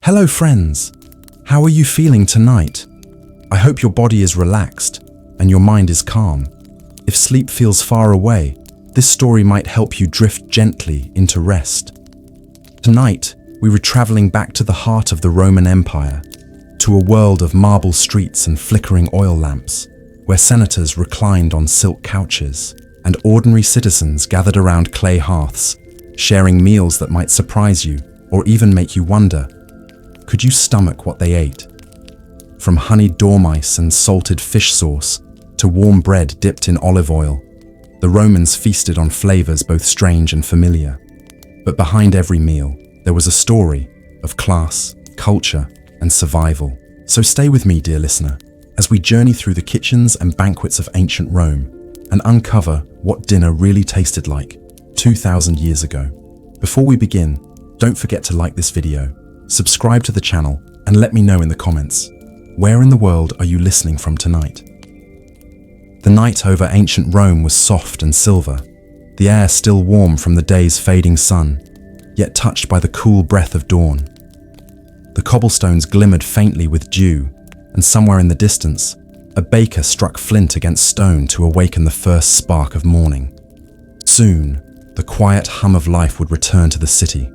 Hello friends, how are you feeling tonight? I hope your body is relaxed and your mind is calm. If sleep feels far away, this story might help you drift gently into rest. Tonight, we were traveling back to the heart of the Roman Empire, to a world of marble streets and flickering oil lamps, where senators reclined on silk couches and ordinary citizens gathered around clay hearths, sharing meals that might surprise you or even make you wonder, could you stomach what they ate? From honeyed dormice and salted fish sauce to warm bread dipped in olive oil, the Romans feasted on flavors both strange and familiar. But behind every meal, there was a story of class, culture, and survival. So stay with me, dear listener, as we journey through the kitchens and banquets of ancient Rome and uncover what dinner really tasted like 2,000 years ago. Before we begin, don't forget to like this video, subscribe to the channel, and let me know in the comments, where in the world are you listening from tonight? The night over ancient Rome was soft and silver, the air still warm from the day's fading sun, yet touched by the cool breath of dawn. The cobblestones glimmered faintly with dew, and somewhere in the distance, a baker struck flint against stone to awaken the first spark of morning. Soon, the quiet hum of life would return to the city,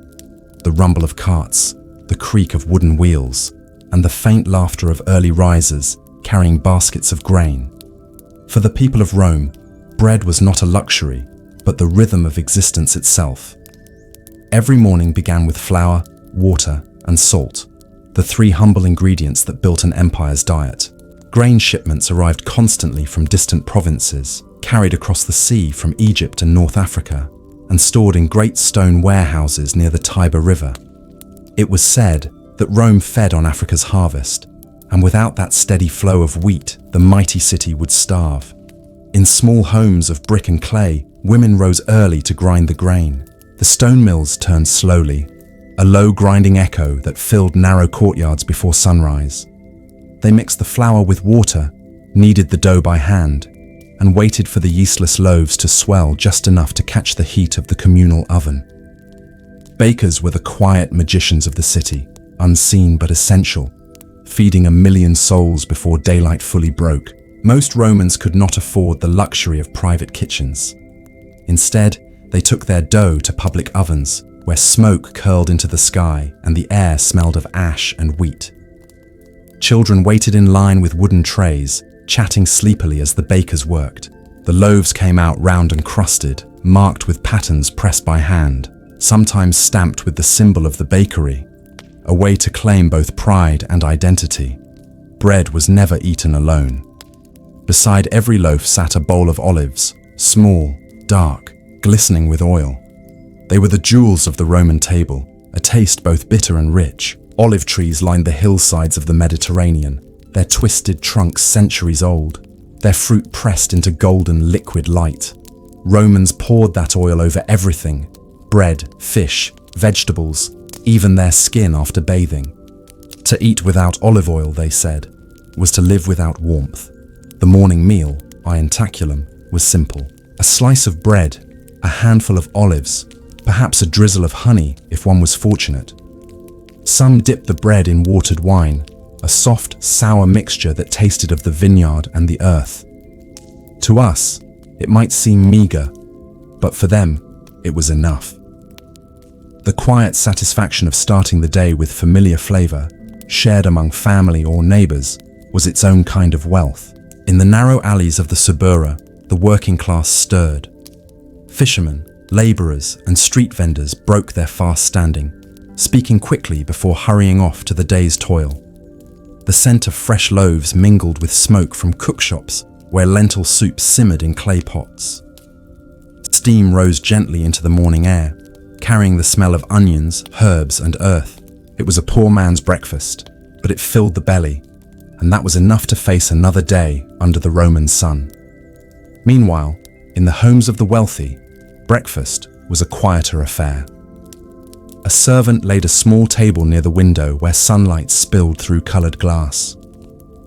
the rumble of carts, the creak of wooden wheels, and the faint laughter of early risers carrying baskets of grain. For the people of Rome, bread was not a luxury, but the rhythm of existence itself. Every morning began with flour, water, and salt, the three humble ingredients that built an empire's diet. Grain shipments arrived constantly from distant provinces, carried across the sea from Egypt and North Africa, and stored in great stone warehouses near the Tiber River. It was said that Rome fed on Africa's harvest, and without that steady flow of wheat, the mighty city would starve. In small homes of brick and clay, women rose early to grind the grain. The stone mills turned slowly, a low grinding echo that filled narrow courtyards before sunrise. They mixed the flour with water, kneaded the dough by hand, and waited for the yeastless loaves to swell just enough to catch the heat of the communal oven. Bakers were the quiet magicians of the city, unseen but essential, feeding 1 million souls before daylight fully broke. Most Romans could not afford the luxury of private kitchens. Instead, they took their dough to public ovens, where smoke curled into the sky and the air smelled of ash and wheat. Children waited in line with wooden trays, chatting sleepily as the bakers worked. The loaves came out round and crusted, marked with patterns pressed by hand, sometimes stamped with the symbol of the bakery, a way to claim both pride and identity. Bread was never eaten alone. Beside every loaf sat a bowl of olives, small, dark, glistening with oil. They were the jewels of the Roman table, a taste both bitter and rich. Olive trees lined the hillsides of the Mediterranean, their twisted trunks centuries old, their fruit pressed into golden liquid light. Romans poured that oil over everything: bread, fish, vegetables, even their skin after bathing. To eat without olive oil, they said, was to live without warmth. The morning meal, ientaculum, was simple: a slice of bread, a handful of olives, perhaps a drizzle of honey if one was fortunate. Some dipped the bread in watered wine, a soft, sour mixture that tasted of the vineyard and the earth. To us, it might seem meager, but for them, it was enough. The quiet satisfaction of starting the day with familiar flavor, shared among family or neighbors, was its own kind of wealth. In the narrow alleys of the Suburra, the working class stirred. Fishermen, laborers, and street vendors broke their fast standing, speaking quickly before hurrying off to the day's toil. The scent of fresh loaves mingled with smoke from cookshops where lentil soup simmered in clay pots. Steam rose gently into the morning air, carrying the smell of onions, herbs, and earth. It was a poor man's breakfast, but it filled the belly, and that was enough to face another day under the Roman sun. Meanwhile, in the homes of the wealthy, breakfast was a quieter affair. A servant laid a small table near the window where sunlight spilled through colored glass.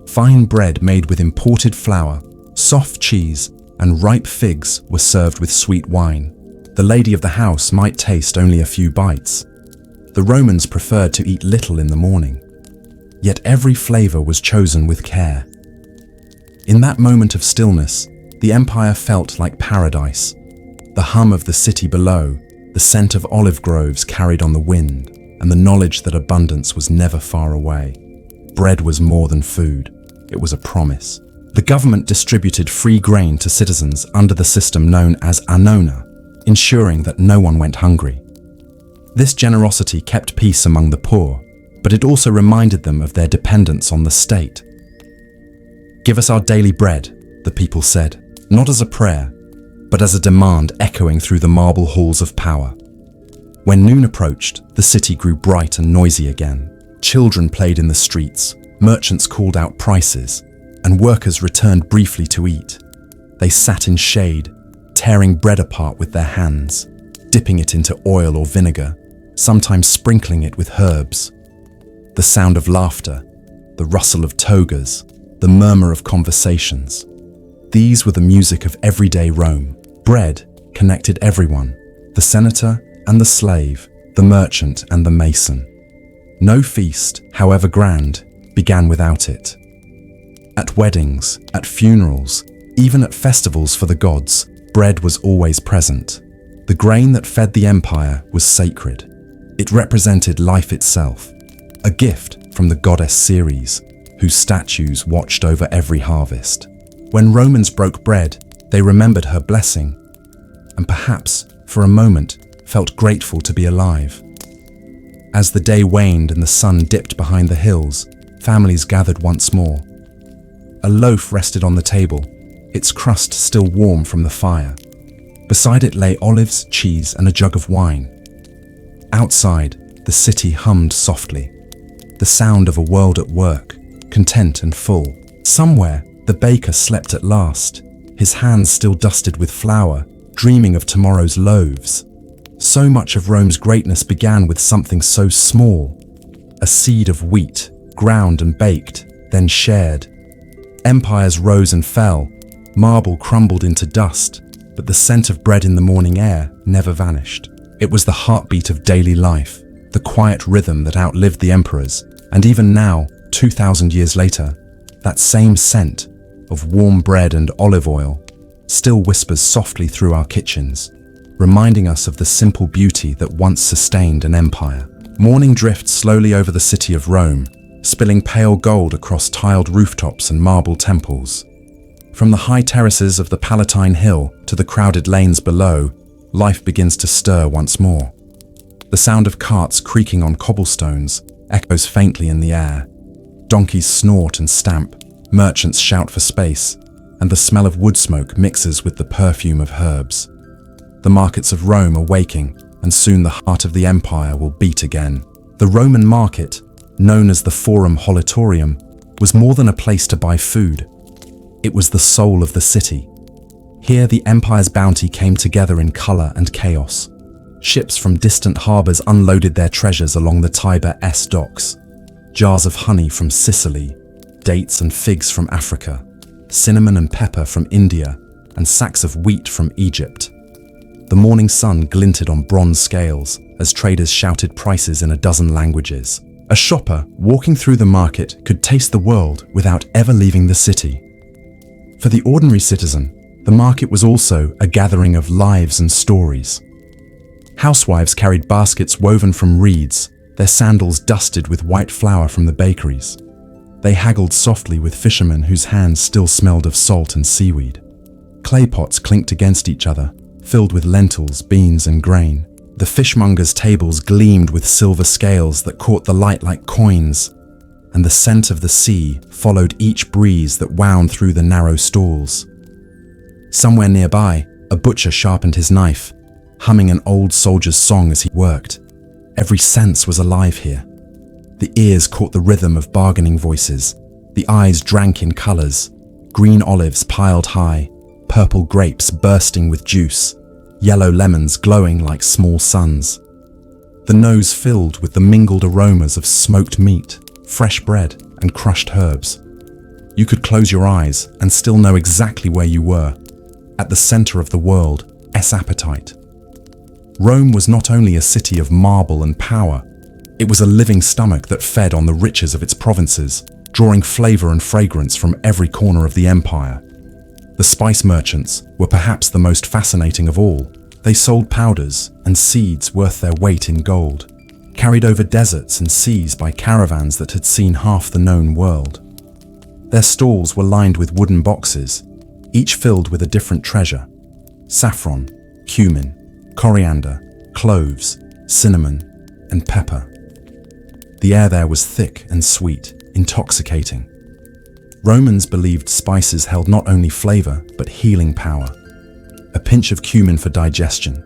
Fine bread made with imported flour, soft cheese, and ripe figs were served with sweet wine. The lady of the house might taste only a few bites. The Romans preferred to eat little in the morning, yet every flavor was chosen with care. In that moment of stillness, the empire felt like paradise. The hum of the city below, the scent of olive groves carried on the wind, and the knowledge that abundance was never far away. Bread was more than food, it was a promise. The government distributed free grain to citizens under the system known as annona, ensuring that no one went hungry. This generosity kept peace among the poor, but it also reminded them of their dependence on the state. "Give us our daily bread," the people said, not as a prayer, but as a demand echoing through the marble halls of power. When noon approached, the city grew bright and noisy again. Children played in the streets, merchants called out prices, and workers returned briefly to eat. They sat in shade, tearing bread apart with their hands, dipping it into oil or vinegar, sometimes sprinkling it with herbs. The sound of laughter, the rustle of togas, the murmur of conversations. These were the music of everyday Rome. Bread connected everyone, the senator and the slave, the merchant and the mason. No feast, however grand, began without it. At weddings, at funerals, even at festivals for the gods, bread was always present. The grain that fed the empire was sacred. It represented life itself, a gift from the goddess Ceres, whose statues watched over every harvest. When Romans broke bread, they remembered her blessing, and perhaps, for a moment, felt grateful to be alive. As the day waned and the sun dipped behind the hills, families gathered once more. A loaf rested on the table, its crust still warm from the fire. Beside it lay olives, cheese, and a jug of wine. Outside, the city hummed softly, the sound of a world at work, content and full. Somewhere, the baker slept at last, his hands still dusted with flour, dreaming of tomorrow's loaves. So much of Rome's greatness began with something so small, a seed of wheat, ground and baked, then shared. Empires rose and fell, marble crumbled into dust, but the scent of bread in the morning air never vanished. It was the heartbeat of daily life, the quiet rhythm that outlived the emperors, and even now, 2,000 years later, that same scent of warm bread and olive oil still whispers softly through our kitchens, reminding us of the simple beauty that once sustained an empire. Morning drifts slowly over the city of Rome, spilling pale gold across tiled rooftops and marble temples. From the high terraces of the Palatine Hill to the crowded lanes below, life begins to stir once more. The sound of carts creaking on cobblestones echoes faintly in the air. Donkeys snort and stamp, merchants shout for space, and the smell of wood smoke mixes with the perfume of herbs. The markets of Rome are waking, and soon the heart of the empire will beat again. The Roman market, known as the Forum Holitorium, was more than a place to buy food. It was the soul of the city. Here the empire's bounty came together in color and chaos. Ships from distant harbors unloaded their treasures along the Tiber-S docks. Jars of honey from Sicily, dates and figs from Africa, cinnamon and pepper from India, and sacks of wheat from Egypt. The morning sun glinted on bronze scales as traders shouted prices in a dozen languages. A shopper walking through the market could taste the world without ever leaving the city. For the ordinary citizen, the market was also a gathering of lives and stories. Housewives carried baskets woven from reeds, their sandals dusted with white flour from the bakeries. They haggled softly with fishermen whose hands still smelled of salt and seaweed. Clay pots clinked against each other, filled with lentils, beans, and grain. The fishmongers' tables gleamed with silver scales that caught the light like coins, and the scent of the sea followed each breeze that wound through the narrow stalls. Somewhere nearby, a butcher sharpened his knife, humming an old soldier's song as he worked. Every sense was alive here. The ears caught the rhythm of bargaining voices. The eyes drank in colors, green olives piled high, purple grapes bursting with juice, yellow lemons glowing like small suns. The nose filled with the mingled aromas of smoked meat, fresh bread, and crushed herbs. You could close your eyes and still know exactly where you were, at the center of the world's appetite. Rome was not only a city of marble and power, It was a living stomach that fed on the riches of its provinces, drawing flavor and fragrance from every corner of the empire. The spice merchants were perhaps the most fascinating of all. They sold powders and seeds worth their weight in gold, carried over deserts and seas by caravans that had seen half the known world. Their stalls were lined with wooden boxes, each filled with a different treasure: saffron, cumin, coriander, cloves, cinnamon, and pepper. The air there was thick and sweet, intoxicating. Romans believed spices held not only flavor, but healing power. A pinch of cumin for digestion,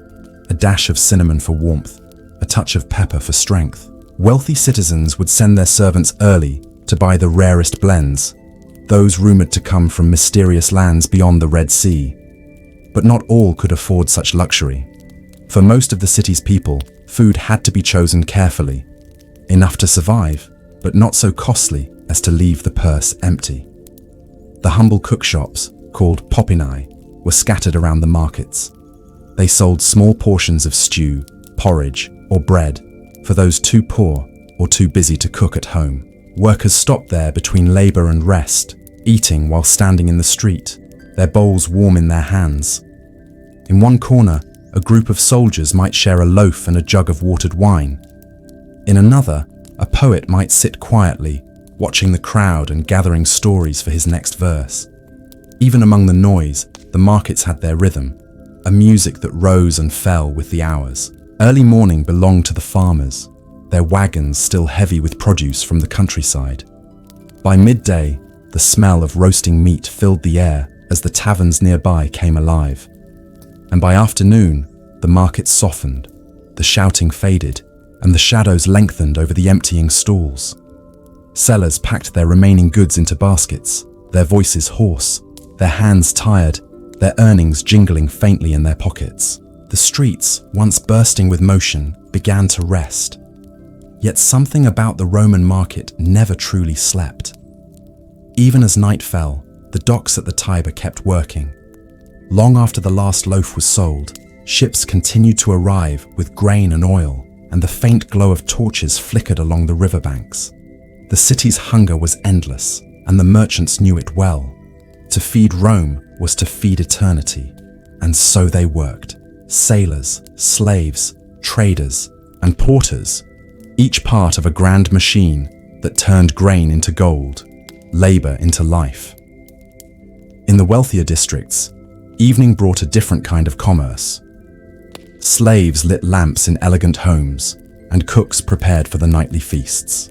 a dash of cinnamon for warmth, a touch of pepper for strength. Wealthy citizens would send their servants early to buy the rarest blends, those rumored to come from mysterious lands beyond the Red Sea. But not all could afford such luxury. For most of the city's people, food had to be chosen carefully, enough to survive, but not so costly as to leave the purse empty. The humble cookshops, called popinae, were scattered around the markets. They sold small portions of stew, porridge, or bread for those too poor or too busy to cook at home. Workers stopped there between labor and rest, eating while standing in the street, their bowls warm in their hands. In one corner, a group of soldiers might share a loaf and a jug of watered wine. In another, a poet might sit quietly, watching the crowd and gathering stories for his next verse. Even among the noise, the markets had their rhythm, a music that rose and fell with the hours. Early morning belonged to the farmers, their wagons still heavy with produce from the countryside. By midday, the smell of roasting meat filled the air as the taverns nearby came alive. And by afternoon, the market softened, the shouting faded, and the shadows lengthened over the emptying stalls. Sellers packed their remaining goods into baskets, their voices hoarse, their hands tired, their earnings jingling faintly in their pockets. The streets, once bursting with motion, began to rest. Yet something about the Roman market never truly slept. Even as night fell, the docks at the Tiber kept working. Long after the last loaf was sold, ships continued to arrive with grain and oil, and the faint glow of torches flickered along the riverbanks. The city's hunger was endless, and the merchants knew it well. To feed Rome was to feed eternity, and so they worked. Sailors, slaves, traders, and porters, each part of a grand machine that turned grain into gold, labor into life. In the wealthier districts, evening brought a different kind of commerce. Slaves lit lamps in elegant homes, and cooks prepared for the nightly feasts.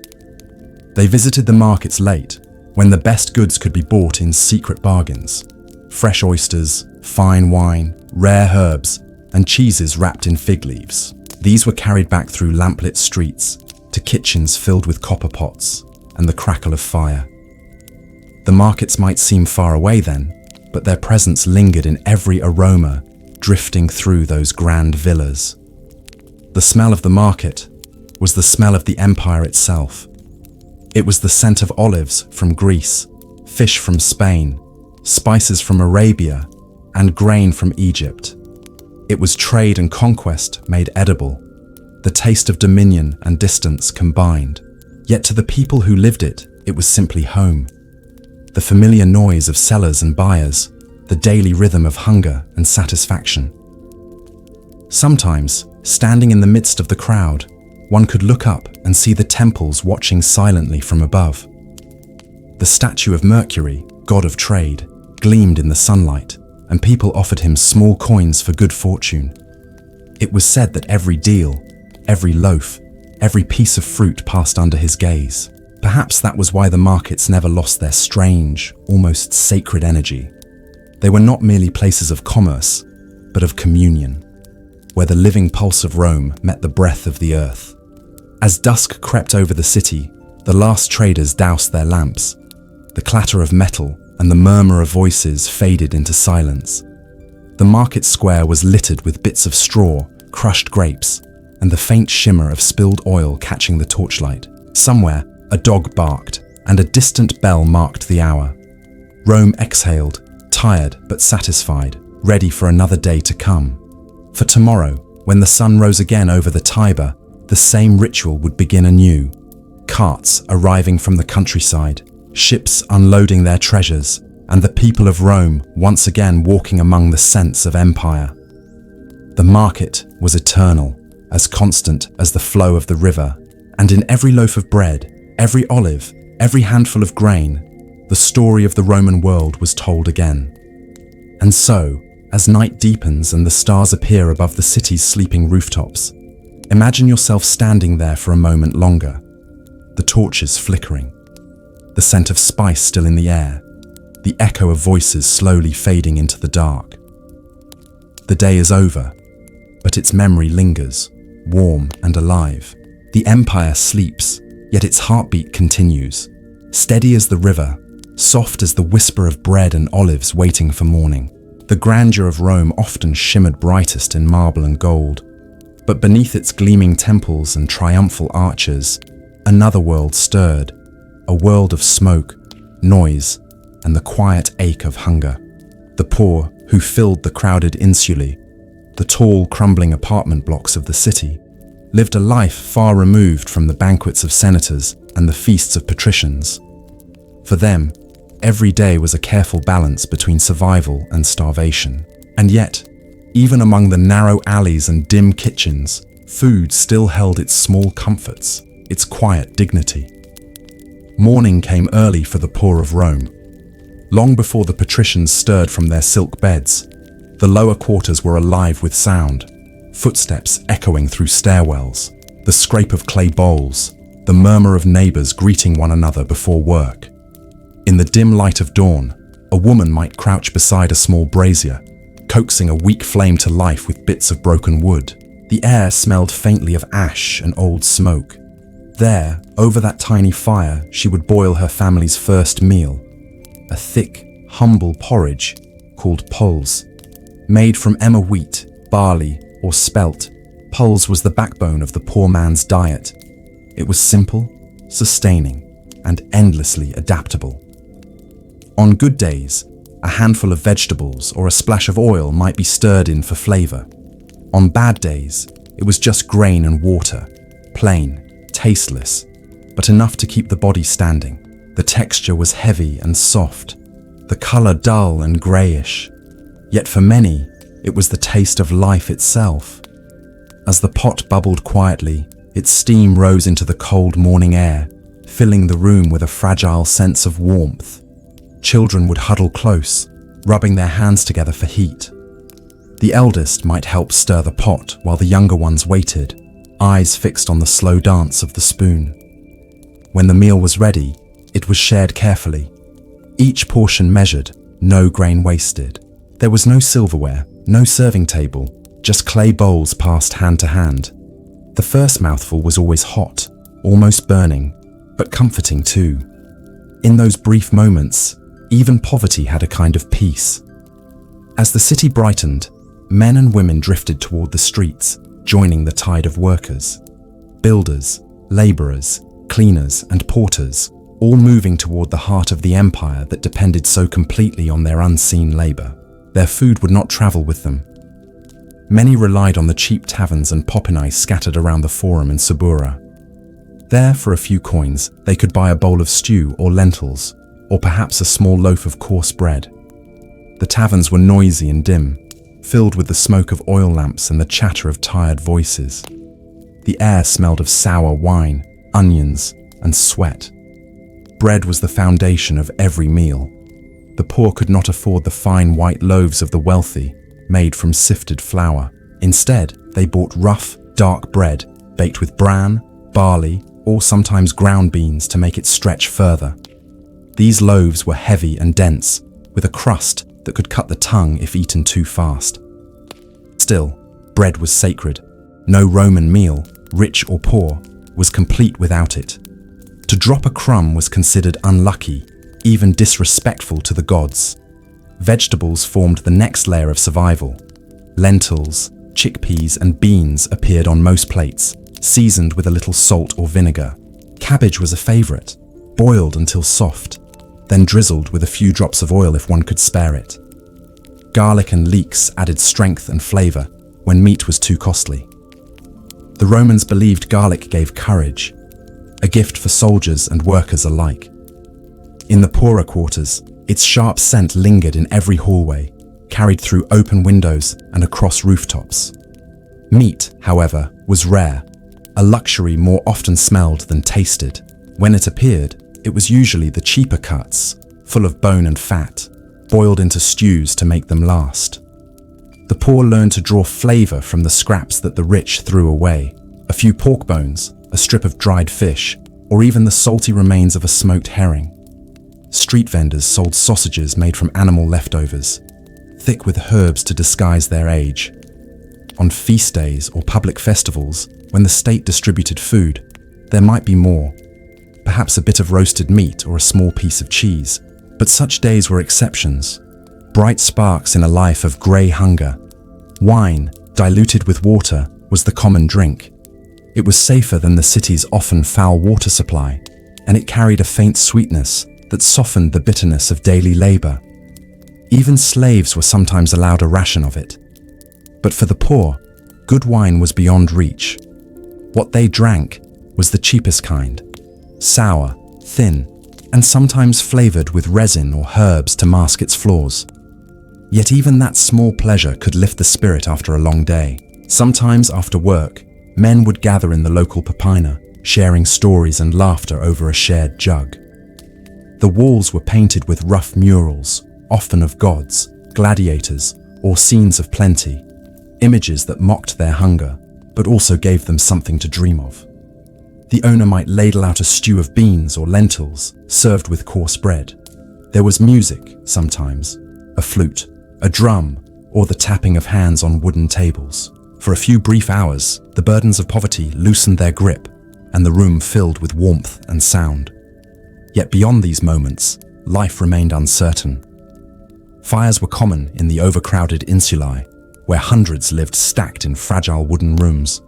They visited the markets late, when the best goods could be bought in secret bargains. Fresh oysters, fine wine, rare herbs, and cheeses wrapped in fig leaves. These were carried back through lamplit streets to kitchens filled with copper pots and the crackle of fire. The markets might seem far away then, but their presence lingered in every aroma drifting through those grand villas. The smell of the market was the smell of the empire itself. It was the scent of olives from Greece, fish from Spain, spices from Arabia, and grain from Egypt. It was trade and conquest made edible, the taste of dominion and distance combined. Yet to the people who lived it, it was simply home. The familiar noise of sellers and buyers, the daily rhythm of hunger and satisfaction. Sometimes, standing in the midst of the crowd, one could look up and see the temples watching silently from above. The statue of Mercury, god of trade, gleamed in the sunlight, and people offered him small coins for good fortune. It was said that every deal, every loaf, every piece of fruit passed under his gaze. Perhaps that was why the markets never lost their strange, almost sacred energy. They were not merely places of commerce, but of communion, where the living pulse of Rome met the breath of the earth. As dusk crept over the city, the last traders doused their lamps. The clatter of metal and the murmur of voices faded into silence. The market square was littered with bits of straw, crushed grapes, and the faint shimmer of spilled oil catching the torchlight. Somewhere, a dog barked, and a distant bell marked the hour. Rome exhaled, tired but satisfied, ready for another day to come. For tomorrow, when the sun rose again over the Tiber, the same ritual would begin anew. Carts arriving from the countryside, ships unloading their treasures, and the people of Rome once again walking among the scents of empire. The market was eternal, as constant as the flow of the river, and in every loaf of bread, every olive, every handful of grain, the story of the Roman world was told again. And so, as night deepens and the stars appear above the city's sleeping rooftops, imagine yourself standing there for a moment longer, the torches flickering, the scent of spice still in the air, the echo of voices slowly fading into the dark. The day is over, but its memory lingers, warm and alive. The empire sleeps, yet its heartbeat continues, steady as the river, soft as the whisper of bread and olives waiting for morning. The grandeur of Rome often shimmered brightest in marble and gold, but beneath its gleaming temples and triumphal arches, another world stirred, a world of smoke, noise, and the quiet ache of hunger. The poor, who filled the crowded insulae, the tall, crumbling apartment blocks of the city, lived a life far removed from the banquets of senators and the feasts of patricians. For them, every day was a careful balance between survival and starvation. And yet, even among the narrow alleys and dim kitchens, food still held its small comforts, its quiet dignity. Morning came early for the poor of Rome. Long before the patricians stirred from their silk beds, the lower quarters were alive with sound, footsteps echoing through stairwells, the scrape of clay bowls, the murmur of neighbors greeting one another before work. In the dim light of dawn, a woman might crouch beside a small brazier, coaxing a weak flame to life with bits of broken wood. The air smelled faintly of ash and old smoke. There, over that tiny fire, she would boil her family's first meal, a thick, humble porridge called pulse. Made from emmer wheat, barley, or spelt, pulse was the backbone of the poor man's diet. It was simple, sustaining, and endlessly adaptable. On good days, a handful of vegetables or a splash of oil might be stirred in for flavor. On bad days, it was just grain and water, plain, tasteless, but enough to keep the body standing. The texture was heavy and soft, the color dull and grayish. Yet for many, it was the taste of life itself. As the pot bubbled quietly, its steam rose into the cold morning air, filling the room with a fragile sense of warmth. Children would huddle close, rubbing their hands together for heat. The eldest might help stir the pot while the younger ones waited, eyes fixed on the slow dance of the spoon. When the meal was ready, it was shared carefully. Each portion measured, no grain wasted. There was no silverware, no serving table, just clay bowls passed hand to hand. The first mouthful was always hot, almost burning, but comforting too. In those brief moments, even poverty had a kind of peace. As the city brightened, men and women drifted toward the streets, joining the tide of workers. Builders, laborers, cleaners, and porters, all moving toward the heart of the empire that depended so completely on their unseen labor. Their food would not travel with them. Many relied on the cheap taverns and popinai scattered around the Forum in Subura. There, for a few coins, they could buy a bowl of stew or lentils, or perhaps a small loaf of coarse bread. The taverns were noisy and dim, filled with the smoke of oil lamps and the chatter of tired voices. The air smelled of sour wine, onions, and sweat. Bread was the foundation of every meal. The poor could not afford the fine white loaves of the wealthy, made from sifted flour. Instead, they bought rough, dark bread, baked with bran, barley, or sometimes ground beans to make it stretch further. These loaves were heavy and dense, with a crust that could cut the tongue if eaten too fast. Still, bread was sacred. No Roman meal, rich or poor, was complete without it. To drop a crumb was considered unlucky, even disrespectful to the gods. Vegetables formed the next layer of survival. Lentils, chickpeas, and beans appeared on most plates, seasoned with a little salt or vinegar. Cabbage was a favorite, boiled until soft, then drizzled with a few drops of oil if one could spare it. Garlic and leeks added strength and flavor when meat was too costly. The Romans believed garlic gave courage, a gift for soldiers and workers alike. In the poorer quarters, its sharp scent lingered in every hallway, carried through open windows and across rooftops. Meat, however, was rare, a luxury more often smelled than tasted. When it appeared, it was usually the cheaper cuts, full of bone and fat, boiled into stews to make them last. The poor learned to draw flavor from the scraps that the rich threw away, a few pork bones, a strip of dried fish, or even the salty remains of a smoked herring. Street vendors sold sausages made from animal leftovers, thick with herbs to disguise their age. On feast days or public festivals, when the state distributed food, there might be more, perhaps a bit of roasted meat or a small piece of cheese. But such days were exceptions, bright sparks in a life of grey hunger. Wine, diluted with water, was the common drink. It was safer than the city's often foul water supply, and it carried a faint sweetness that softened the bitterness of daily labour. Even slaves were sometimes allowed a ration of it. But for the poor, good wine was beyond reach. What they drank was the cheapest kind, sour, thin, and sometimes flavoured with resin or herbs to mask its flaws. Yet even that small pleasure could lift the spirit after a long day. Sometimes after work, men would gather in the local papina, sharing stories and laughter over a shared jug. The walls were painted with rough murals, often of gods, gladiators, or scenes of plenty, images that mocked their hunger, but also gave them something to dream of. The owner might ladle out a stew of beans or lentils, served with coarse bread. There was music, sometimes, a flute, a drum, or the tapping of hands on wooden tables. For a few brief hours, the burdens of poverty loosened their grip, and the room filled with warmth and sound. Yet beyond these moments, life remained uncertain. Fires were common in the overcrowded insulae, where hundreds lived stacked in fragile wooden rooms.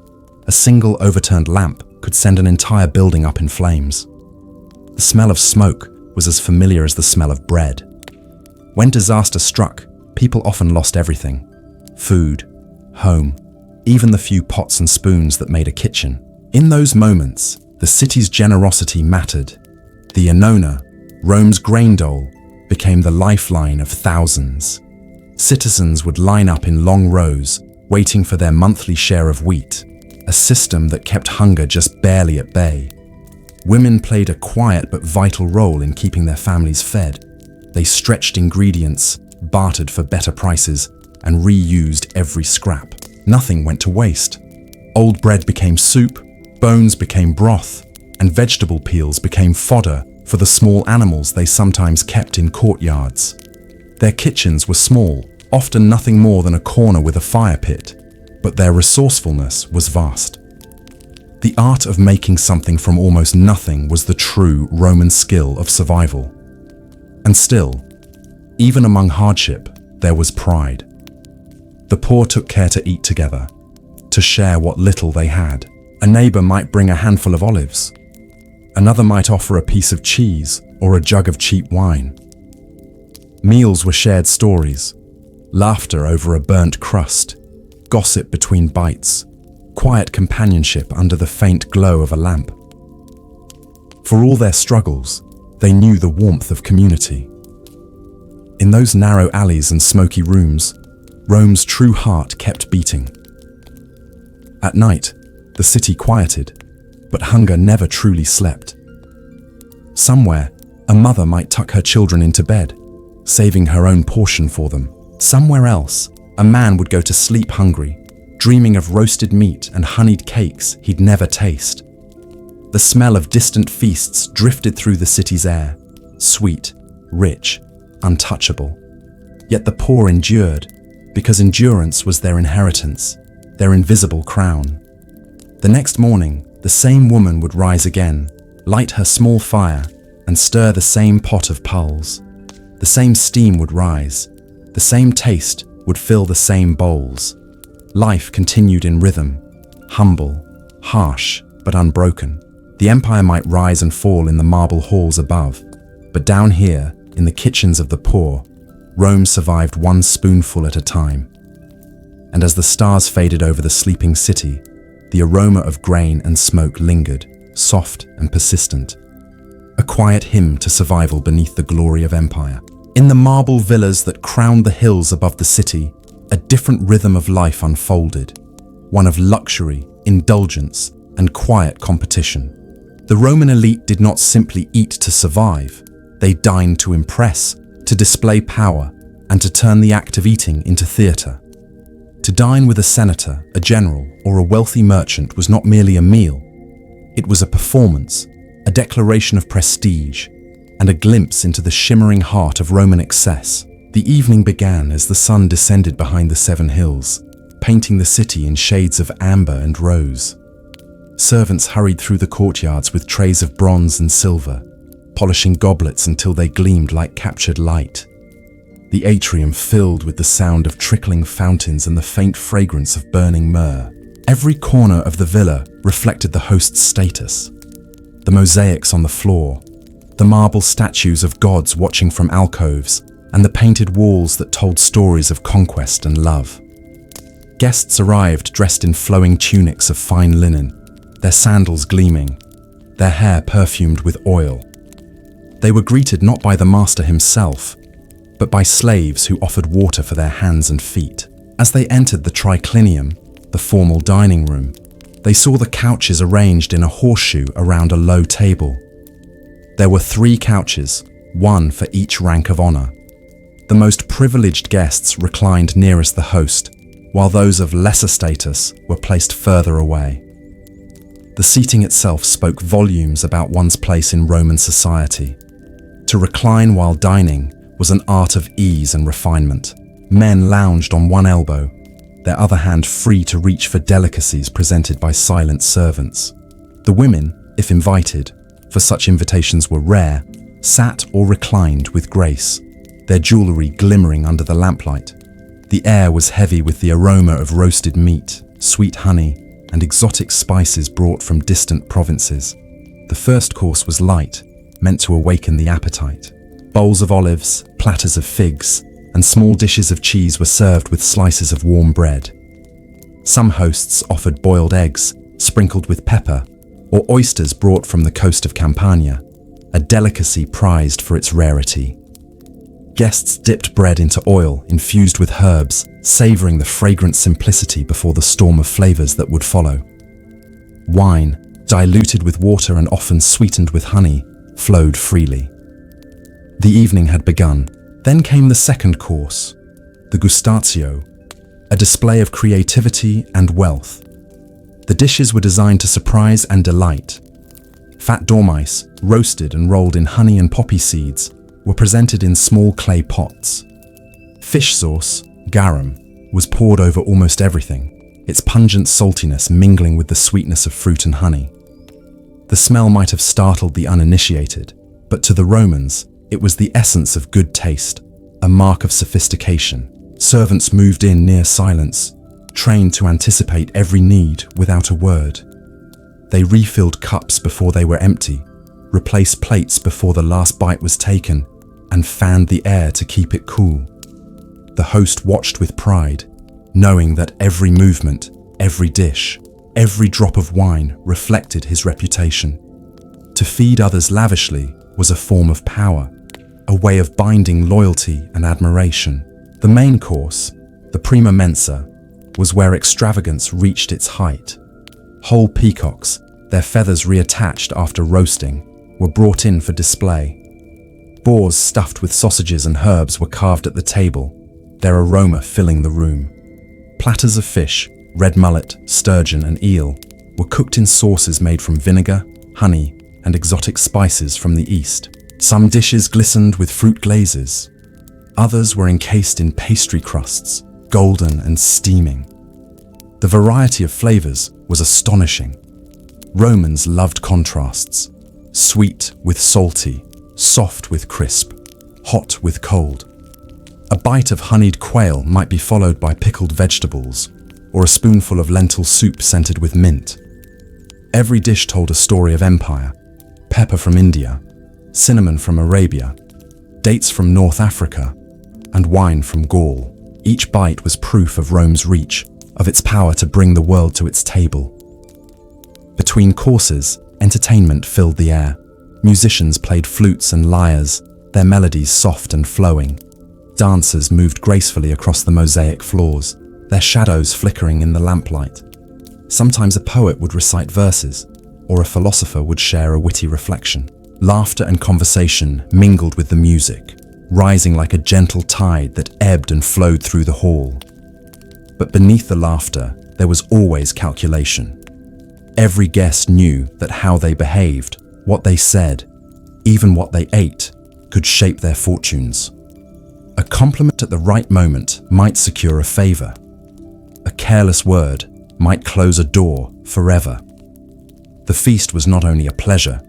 A single overturned lamp could send an entire building up in flames. The smell of smoke was as familiar as the smell of bread. When disaster struck, people often lost everything: food, home, even the few pots and spoons that made a kitchen. In those moments, the city's generosity mattered. The Annona, Rome's grain dole, became the lifeline of thousands. Citizens would line up in long rows, waiting for their monthly share of wheat, a system that kept hunger just barely at bay. Women played a quiet but vital role in keeping their families fed. They stretched ingredients, bartered for better prices, and reused every scrap. Nothing went to waste. Old bread became soup, bones became broth, and vegetable peels became fodder for the small animals they sometimes kept in courtyards. Their kitchens were small, often nothing more than a corner with a fire pit, but their resourcefulness was vast. The art of making something from almost nothing was the true Roman skill of survival. And still, even among hardship, there was pride. The poor took care to eat together, to share what little they had. A neighbour might bring a handful of olives. Another might offer a piece of cheese or a jug of cheap wine. Meals were shared stories, laughter over a burnt crust, gossip between bites, quiet companionship under the faint glow of a lamp. For all their struggles, they knew the warmth of community. In those narrow alleys and smoky rooms, Rome's true heart kept beating. At night, the city quieted, but hunger never truly slept. Somewhere, a mother might tuck her children into bed, saving her own portion for them. Somewhere else, a man would go to sleep hungry, dreaming of roasted meat and honeyed cakes he'd never taste. The smell of distant feasts drifted through the city's air, sweet, rich, untouchable. Yet the poor endured, because endurance was their inheritance, their invisible crown. The next morning, the same woman would rise again, light her small fire, and stir the same pot of pulse. The same steam would rise, the same taste would fill the same bowls. Life continued in rhythm, humble, harsh, but unbroken. The empire might rise and fall in the marble halls above, but down here, in the kitchens of the poor, Rome survived one spoonful at a time. And as the stars faded over the sleeping city, the aroma of grain and smoke lingered, soft and persistent. A quiet hymn to survival beneath the glory of empire. In the marble villas that crowned the hills above the city, a different rhythm of life unfolded, one of luxury, indulgence, and quiet competition. The Roman elite did not simply eat to survive. They dined to impress, to display power, and to turn the act of eating into theatre. To dine with a senator, a general, or a wealthy merchant was not merely a meal. It was a performance, a declaration of prestige, and a glimpse into the shimmering heart of Roman excess. The evening began as the sun descended behind the 7 hills, painting the city in shades of amber and rose. Servants hurried through the courtyards with trays of bronze and silver, polishing goblets until they gleamed like captured light. The atrium filled with the sound of trickling fountains and the faint fragrance of burning myrrh. Every corner of the villa reflected the host's status. The mosaics on the floor, the marble statues of gods watching from alcoves, and the painted walls that told stories of conquest and love. Guests arrived dressed in flowing tunics of fine linen, their sandals gleaming, their hair perfumed with oil. They were greeted not by the master himself, but by slaves who offered water for their hands and feet. As they entered the triclinium, the formal dining room, they saw the couches arranged in a horseshoe around a low table. There were 3 couches, one for each rank of honor. The most privileged guests reclined nearest the host, while those of lesser status were placed further away. The seating itself spoke volumes about one's place in Roman society. To recline while dining was an art of ease and refinement. Men lounged on one elbow, their other hand free to reach for delicacies presented by silent servants. The women, if invited, for such invitations were rare, sat or reclined with grace, their jewelry glimmering under the lamplight. The air was heavy with the aroma of roasted meat, sweet honey, and exotic spices brought from distant provinces. The first course was light, meant to awaken the appetite. Bowls of olives, platters of figs, and small dishes of cheese were served with slices of warm bread. Some hosts offered boiled eggs, sprinkled with pepper, or oysters brought from the coast of Campania, a delicacy prized for its rarity. Guests dipped bread into oil infused with herbs, savoring the fragrant simplicity before the storm of flavors that would follow. Wine, diluted with water and often sweetened with honey, flowed freely. The evening had begun. Then came the second course, the gustatio, a display of creativity and wealth. The dishes were designed to surprise and delight. Fat dormice, roasted and rolled in honey and poppy seeds, were presented in small clay pots. Fish sauce, garum, was poured over almost everything, its pungent saltiness mingling with the sweetness of fruit and honey. The smell might have startled the uninitiated, but to the Romans, it was the essence of good taste, a mark of sophistication. Servants moved in near silence, trained to anticipate every need without a word. They refilled cups before they were empty, replaced plates before the last bite was taken, and fanned the air to keep it cool. The host watched with pride, knowing that every movement, every dish, every drop of wine reflected his reputation. To feed others lavishly was a form of power, a way of binding loyalty and admiration. The main course, the prima mensa, was where extravagance reached its height. Whole peacocks, their feathers reattached after roasting, were brought in for display. Boars stuffed with sausages and herbs were carved at the table, their aroma filling the room. Platters of fish, red mullet, sturgeon, and eel, were cooked in sauces made from vinegar, honey, and exotic spices from the east. Some dishes glistened with fruit glazes. Others were encased in pastry crusts, golden and steaming. The variety of flavors was astonishing. Romans loved contrasts, sweet with salty, soft with crisp, hot with cold. A bite of honeyed quail might be followed by pickled vegetables, or a spoonful of lentil soup scented with mint. Every dish told a story of empire: pepper from India, cinnamon from Arabia, dates from North Africa, and wine from Gaul. Each bite was proof of Rome's reach, of its power to bring the world to its table. Between courses, entertainment filled the air. Musicians played flutes and lyres, their melodies soft and flowing. Dancers moved gracefully across the mosaic floors, their shadows flickering in the lamplight. Sometimes a poet would recite verses, or a philosopher would share a witty reflection. Laughter and conversation mingled with the music, rising like a gentle tide that ebbed and flowed through the hall. But beneath the laughter, there was always calculation. Every guest knew that how they behaved, what they said, even what they ate, could shape their fortunes. A compliment at the right moment might secure a favor. A careless word might close a door forever. The feast was not only a pleasure,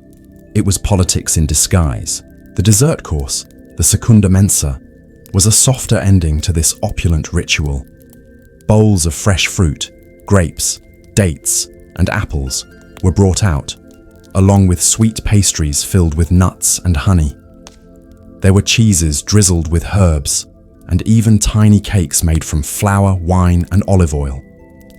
it was politics in disguise. The dessert course, the secunda mensa, was a softer ending to this opulent ritual. Bowls of fresh fruit, grapes, dates, and apples were brought out, along with sweet pastries filled with nuts and honey. There were cheeses drizzled with herbs, and even tiny cakes made from flour, wine, and olive oil.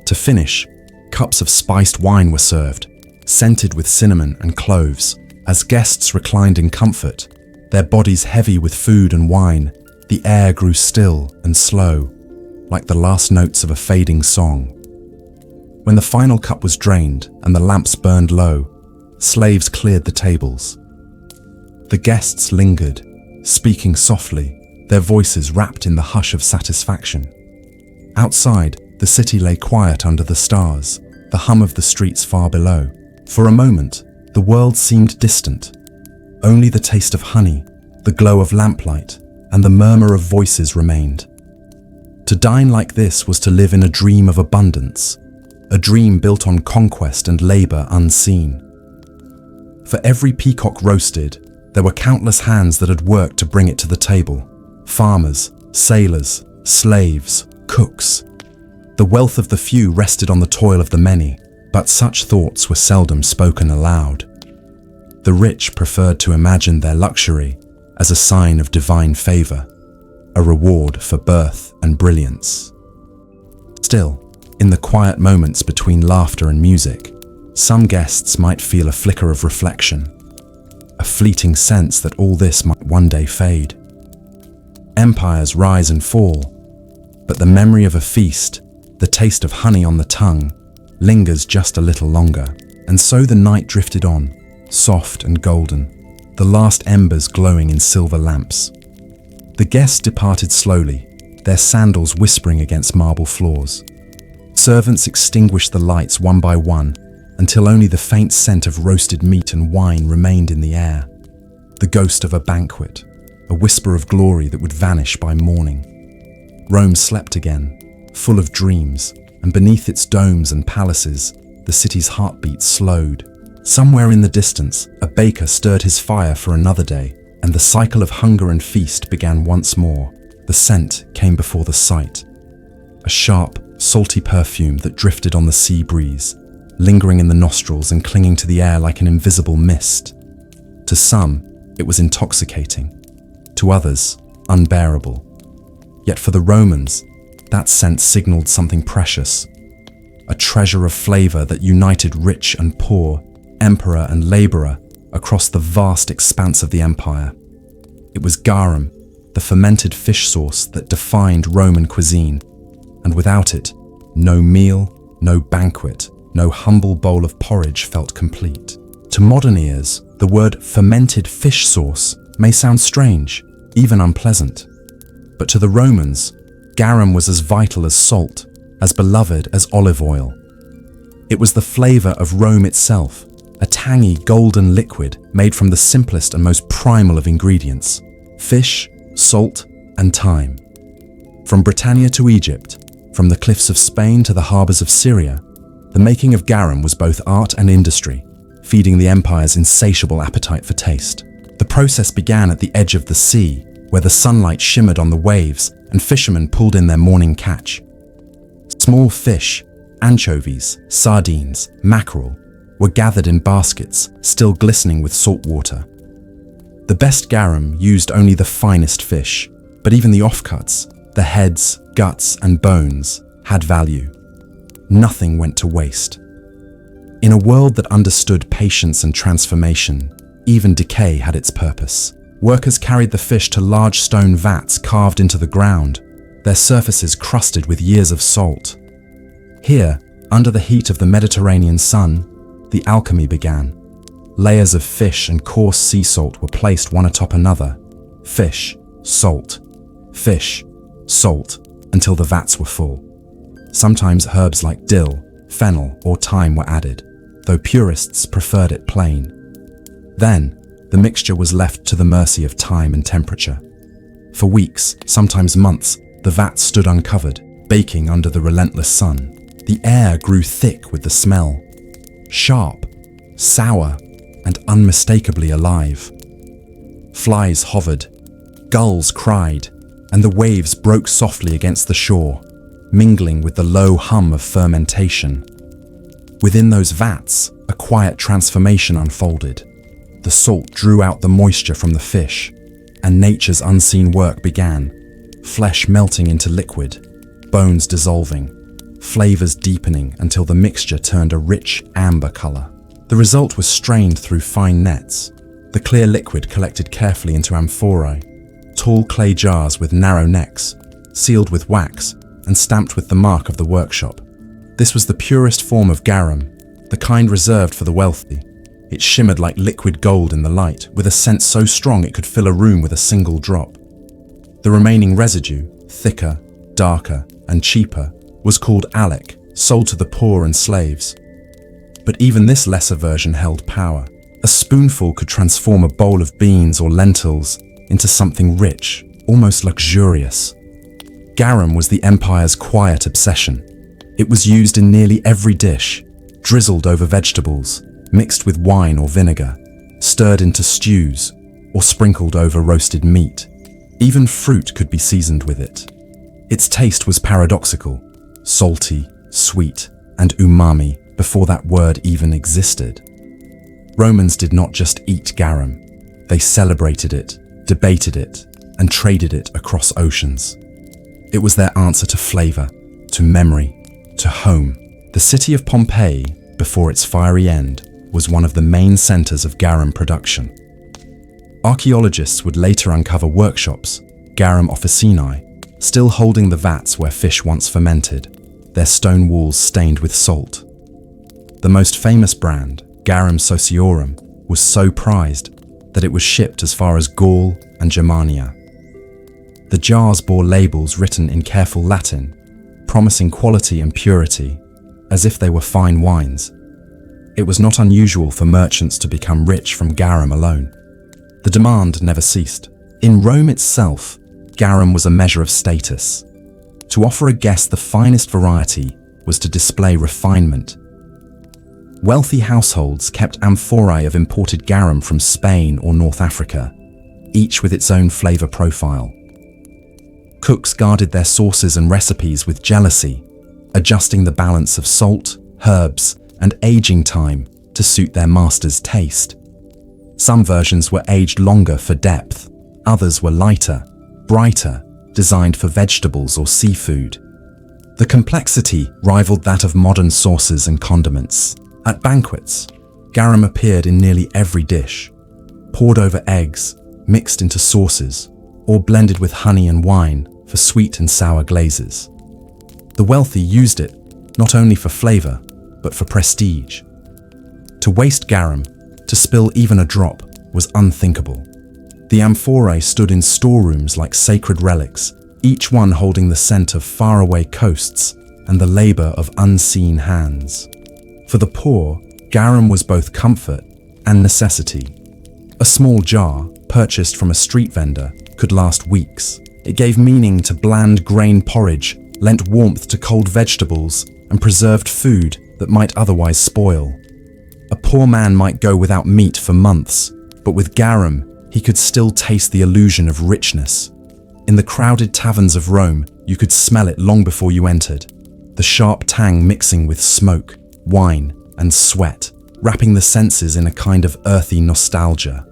To finish, cups of spiced wine were served, scented with cinnamon and cloves. As guests reclined in comfort, their bodies heavy with food and wine, the air grew still and slow, like the last notes of a fading song. When the final cup was drained and the lamps burned low, slaves cleared the tables. The guests lingered, speaking softly, their voices wrapped in the hush of satisfaction. Outside, the city lay quiet under the stars, the hum of the streets far below. For a moment, the world seemed distant. Only the taste of honey, the glow of lamplight, and the murmur of voices remained. To dine like this was to live in a dream of abundance, a dream built on conquest and labor unseen. For every peacock roasted, there were countless hands that had worked to bring it to the table. Farmers, sailors, slaves, cooks. The wealth of the few rested on the toil of the many, but such thoughts were seldom spoken aloud. The rich preferred to imagine their luxury as a sign of divine favor, a reward for birth and brilliance. Still, in the quiet moments between laughter and music, some guests might feel a flicker of reflection, a fleeting sense that all this might one day fade. Empires rise and fall, but the memory of a feast, the taste of honey on the tongue, lingers just a little longer. And so the night drifted on, soft and golden, the last embers glowing in silver lamps. The guests departed slowly, their sandals whispering against marble floors. Servants extinguished the lights one by one, until only the faint scent of roasted meat and wine remained in the air. The ghost of a banquet, a whisper of glory that would vanish by morning. Rome slept again, full of dreams, and beneath its domes and palaces, the city's heartbeat slowed. Somewhere in the distance, a baker stirred his fire for another day, and the cycle of hunger and feast began once more. The scent came before the sight, a sharp, salty perfume that drifted on the sea breeze, lingering in the nostrils and clinging to the air like an invisible mist. To some, it was intoxicating. To others, unbearable. Yet for the Romans, that scent signaled something precious, a treasure of flavor that united rich and poor, emperor and laborer across the vast expanse of the empire. It was garum, the fermented fish sauce that defined Roman cuisine, and without it, no meal, no banquet, no humble bowl of porridge felt complete. To modern ears, the word fermented fish sauce may sound strange, even unpleasant. But to the Romans, garum was as vital as salt, as beloved as olive oil. It was the flavor of Rome itself, a tangy golden liquid made from the simplest and most primal of ingredients: fish, salt, and thyme. From Britannia to Egypt, from the cliffs of Spain to the harbors of Syria, the making of garum was both art and industry, feeding the empire's insatiable appetite for taste. The process began at the edge of the sea, where the sunlight shimmered on the waves and fishermen pulled in their morning catch. Small fish, anchovies, sardines, mackerel, were gathered in baskets, still glistening with salt water. The best garum used only the finest fish, but even the offcuts, the heads, guts, and bones, had value. Nothing went to waste. In a world that understood patience and transformation, even decay had its purpose. Workers carried the fish to large stone vats carved into the ground, their surfaces crusted with years of salt. Here, under the heat of the Mediterranean sun, the alchemy began. Layers of fish and coarse sea salt were placed one atop another. Fish, salt, until the vats were full. Sometimes herbs like dill, fennel, or thyme were added, though purists preferred it plain. Then, the mixture was left to the mercy of time and temperature. For weeks, sometimes months, the vats stood uncovered, baking under the relentless sun. The air grew thick with the smell, sharp, sour, and unmistakably alive. Flies hovered, gulls cried, and the waves broke softly against the shore, mingling with the low hum of fermentation. Within those vats, a quiet transformation unfolded. The salt drew out the moisture from the fish, and nature's unseen work began, flesh melting into liquid, bones dissolving, flavors deepening until the mixture turned a rich amber color. The result was strained through fine nets. The clear liquid collected carefully into amphorae, tall clay jars with narrow necks, sealed with wax and stamped with the mark of the workshop. This was the purest form of garum, the kind reserved for the wealthy. It shimmered like liquid gold in the light, with a scent so strong it could fill a room with a single drop. The remaining residue, thicker, darker, and cheaper, was called alec, sold to the poor and slaves. But even this lesser version held power. A spoonful could transform a bowl of beans or lentils into something rich, almost luxurious. Garum was the empire's quiet obsession. It was used in nearly every dish, drizzled over vegetables, mixed with wine or vinegar, stirred into stews, or sprinkled over roasted meat. Even fruit could be seasoned with it. Its taste was paradoxical, salty, sweet, and umami before that word even existed. Romans did not just eat garum. They celebrated it, debated it, and traded it across oceans. It was their answer to flavor, to memory, to home. The city of Pompeii, before its fiery end, was one of the main centers of garum production. Archaeologists would later uncover workshops, garum officinae, still holding the vats where fish once fermented, their stone walls stained with salt. The most famous brand, Garum Sociorum, was so prized that it was shipped as far as Gaul and Germania. The jars bore labels written in careful Latin, promising quality and purity, as if they were fine wines. It was not unusual for merchants to become rich from garum alone. The demand never ceased. In Rome itself, garum was a measure of status. To offer a guest the finest variety was to display refinement. Wealthy households kept amphorae of imported garum from Spain or North Africa, each with its own flavor profile. Cooks guarded their sauces and recipes with jealousy, adjusting the balance of salt, herbs, and aging time to suit their master's taste. Some versions were aged longer for depth, others were lighter, brighter, designed for vegetables or seafood. The complexity rivaled that of modern sauces and condiments. At banquets, garum appeared in nearly every dish, poured over eggs, mixed into sauces, or blended with honey and wine for sweet and sour glazes. The wealthy used it not only for flavor, but for prestige. To waste garum, to spill even a drop, was unthinkable. The amphorae stood in storerooms like sacred relics, each one holding the scent of faraway coasts and the labor of unseen hands. For the poor, garum was both comfort and necessity. A small jar, purchased from a street vendor, could last weeks. It gave meaning to bland grain porridge, lent warmth to cold vegetables, and preserved food that might otherwise spoil. A poor man might go without meat for months, but with garum, he could still taste the illusion of richness. In the crowded taverns of Rome, you could smell it long before you entered, the sharp tang mixing with smoke, wine, and sweat, wrapping the senses in a kind of earthy nostalgia.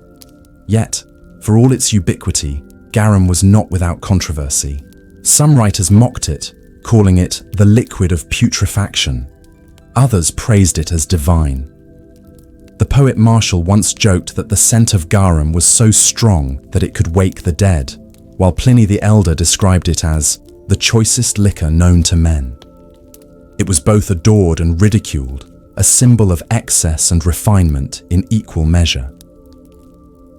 Yet, for all its ubiquity, garum was not without controversy. Some writers mocked it, calling it the liquid of putrefaction. Others praised it as divine. The poet Martial once joked that the scent of garum was so strong that it could wake the dead, while Pliny the Elder described it as the choicest liquor known to men. It was both adored and ridiculed, a symbol of excess and refinement in equal measure.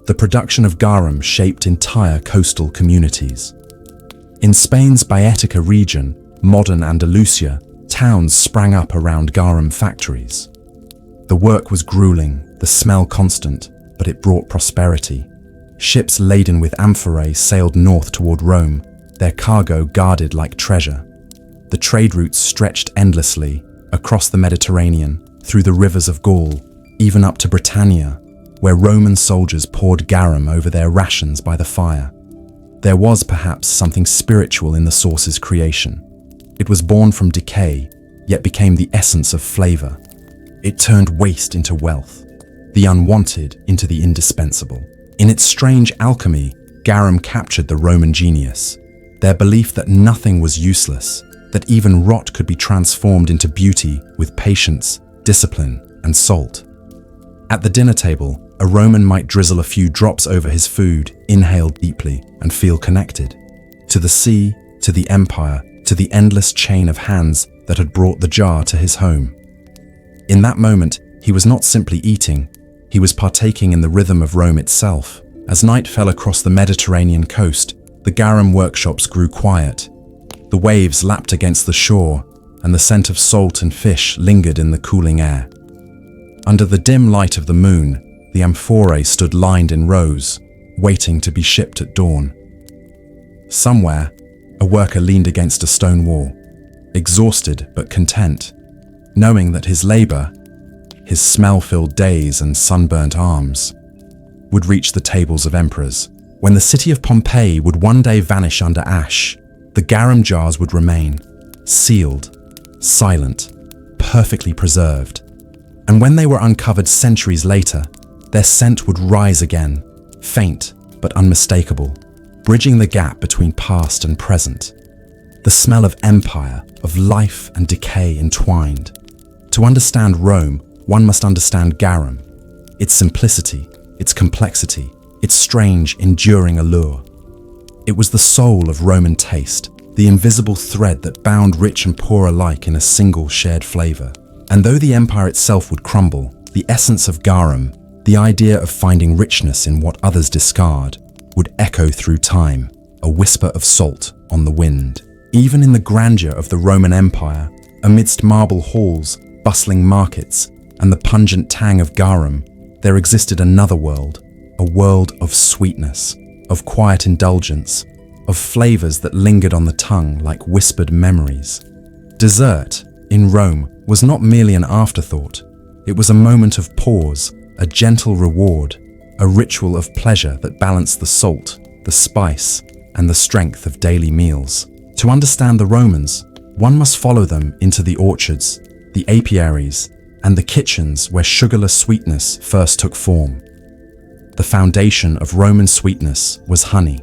The production of garum shaped entire coastal communities. In Spain's Baetica region, modern Andalusia, towns sprang up around garum factories. The work was grueling, the smell constant, but it brought prosperity. Ships laden with amphorae sailed north toward Rome, their cargo guarded like treasure. The trade routes stretched endlessly, across the Mediterranean, through the rivers of Gaul, even up to Britannia, where Roman soldiers poured garum over their rations by the fire. There was perhaps something spiritual in the sauce's creation. It was born from decay, yet became the essence of flavor. It turned waste into wealth, the unwanted into the indispensable. In its strange alchemy, garum captured the Roman genius, their belief that nothing was useless, that even rot could be transformed into beauty with patience, discipline, and salt. At the dinner table, a Roman might drizzle a few drops over his food, inhale deeply, and feel connected. To the sea, to the empire, to the endless chain of hands that had brought the jar to his home. In that moment, he was not simply eating, he was partaking in the rhythm of Rome itself. As night fell across the Mediterranean coast, the garum workshops grew quiet. The waves lapped against the shore, and the scent of salt and fish lingered in the cooling air. Under the dim light of the moon, the amphorae stood lined in rows, waiting to be shipped at dawn. Somewhere, a worker leaned against a stone wall, exhausted but content, knowing that his labor, his smell-filled days and sunburnt arms, would reach the tables of emperors. When the city of Pompeii would one day vanish under ash, the garum jars would remain, sealed, silent, perfectly preserved. And when they were uncovered centuries later, their scent would rise again, faint but unmistakable, bridging the gap between past and present. The smell of empire, of life and decay entwined. To understand Rome, one must understand garum, its simplicity, its complexity, its strange, enduring allure. It was the soul of Roman taste, the invisible thread that bound rich and poor alike in a single shared flavor. And though the empire itself would crumble, the essence of garum, the idea of finding richness in what others discard, would echo through time, a whisper of salt on the wind. Even in the grandeur of the Roman Empire, amidst marble halls, bustling markets, and the pungent tang of garum, there existed another world, a world of sweetness, of quiet indulgence, of flavors that lingered on the tongue like whispered memories. Dessert, in Rome, was not merely an afterthought. It was a moment of pause, a gentle reward, a ritual of pleasure that balanced the salt, the spice, and the strength of daily meals. To understand the Romans, one must follow them into the orchards, the apiaries, and the kitchens where sugarless sweetness first took form. The foundation of Roman sweetness was honey.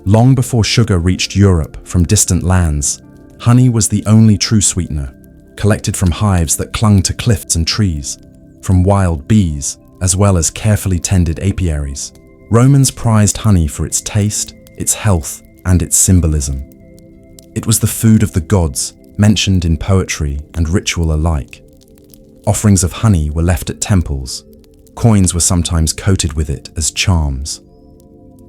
Long before sugar reached Europe from distant lands, honey was the only true sweetener, collected from hives that clung to cliffs and trees, from wild bees, as well as carefully tended apiaries. Romans prized honey for its taste, its health, and its symbolism. It was the food of the gods, mentioned in poetry and ritual alike. Offerings of honey were left at temples. Coins were sometimes coated with it as charms.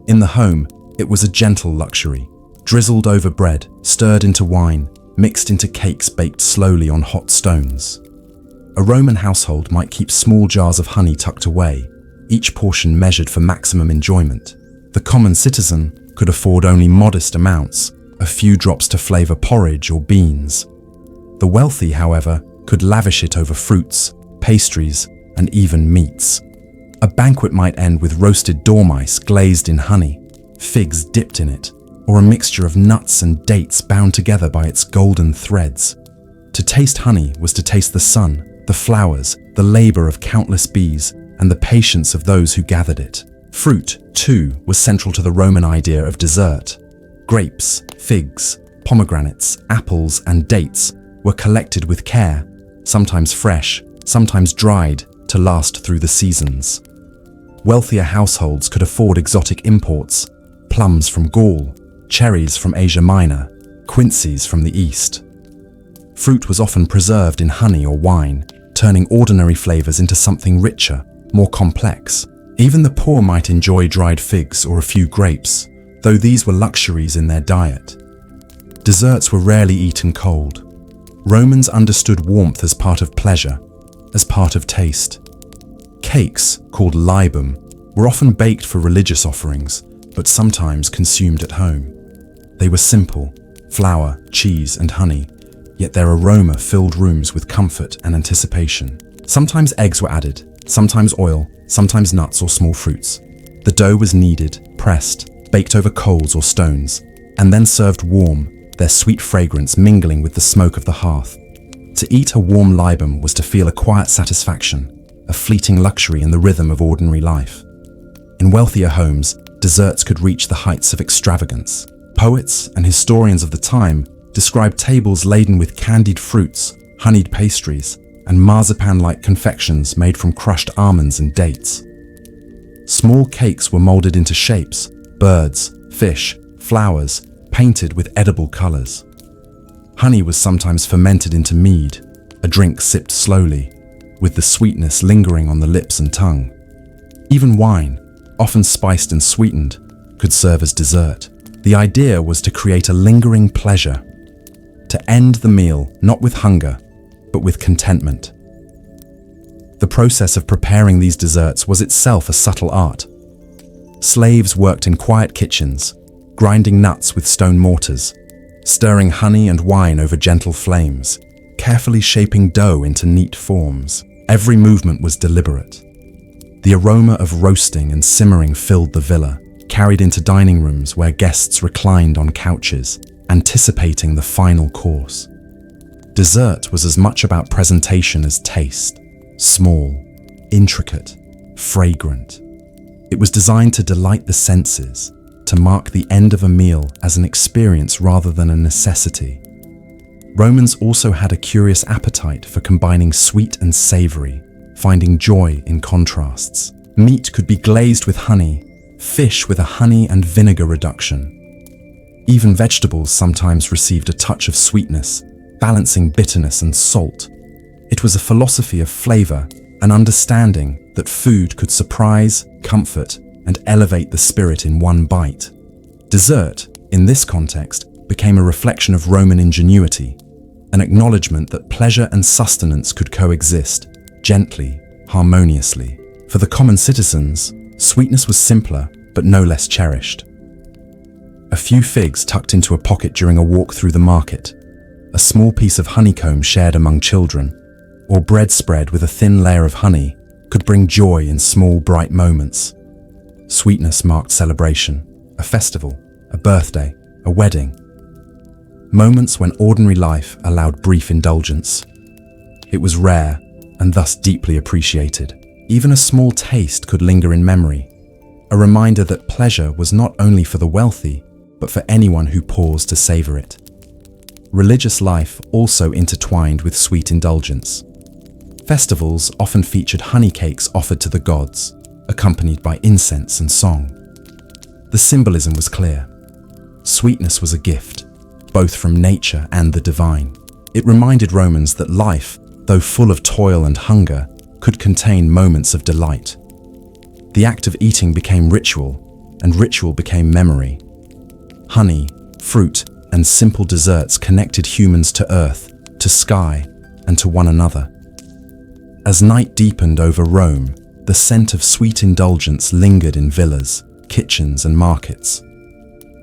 In the home, it was a gentle luxury, drizzled over bread, stirred into wine, mixed into cakes baked slowly on hot stones. A Roman household might keep small jars of honey tucked away, each portion measured for maximum enjoyment. The common citizen could afford only modest amounts, a few drops to flavor porridge or beans. The wealthy, however, could lavish it over fruits, pastries, and even meats. A banquet might end with roasted dormice glazed in honey, figs dipped in it, or a mixture of nuts and dates bound together by its golden threads. To taste honey was to taste the sun, the flowers, the labor of countless bees, and the patience of those who gathered it. Fruit, too, was central to the Roman idea of dessert. Grapes, figs, pomegranates, apples, and dates were collected with care, sometimes fresh, sometimes dried, to last through the seasons. Wealthier households could afford exotic imports, plums from Gaul, cherries from Asia Minor, quinces from the East. Fruit was often preserved in honey or wine, turning ordinary flavors into something richer, more complex. Even the poor might enjoy dried figs or a few grapes, though these were luxuries in their diet. Desserts were rarely eaten cold. Romans understood warmth as part of pleasure, as part of taste. Cakes, called libum, were often baked for religious offerings, but sometimes consumed at home. They were simple: flour, cheese, and honey, yet their aroma filled rooms with comfort and anticipation. Sometimes eggs were added, sometimes oil, sometimes nuts or small fruits. The dough was kneaded, pressed, baked over coals or stones, and then served warm, their sweet fragrance mingling with the smoke of the hearth. To eat a warm libum was to feel a quiet satisfaction, a fleeting luxury in the rhythm of ordinary life. In wealthier homes, desserts could reach the heights of extravagance. Poets and historians of the time described tables laden with candied fruits, honeyed pastries, and marzipan-like confections made from crushed almonds and dates. Small cakes were molded into shapes: birds, fish, flowers, painted with edible colors. Honey was sometimes fermented into mead, a drink sipped slowly, with the sweetness lingering on the lips and tongue. Even wine, often spiced and sweetened, could serve as dessert. The idea was to create a lingering pleasure, to end the meal not with hunger, but with contentment. The process of preparing these desserts was itself a subtle art. Slaves worked in quiet kitchens, grinding nuts with stone mortars, stirring honey and wine over gentle flames, carefully shaping dough into neat forms. Every movement was deliberate. The aroma of roasting and simmering filled the villa, carried into dining rooms where guests reclined on couches, anticipating the final course. Dessert was as much about presentation as taste: small, intricate, fragrant. It was designed to delight the senses, to mark the end of a meal as an experience rather than a necessity. Romans also had a curious appetite for combining sweet and savory, finding joy in contrasts. Meat could be glazed with honey, fish with a honey and vinegar reduction. Even vegetables sometimes received a touch of sweetness, balancing bitterness and salt. It was a philosophy of flavor, an understanding that food could surprise, comfort, and elevate the spirit in one bite. Dessert, in this context, became a reflection of Roman ingenuity, an acknowledgement that pleasure and sustenance could coexist, gently, harmoniously. For the common citizens, sweetness was simpler, but no less cherished. A few figs tucked into a pocket during a walk through the market, a small piece of honeycomb shared among children, or bread spread with a thin layer of honey could bring joy in small, bright moments. Sweetness marked celebration, a festival, a birthday, a wedding. Moments when ordinary life allowed brief indulgence. It was rare and thus deeply appreciated. Even a small taste could linger in memory, a reminder that pleasure was not only for the wealthy, but for anyone who paused to savor it. Religious life also intertwined with sweet indulgence. Festivals often featured honey cakes offered to the gods, accompanied by incense and song. The symbolism was clear. Sweetness was a gift, both from nature and the divine. It reminded Romans that life, though full of toil and hunger, could contain moments of delight. The act of eating became ritual, and ritual became memory. Honey, fruit, and simple desserts connected humans to earth, to sky, and to one another. As night deepened over Rome, the scent of sweet indulgence lingered in villas, kitchens, and markets.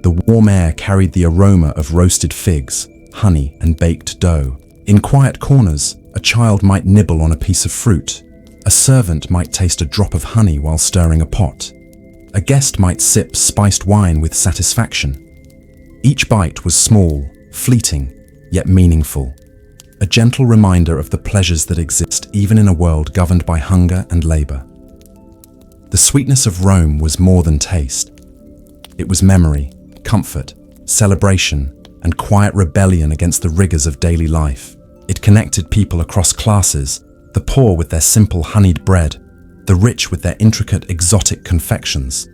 The warm air carried the aroma of roasted figs, honey, and baked dough. In quiet corners, a child might nibble on a piece of fruit. A servant might taste a drop of honey while stirring a pot. A guest might sip spiced wine with satisfaction. Each bite was small, fleeting, yet meaningful. A gentle reminder of the pleasures that exist even in a world governed by hunger and labor. The sweetness of Rome was more than taste. It was memory, comfort, celebration, and quiet rebellion against the rigors of daily life. It connected people across classes, the poor with their simple honeyed bread, the rich with their intricate exotic confections,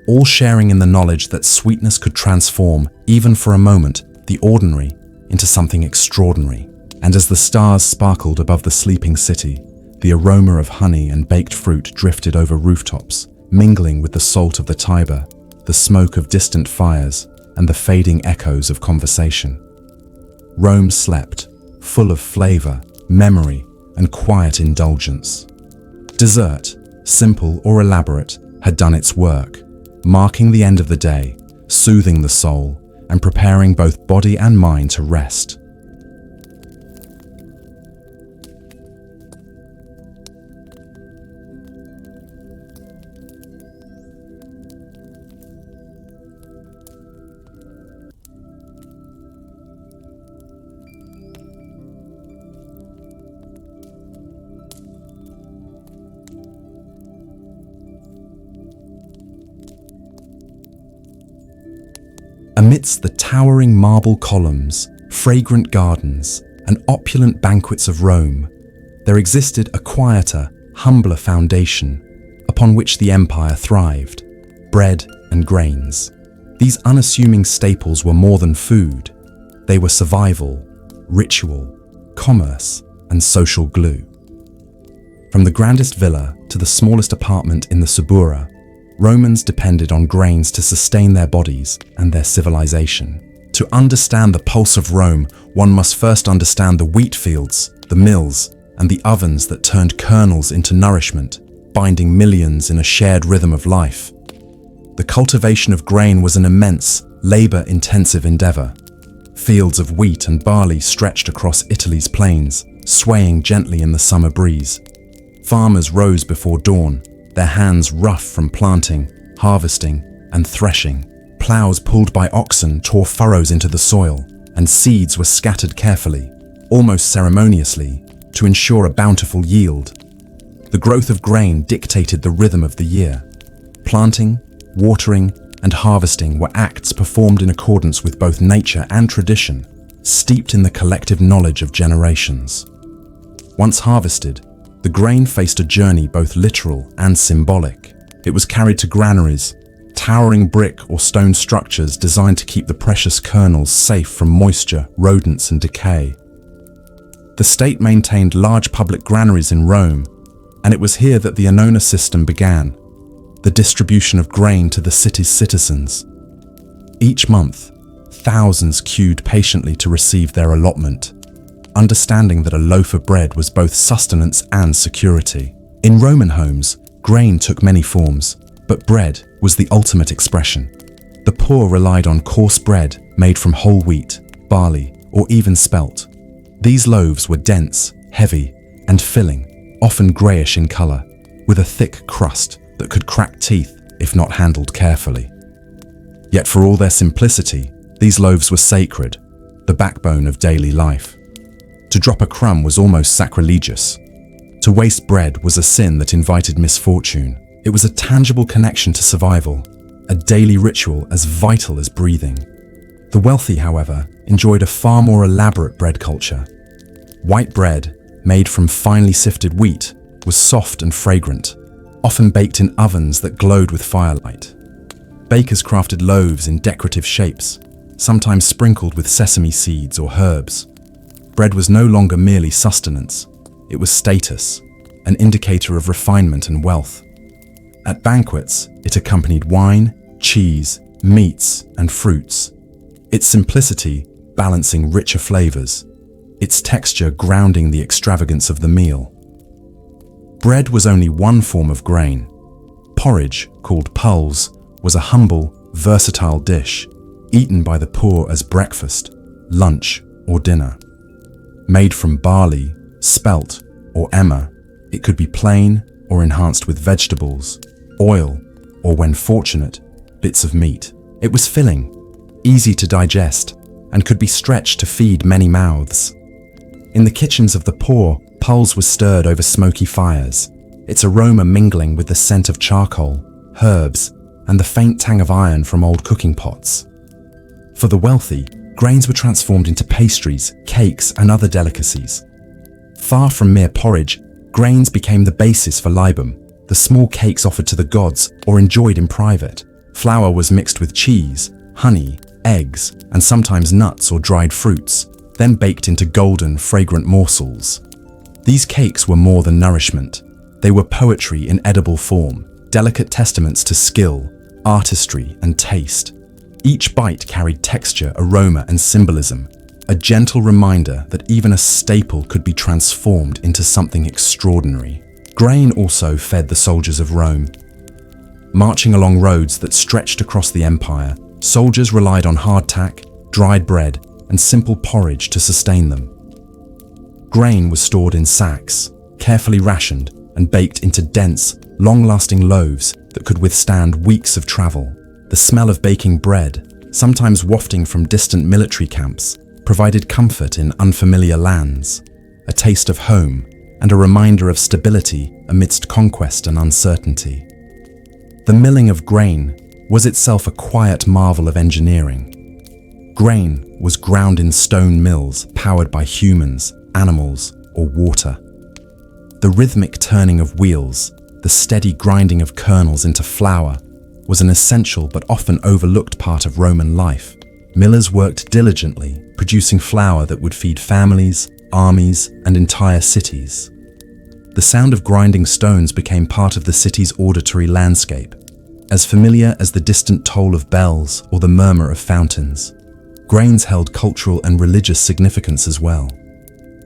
all sharing in the knowledge that sweetness could transform, even for a moment, the ordinary into something extraordinary. And as the stars sparkled above the sleeping city, the aroma of honey and baked fruit drifted over rooftops, mingling with the salt of the Tiber, the smoke of distant fires, and the fading echoes of conversation. Rome slept, full of flavor, memory, and quiet indulgence. Dessert, simple or elaborate, had done its work, marking the end of the day, soothing the soul, and preparing both body and mind to rest. Amidst the towering marble columns, fragrant gardens, and opulent banquets of Rome, there existed a quieter, humbler foundation upon which the empire thrived: bread and grains. These unassuming staples were more than food. They were survival, ritual, commerce, and social glue. From the grandest villa to the smallest apartment in the Suburra, Romans depended on grains to sustain their bodies and their civilization. To understand the pulse of Rome, one must first understand the wheat fields, the mills, and the ovens that turned kernels into nourishment, binding millions in a shared rhythm of life. The cultivation of grain was an immense, labor-intensive endeavor. Fields of wheat and barley stretched across Italy's plains, swaying gently in the summer breeze. Farmers rose before dawn, their hands rough from planting, harvesting, and threshing. Plows pulled by oxen tore furrows into the soil, and seeds were scattered carefully, almost ceremoniously, to ensure a bountiful yield. The growth of grain dictated the rhythm of the year. Planting, watering, and harvesting were acts performed in accordance with both nature and tradition, steeped in the collective knowledge of generations. Once harvested, the grain faced a journey both literal and symbolic. It was carried to granaries, towering brick or stone structures designed to keep the precious kernels safe from moisture, rodents, and decay. The state maintained large public granaries in Rome, and it was here that the annona system began, the distribution of grain to the city's citizens. Each month, thousands queued patiently to receive their allotment, understanding that a loaf of bread was both sustenance and security. In Roman homes, grain took many forms, but bread was the ultimate expression. The poor relied on coarse bread made from whole wheat, barley, or even spelt. These loaves were dense, heavy, and filling, often grayish in color, with a thick crust that could crack teeth if not handled carefully. Yet for all their simplicity, these loaves were sacred, the backbone of daily life. To drop a crumb was almost sacrilegious. To waste bread was a sin that invited misfortune. It was a tangible connection to survival, a daily ritual as vital as breathing. The wealthy, however, enjoyed a far more elaborate bread culture. White bread, made from finely sifted wheat, was soft and fragrant, often baked in ovens that glowed with firelight. Bakers crafted loaves in decorative shapes, sometimes sprinkled with sesame seeds or herbs. Bread was no longer merely sustenance, it was status, an indicator of refinement and wealth. At banquets, it accompanied wine, cheese, meats, and fruits. Its simplicity balancing richer flavors, its texture grounding the extravagance of the meal. Bread was only one form of grain. Porridge, called pulse, was a humble, versatile dish, eaten by the poor as breakfast, lunch, or dinner. Made from barley, spelt, or emmer, it could be plain or enhanced with vegetables, oil, or when fortunate, bits of meat. It was filling, easy to digest, and could be stretched to feed many mouths. In the kitchens of the poor, pulse was stirred over smoky fires, its aroma mingling with the scent of charcoal, herbs, and the faint tang of iron from old cooking pots. For the wealthy, Grains were transformed into pastries, cakes, and other delicacies. Far from mere porridge, grains became the basis for libum, the small cakes offered to the gods or enjoyed in private. Flour was mixed with cheese, honey, eggs, and sometimes nuts or dried fruits, then baked into golden, fragrant morsels. These cakes were more than nourishment. They were poetry in edible form, delicate testaments to skill, artistry, and taste. Each bite carried texture, aroma, and symbolism, a gentle reminder that even a staple could be transformed into something extraordinary. Grain also fed the soldiers of Rome. Marching along roads that stretched across the empire, soldiers relied on hardtack, dried bread, and simple porridge to sustain them. Grain was stored in sacks, carefully rationed, and baked into dense, long-lasting loaves that could withstand weeks of travel. The smell of baking bread, sometimes wafting from distant military camps, provided comfort in unfamiliar lands, a taste of home, and a reminder of stability amidst conquest and uncertainty. The milling of grain was itself a quiet marvel of engineering. Grain was ground in stone mills powered by humans, animals, or water. The rhythmic turning of wheels, the steady grinding of kernels into flour, was an essential but often overlooked part of Roman life. Millers worked diligently, producing flour that would feed families, armies, and entire cities. The sound of grinding stones became part of the city's auditory landscape, as familiar as the distant toll of bells or the murmur of fountains. Grains held cultural and religious significance as well.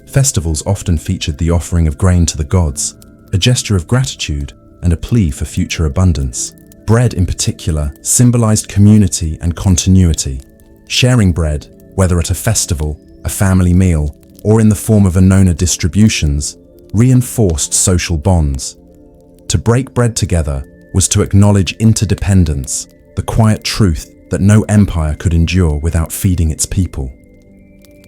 Festivals often featured the offering of grain to the gods, a gesture of gratitude and a plea for future abundance. Bread in particular symbolized community and continuity. Sharing bread, whether at a festival, a family meal, or in the form of annona distributions, reinforced social bonds. To break bread together was to acknowledge interdependence, the quiet truth that no empire could endure without feeding its people.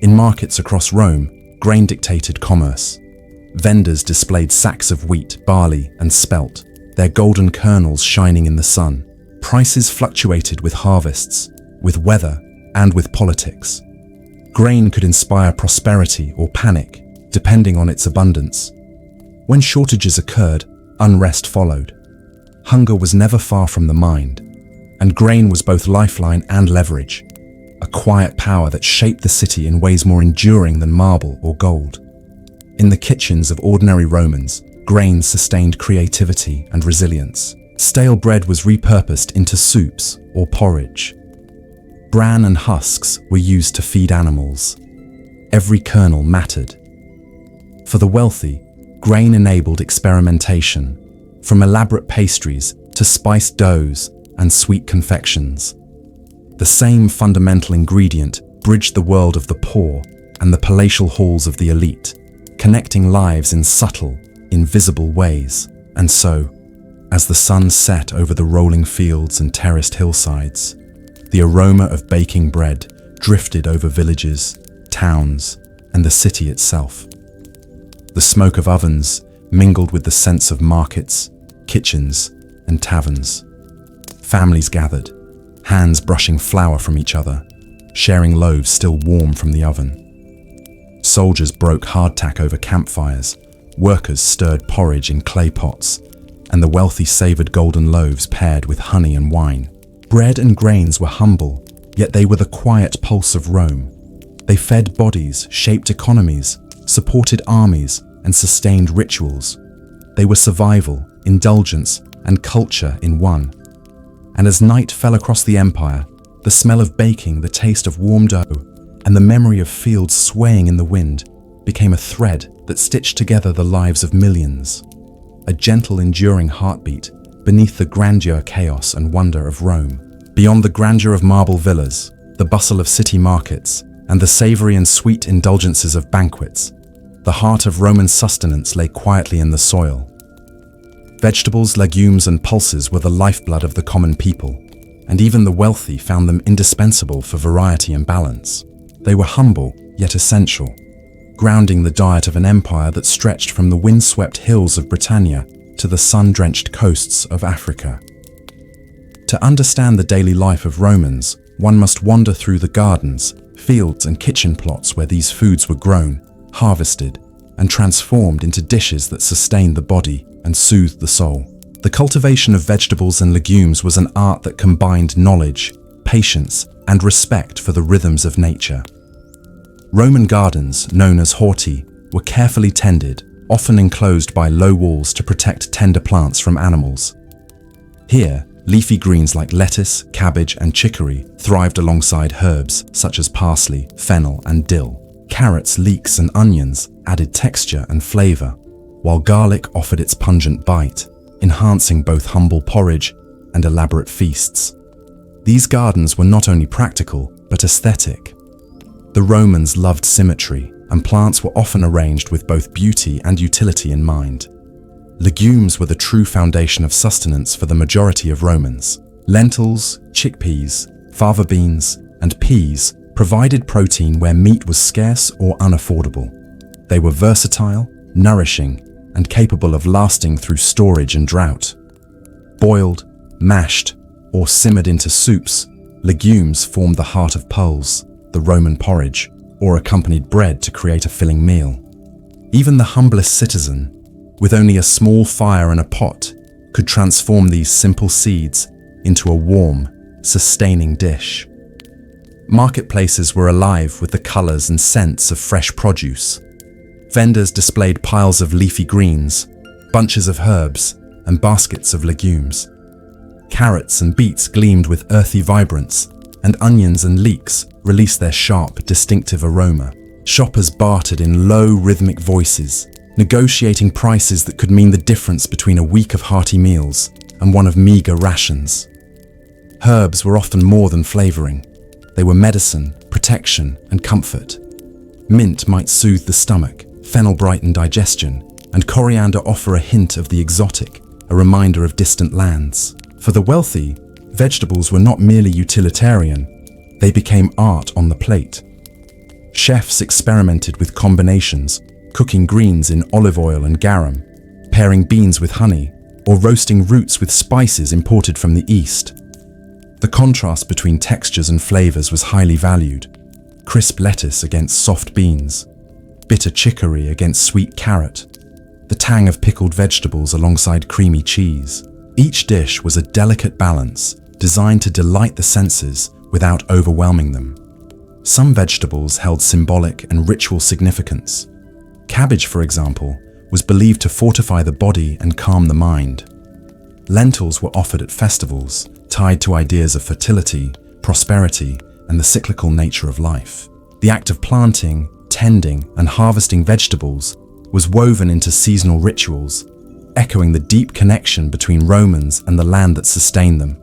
In markets across Rome, grain dictated commerce. Vendors displayed sacks of wheat, barley, and spelt, their golden kernels shining in the sun. Prices fluctuated with harvests, with weather, and with politics. Grain could inspire prosperity or panic, depending on its abundance. When shortages occurred, unrest followed. Hunger was never far from the mind, and grain was both lifeline and leverage, a quiet power that shaped the city in ways more enduring than marble or gold. In the kitchens of ordinary Romans, grain sustained creativity and resilience. Stale bread was repurposed into soups or porridge. Bran and husks were used to feed animals. Every kernel mattered. For the wealthy, grain enabled experimentation, from elaborate pastries to spiced doughs and sweet confections. The same fundamental ingredient bridged the world of the poor and the palatial halls of the elite, connecting lives in subtle, invisible ways. And so, as the sun set over the rolling fields and terraced hillsides, the aroma of baking bread drifted over villages, towns, and the city itself. The smoke of ovens mingled with the scents of markets, kitchens, and taverns. Families gathered, hands brushing flour from each other, sharing loaves still warm from the oven. Soldiers broke hardtack over campfires, workers stirred porridge in clay pots, and the wealthy savored golden loaves paired with honey and wine. Bread and grains were humble, yet they were the quiet pulse of Rome. They fed bodies, shaped economies, supported armies, and sustained rituals. They were survival, indulgence, and culture in one. And as night fell across the empire, the smell of baking, the taste of warm dough, and the memory of fields swaying in the wind became a thread that stitched together the lives of millions. A gentle, enduring heartbeat beneath the grandeur, chaos, and wonder of Rome. Beyond the grandeur of marble villas, the bustle of city markets, and the savory and sweet indulgences of banquets, the heart of Roman sustenance lay quietly in the soil. Vegetables, legumes, and pulses were the lifeblood of the common people, and even the wealthy found them indispensable for variety and balance. They were humble, yet essential, grounding the diet of an empire that stretched from the windswept hills of Britannia to the sun-drenched coasts of Africa. To understand the daily life of Romans, one must wander through the gardens, fields, and kitchen plots where these foods were grown, harvested, and transformed into dishes that sustained the body and soothed the soul. The cultivation of vegetables and legumes was an art that combined knowledge, patience, and respect for the rhythms of nature. Roman gardens, known as horti, were carefully tended, often enclosed by low walls to protect tender plants from animals. Here, leafy greens like lettuce, cabbage, and chicory thrived alongside herbs such as parsley, fennel, and dill. Carrots, leeks, and onions added texture and flavor, while garlic offered its pungent bite, enhancing both humble porridge and elaborate feasts. These gardens were not only practical, but aesthetic. The Romans loved symmetry, and plants were often arranged with both beauty and utility in mind. Legumes were the true foundation of sustenance for the majority of Romans. Lentils, chickpeas, fava beans, and peas provided protein where meat was scarce or unaffordable. They were versatile, nourishing, and capable of lasting through storage and drought. Boiled, mashed, or simmered into soups, legumes formed the heart of pulse, the Roman porridge, or accompanied bread to create a filling meal. Even the humblest citizen, with only a small fire and a pot, could transform these simple seeds into a warm, sustaining dish. Marketplaces were alive with the colors and scents of fresh produce. Vendors displayed piles of leafy greens, bunches of herbs, and baskets of legumes. Carrots and beets gleamed with earthy vibrance, and onions and leeks released their sharp, distinctive aroma. Shoppers bartered in low, rhythmic voices, negotiating prices that could mean the difference between a week of hearty meals and one of meager rations. Herbs were often more than flavoring. They were medicine, protection, and comfort. Mint might soothe the stomach, fennel brighten digestion, and coriander offer a hint of the exotic, a reminder of distant lands. For the wealthy, vegetables were not merely utilitarian, they became art on the plate. Chefs experimented with combinations, cooking greens in olive oil and garum, pairing beans with honey, or roasting roots with spices imported from the East. The contrast between textures and flavors was highly valued. Crisp lettuce against soft beans, bitter chicory against sweet carrot, the tang of pickled vegetables alongside creamy cheese. Each dish was a delicate balance, designed to delight the senses without overwhelming them. Some vegetables held symbolic and ritual significance. Cabbage, for example, was believed to fortify the body and calm the mind. Lentils were offered at festivals, tied to ideas of fertility, prosperity, and the cyclical nature of life. The act of planting, tending, and harvesting vegetables was woven into seasonal rituals, echoing the deep connection between Romans and the land that sustained them.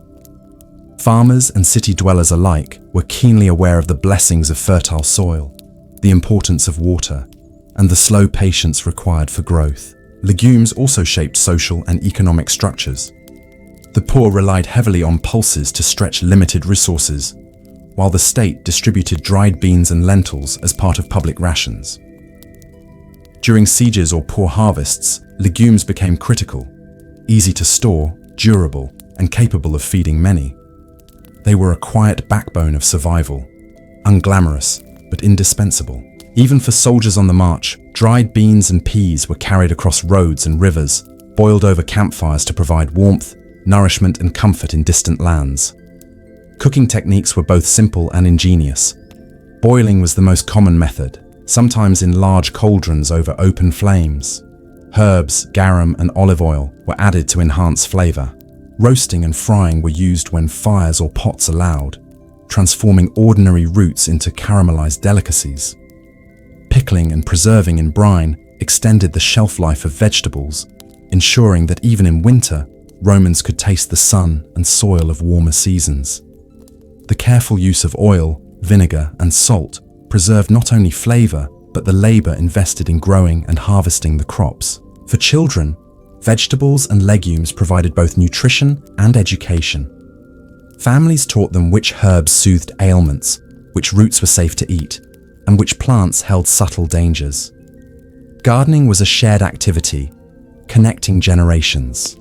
Farmers and city dwellers alike were keenly aware of the blessings of fertile soil, the importance of water, and the slow patience required for growth. Legumes also shaped social and economic structures. The poor relied heavily on pulses to stretch limited resources, while the state distributed dried beans and lentils as part of public rations. During sieges or poor harvests, legumes became critical, easy to store, durable, and capable of feeding many. They were a quiet backbone of survival, unglamorous but indispensable. Even for soldiers on the march, dried beans and peas were carried across roads and rivers, boiled over campfires to provide warmth, nourishment, and comfort in distant lands. Cooking techniques were both simple and ingenious. Boiling was the most common method, sometimes in large cauldrons over open flames. Herbs, garum, and olive oil were added to enhance flavor. Roasting and frying were used when fires or pots allowed, transforming ordinary roots into caramelized delicacies. Pickling and preserving in brine extended the shelf life of vegetables, ensuring that even in winter, Romans could taste the sun and soil of warmer seasons. The careful use of oil, vinegar, and salt preserved not only flavor, but the labor invested in growing and harvesting the crops. For children, vegetables and legumes provided both nutrition and education. Families taught them which herbs soothed ailments, which roots were safe to eat, and which plants held subtle dangers. Gardening was a shared activity, connecting generations.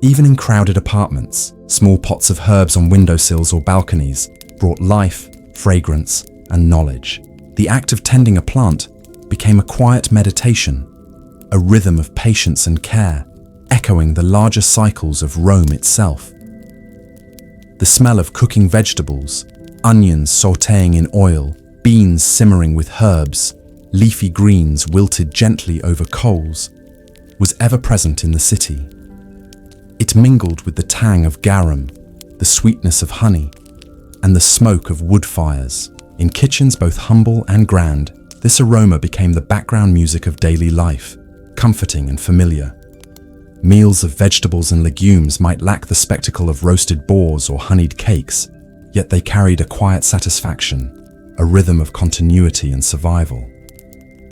Even in crowded apartments, small pots of herbs on windowsills or balconies brought life, fragrance, and knowledge. The act of tending a plant became a quiet meditation, a rhythm of patience and care, echoing the larger cycles of Rome itself. The smell of cooking vegetables, onions sautéing in oil, beans simmering with herbs, leafy greens wilted gently over coals, was ever present in the city. It mingled with the tang of garum, the sweetness of honey, and the smoke of wood fires. In kitchens both humble and grand, this aroma became the background music of daily life, comforting and familiar. Meals of vegetables and legumes might lack the spectacle of roasted boars or honeyed cakes, yet they carried a quiet satisfaction, a rhythm of continuity and survival.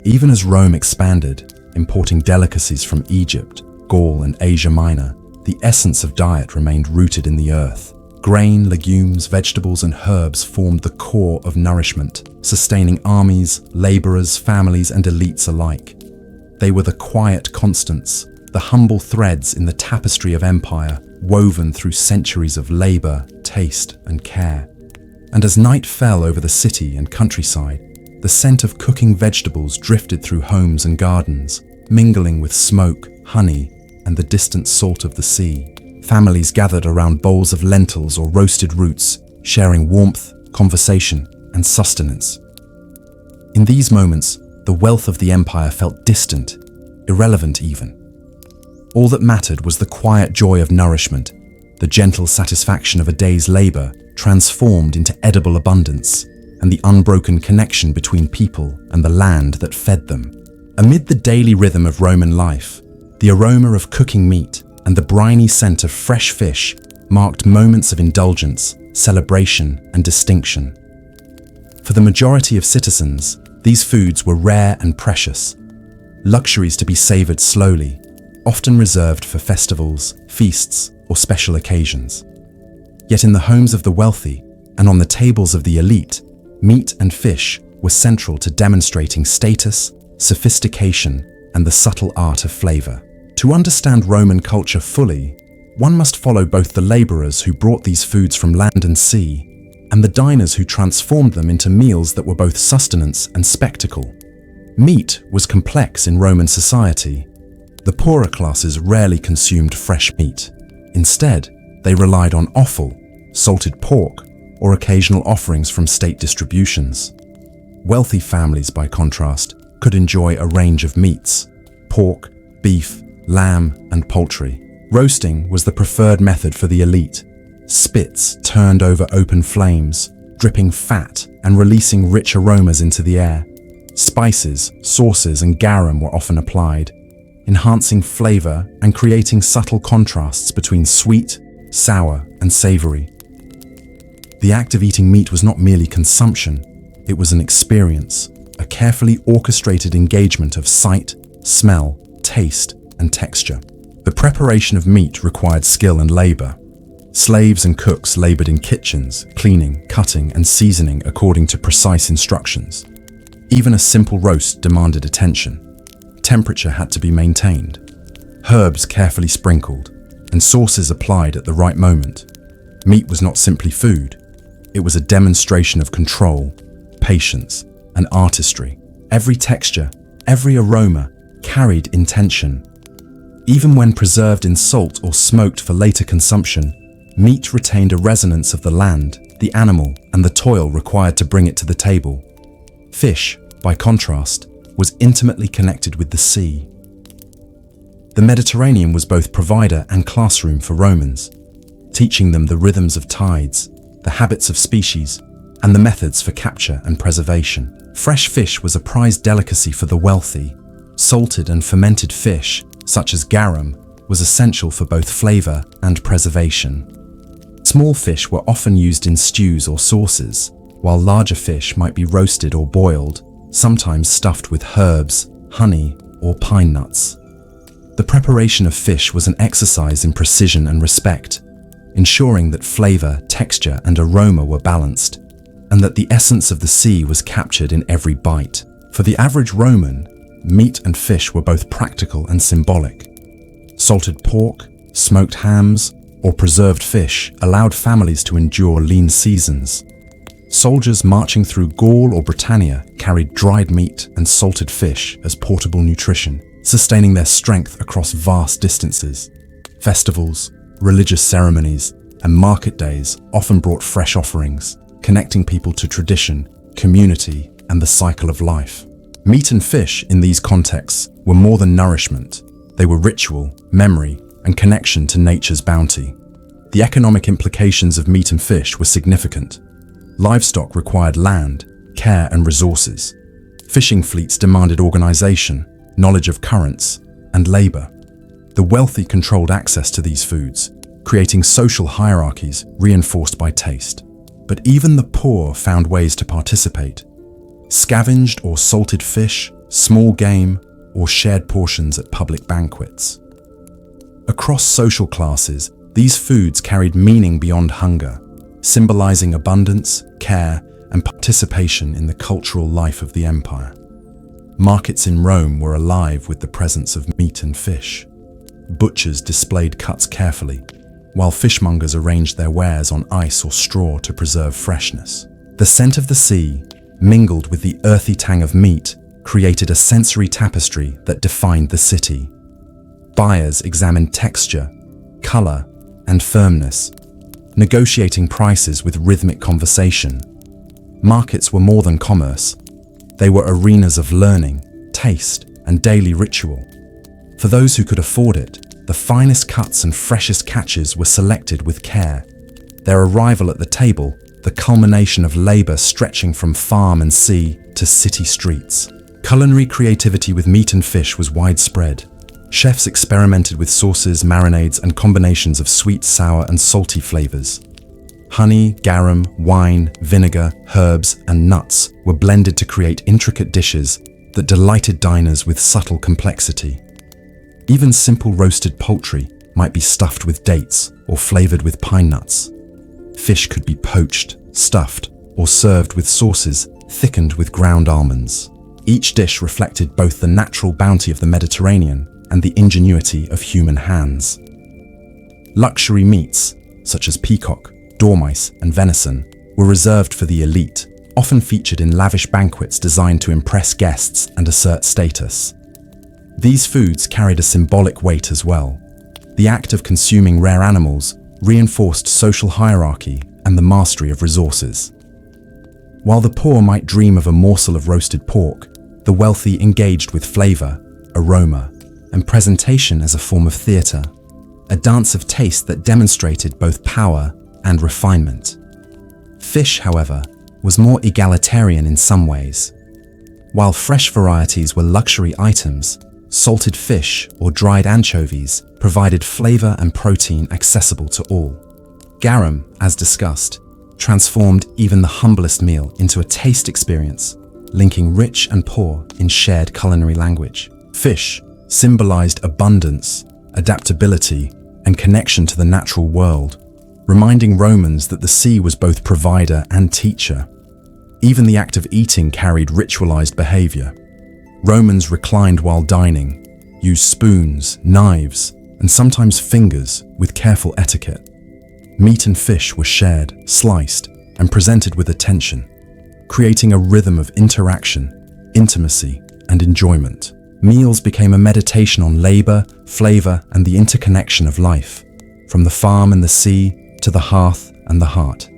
Even as Rome expanded, importing delicacies from Egypt, Gaul, and Asia Minor, the essence of diet remained rooted in the earth. Grain, legumes, vegetables, and herbs formed the core of nourishment, sustaining armies, laborers, families, and elites alike. They were the quiet constants, the humble threads in the tapestry of empire, woven through centuries of labor, taste, and care. And as night fell over the city and countryside, the scent of cooking vegetables drifted through homes and gardens, mingling with smoke, honey, and the distant salt of the sea. Families gathered around bowls of lentils or roasted roots, sharing warmth, conversation, and sustenance. In these moments, the wealth of the empire felt distant, irrelevant even. All that mattered was the quiet joy of nourishment, the gentle satisfaction of a day's labor transformed into edible abundance, and the unbroken connection between people and the land that fed them. Amid the daily rhythm of Roman life, the aroma of cooking meat and the briny scent of fresh fish marked moments of indulgence, celebration, and distinction. For the majority of citizens, these foods were rare and precious, luxuries to be savored slowly, often reserved for festivals, feasts, or special occasions. Yet in the homes of the wealthy and on the tables of the elite, meat and fish were central to demonstrating status, sophistication, and the subtle art of flavor. To understand Roman culture fully, one must follow both the laborers who brought these foods from land and sea, and the diners who transformed them into meals that were both sustenance and spectacle. Meat was complex in Roman society. The poorer classes rarely consumed fresh meat. Instead, they relied on offal, salted pork, or occasional offerings from state distributions. Wealthy families, by contrast, could enjoy a range of meats: pork, beef, lamb, and poultry. Roasting was the preferred method for the elite. Spits turned over open flames, dripping fat and releasing rich aromas into the air. Spices, sauces, and garum were often applied, enhancing flavor and creating subtle contrasts between sweet, sour, and savory. The act of eating meat was not merely consumption, it was an experience, a carefully orchestrated engagement of sight, smell, taste, and texture. The preparation of meat required skill and labor. Slaves and cooks labored in kitchens, cleaning, cutting, and seasoning according to precise instructions. Even a simple roast demanded attention. Temperature had to be maintained, herbs carefully sprinkled, and sauces applied at the right moment. Meat was not simply food, it was a demonstration of control, patience, and artistry. Every texture, every aroma carried intention. Even when preserved in salt or smoked for later consumption, meat retained a resonance of the land, the animal, and the toil required to bring it to the table. Fish, by contrast, was intimately connected with the sea. The Mediterranean was both provider and classroom for Romans, teaching them the rhythms of tides, the habits of species, and the methods for capture and preservation. Fresh fish was a prized delicacy for the wealthy. Salted and fermented fish, such as garum, was essential for both flavor and preservation. Small fish were often used in stews or sauces, while larger fish might be roasted or boiled, sometimes stuffed with herbs, honey, or pine nuts. The preparation of fish was an exercise in precision and respect, ensuring that flavor, texture, and aroma were balanced, and that the essence of the sea was captured in every bite. For the average Roman, meat and fish were both practical and symbolic. Salted pork, smoked hams, or preserved fish allowed families to endure lean seasons. Soldiers marching through Gaul or Britannia carried dried meat and salted fish as portable nutrition, sustaining their strength across vast distances. Festivals, religious ceremonies, and market days often brought fresh offerings, connecting people to tradition, community, and the cycle of life. Meat and fish in these contexts were more than nourishment. They were ritual, memory, and connection to nature's bounty. The economic implications of meat and fish were significant. Livestock required land, care, and resources. Fishing fleets demanded organization, knowledge of currents, and labor. The wealthy controlled access to these foods, creating social hierarchies reinforced by taste. But even the poor found ways to participate. Scavenged or salted fish, small game, or shared portions at public banquets. Across social classes, these foods carried meaning beyond hunger, symbolizing abundance, care, and participation in the cultural life of the empire. Markets in Rome were alive with the presence of meat and fish. Butchers displayed cuts carefully, while fishmongers arranged their wares on ice or straw to preserve freshness. The scent of the sea, mingled with the earthy tang of meat, created a sensory tapestry that defined the city. Buyers examined texture, color, and firmness, negotiating prices with rhythmic conversation. Markets were more than commerce. They were arenas of learning, taste, and daily ritual. For those who could afford it, the finest cuts and freshest catches were selected with care. Their arrival at the table, the culmination of labor stretching from farm and sea to city streets. Culinary creativity with meat and fish was widespread. Chefs experimented with sauces, marinades, and combinations of sweet, sour, and salty flavors. Honey, garum, wine, vinegar, herbs, and nuts were blended to create intricate dishes that delighted diners with subtle complexity. Even simple roasted poultry might be stuffed with dates or flavored with pine nuts. Fish could be poached, stuffed, or served with sauces thickened with ground almonds. Each dish reflected both the natural bounty of the Mediterranean and the ingenuity of human hands. Luxury meats, such as peacock, dormice, and venison, were reserved for the elite, often featured in lavish banquets designed to impress guests and assert status. These foods carried a symbolic weight as well. The act of consuming rare animals reinforced social hierarchy and the mastery of resources. While the poor might dream of a morsel of roasted pork, the wealthy engaged with flavor, aroma, and presentation as a form of theater, a dance of taste that demonstrated both power and refinement. Fish, however, was more egalitarian in some ways. While fresh varieties were luxury items, salted fish or dried anchovies provided flavor and protein accessible to all. Garum, as discussed, transformed even the humblest meal into a taste experience, linking rich and poor in shared culinary language. Fish symbolized abundance, adaptability, and connection to the natural world, reminding Romans that the sea was both provider and teacher. Even the act of eating carried ritualized behavior. Romans reclined while dining, used spoons, knives, and sometimes fingers with careful etiquette. Meat and fish were shared, sliced, and presented with attention, creating a rhythm of interaction, intimacy, and enjoyment. Meals became a meditation on labor, flavor, and the interconnection of life, from the farm and the sea to the hearth and the heart.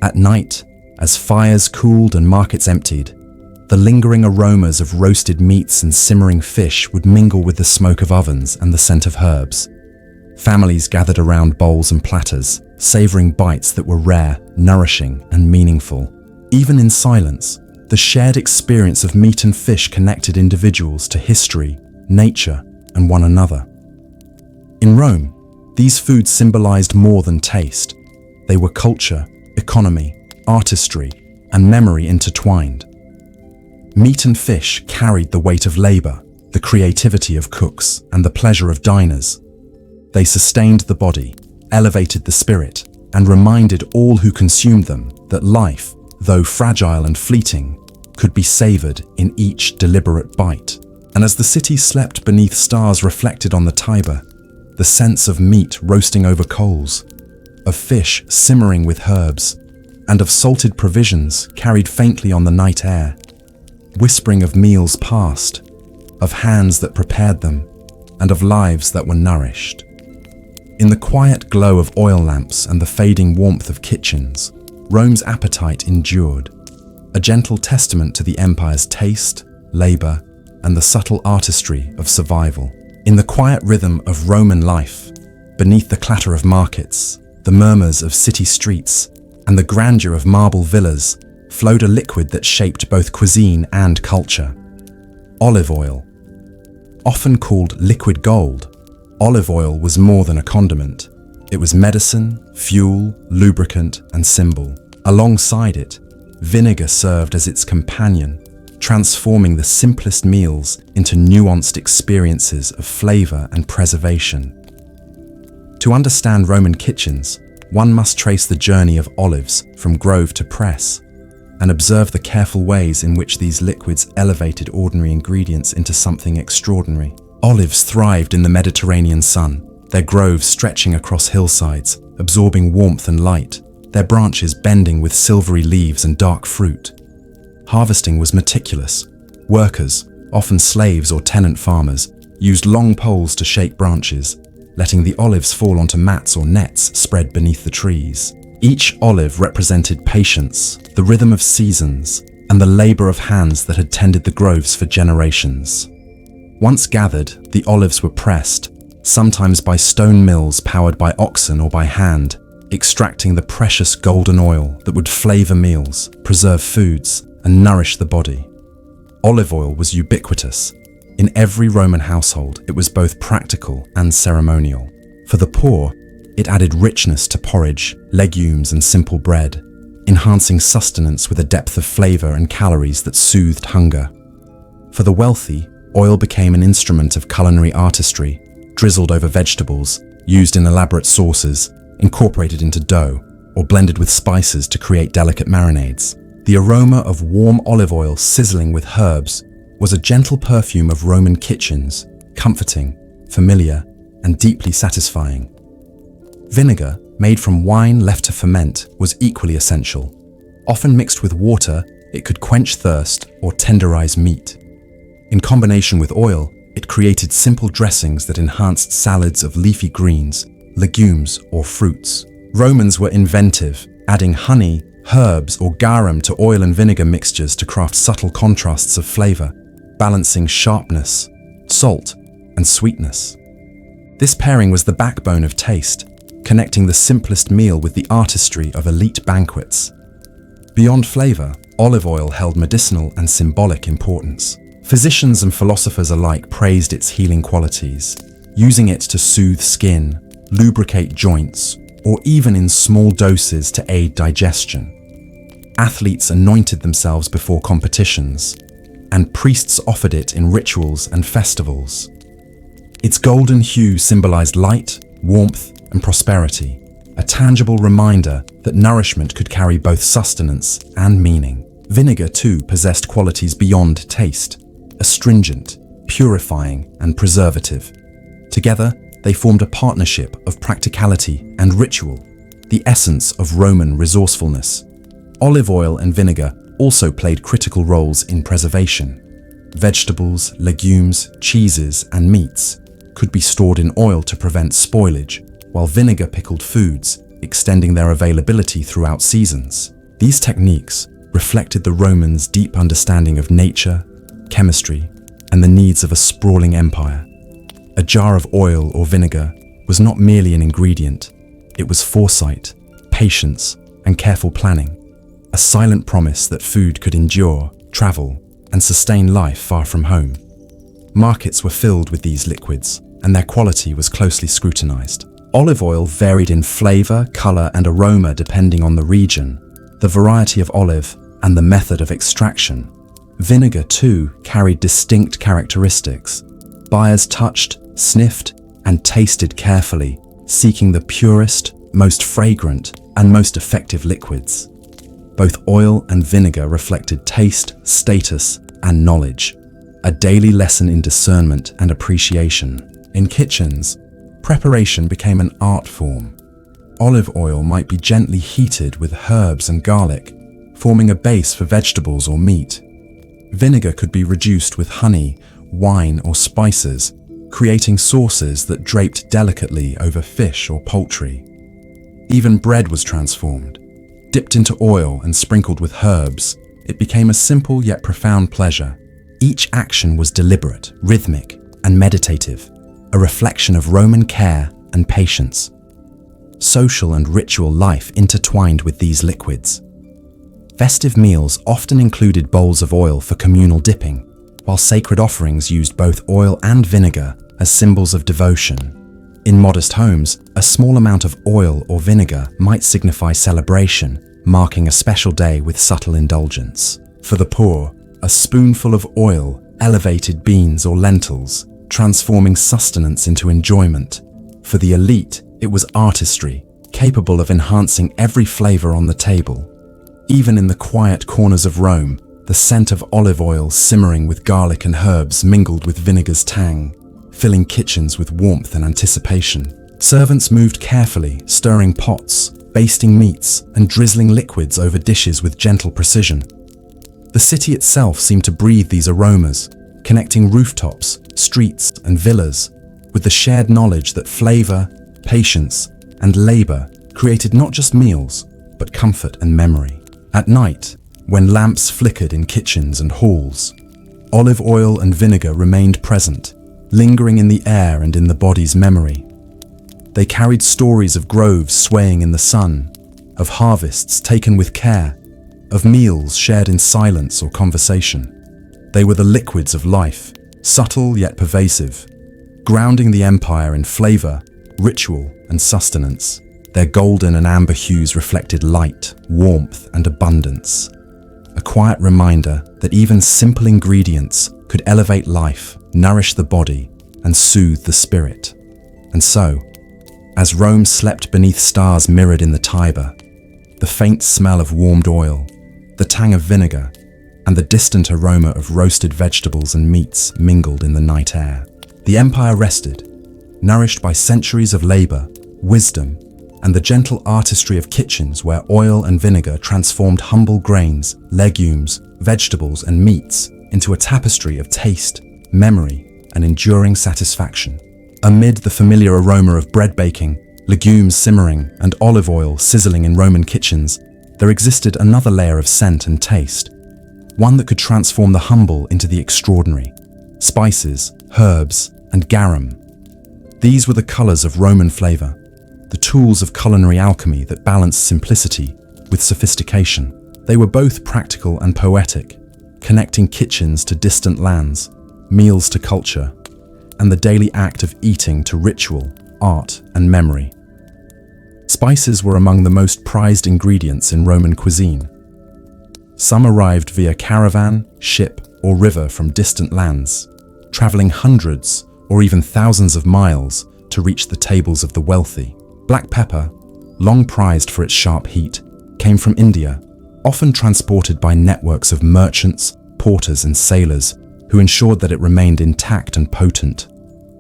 At night, as fires cooled and markets emptied, the lingering aromas of roasted meats and simmering fish would mingle with the smoke of ovens and the scent of herbs. Families gathered around bowls and platters, savoring bites that were rare, nourishing, and meaningful. Even in silence, the shared experience of meat and fish connected individuals to history, nature, and one another. In Rome, these foods symbolized more than taste. They were culture, economy, artistry, and memory intertwined. Meat and fish carried the weight of labor, the creativity of cooks, and the pleasure of diners. They sustained the body, elevated the spirit, and reminded all who consumed them that life, though fragile and fleeting, could be savored in each deliberate bite. And as the city slept beneath stars reflected on the Tiber, the sense of meat roasting over coals, of fish simmering with herbs, and of salted provisions carried faintly on the night air, whispering of meals past, of hands that prepared them, and of lives that were nourished. In the quiet glow of oil lamps and the fading warmth of kitchens, Rome's appetite endured, a gentle testament to the empire's taste, labor, and the subtle artistry of survival. In the quiet rhythm of Roman life, beneath the clatter of markets, the murmurs of city streets, and the grandeur of marble villas, flowed a liquid that shaped both cuisine and culture: olive oil. Often called liquid gold, olive oil was more than a condiment. It was medicine, fuel, lubricant, and symbol. Alongside it, vinegar served as its companion, transforming the simplest meals into nuanced experiences of flavor and preservation. To understand Roman kitchens, one must trace the journey of olives from grove to press and observe the careful ways in which these liquids elevated ordinary ingredients into something extraordinary. Olives thrived in the Mediterranean sun, their groves stretching across hillsides, absorbing warmth and light, their branches bending with silvery leaves and dark fruit. Harvesting was meticulous. Workers, often slaves or tenant farmers, used long poles to shake branches, letting the olives fall onto mats or nets spread beneath the trees. Each olive represented patience, the rhythm of seasons, and the labor of hands that had tended the groves for generations. Once gathered, the olives were pressed, sometimes by stone mills powered by oxen or by hand, extracting the precious golden oil that would flavor meals, preserve foods, and nourish the body. Olive oil was ubiquitous. In every Roman household, it was both practical and ceremonial. For the poor, it added richness to porridge, legumes, and simple bread, enhancing sustenance with a depth of flavor and calories that soothed hunger. For the wealthy, oil became an instrument of culinary artistry, drizzled over vegetables, used in elaborate sauces, incorporated into dough, or blended with spices to create delicate marinades. The aroma of warm olive oil sizzling with herbs was a gentle perfume of Roman kitchens, comforting, familiar, and deeply satisfying. Vinegar, made from wine left to ferment, was equally essential. Often mixed with water, it could quench thirst or tenderize meat. In combination with oil, it created simple dressings that enhanced salads of leafy greens, legumes, or fruits. Romans were inventive, adding honey, herbs, or garum to oil and vinegar mixtures to craft subtle contrasts of flavor, balancing sharpness, salt, and sweetness. This pairing was the backbone of taste, connecting the simplest meal with the artistry of elite banquets. Beyond flavor, olive oil held medicinal and symbolic importance. Physicians and philosophers alike praised its healing qualities, using it to soothe skin, lubricate joints, or even in small doses to aid digestion. Athletes anointed themselves before competitions, and priests offered it in rituals and festivals. Its golden hue symbolized light, warmth, and prosperity, a tangible reminder that nourishment could carry both sustenance and meaning. Vinegar, too, possessed qualities beyond taste, astringent, purifying, and preservative. Together, they formed a partnership of practicality and ritual, the essence of Roman resourcefulness. Olive oil and vinegar also played critical roles in preservation. Vegetables, legumes, cheeses, and meats could be stored in oil to prevent spoilage, while vinegar pickled foods, extending their availability throughout seasons. These techniques reflected the Romans' deep understanding of nature, chemistry, and the needs of a sprawling empire. A jar of oil or vinegar was not merely an ingredient, it was foresight, patience, and careful planning, a silent promise that food could endure, travel, and sustain life far from home. Markets were filled with these liquids, and their quality was closely scrutinized. Olive oil varied in flavor, color, and aroma depending on the region, the variety of olive, and the method of extraction. Vinegar, too, carried distinct characteristics. Buyers touched, sniffed, and tasted carefully, seeking the purest, most fragrant, and most effective liquids. Both oil and vinegar reflected taste, status, and knowledge, a daily lesson in discernment and appreciation. In kitchens, preparation became an art form. Olive oil might be gently heated with herbs and garlic, forming a base for vegetables or meat. Vinegar could be reduced with honey, wine, or spices, creating sauces that draped delicately over fish or poultry. Even bread was transformed. Dipped into oil and sprinkled with herbs, it became a simple yet profound pleasure. Each action was deliberate, rhythmic, and meditative, a reflection of Roman care and patience. Social and ritual life intertwined with these liquids. Festive meals often included bowls of oil for communal dipping, while sacred offerings used both oil and vinegar as symbols of devotion. In modest homes, a small amount of oil or vinegar might signify celebration, marking a special day with subtle indulgence. For the poor, a spoonful of oil elevated beans or lentils, transforming sustenance into enjoyment. For the elite, it was artistry, capable of enhancing every flavor on the table. Even in the quiet corners of Rome, the scent of olive oil simmering with garlic and herbs mingled with vinegar's tang, filling kitchens with warmth and anticipation. Servants moved carefully, stirring pots, basting meats, and drizzling liquids over dishes with gentle precision. The city itself seemed to breathe these aromas, connecting rooftops, streets, and villas, with the shared knowledge that flavor, patience, and labor created not just meals, but comfort and memory. At night, when lamps flickered in kitchens and halls, olive oil and vinegar remained present, lingering in the air and in the body's memory. They carried stories of groves swaying in the sun, of harvests taken with care, of meals shared in silence or conversation. They were the liquids of life, subtle yet pervasive, grounding the empire in flavor, ritual, and sustenance. Their golden and amber hues reflected light, warmth, and abundance. A quiet reminder that even simple ingredients could elevate life, nourish the body, and soothe the spirit. And so, as Rome slept beneath stars mirrored in the Tiber, the faint smell of warmed oil, the tang of vinegar, and the distant aroma of roasted vegetables and meats mingled in the night air. The empire rested, nourished by centuries of labor, wisdom, and the gentle artistry of kitchens where oil and vinegar transformed humble grains, legumes, vegetables, and meats into a tapestry of taste, memory, and enduring satisfaction. Amid the familiar aroma of bread baking, legumes simmering, and olive oil sizzling in Roman kitchens, there existed another layer of scent and taste, one that could transform the humble into the extraordinary. Spices, herbs, and garum. These were the colors of Roman flavor, the tools of culinary alchemy that balanced simplicity with sophistication. They were both practical and poetic, connecting kitchens to distant lands, meals to culture, and the daily act of eating to ritual, art, and memory. Spices were among the most prized ingredients in Roman cuisine. Some arrived via caravan, ship, or river from distant lands, traveling hundreds or even thousands of miles to reach the tables of the wealthy. Black pepper, long prized for its sharp heat, came from India, often transported by networks of merchants, porters, and sailors who ensured that it remained intact and potent.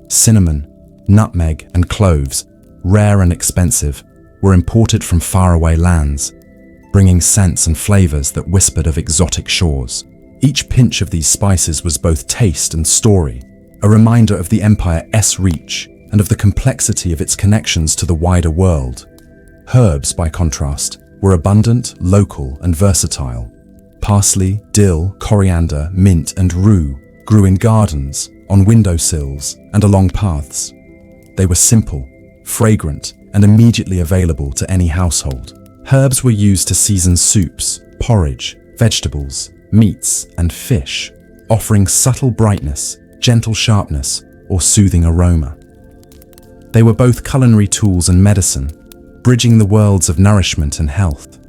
Cinnamon, nutmeg, and cloves, rare and expensive, were imported from faraway lands, bringing scents and flavors that whispered of exotic shores. Each pinch of these spices was both taste and story, a reminder of the empire's reach and of the complexity of its connections to the wider world. Herbs, by contrast, were abundant, local, and versatile. Parsley, dill, coriander, mint, and rue grew in gardens, on windowsills, and along paths. They were simple, fragrant, and immediately available to any household. Herbs were used to season soups, porridge, vegetables, meats, and fish, offering subtle brightness, gentle sharpness, or soothing aroma. They were both culinary tools and medicine, bridging the worlds of nourishment and health.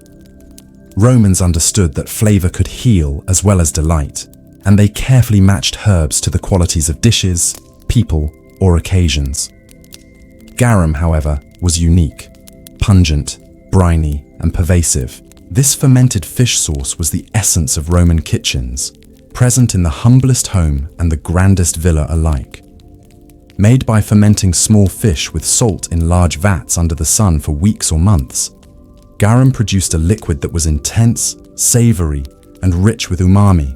Romans understood that flavor could heal as well as delight, and they carefully matched herbs to the qualities of dishes, people, or occasions. Garum, however, was unique, pungent, briny, and pervasive. This fermented fish sauce was the essence of Roman kitchens, present in the humblest home and the grandest villa alike. Made by fermenting small fish with salt in large vats under the sun for weeks or months, garum produced a liquid that was intense, savory, and rich with umami.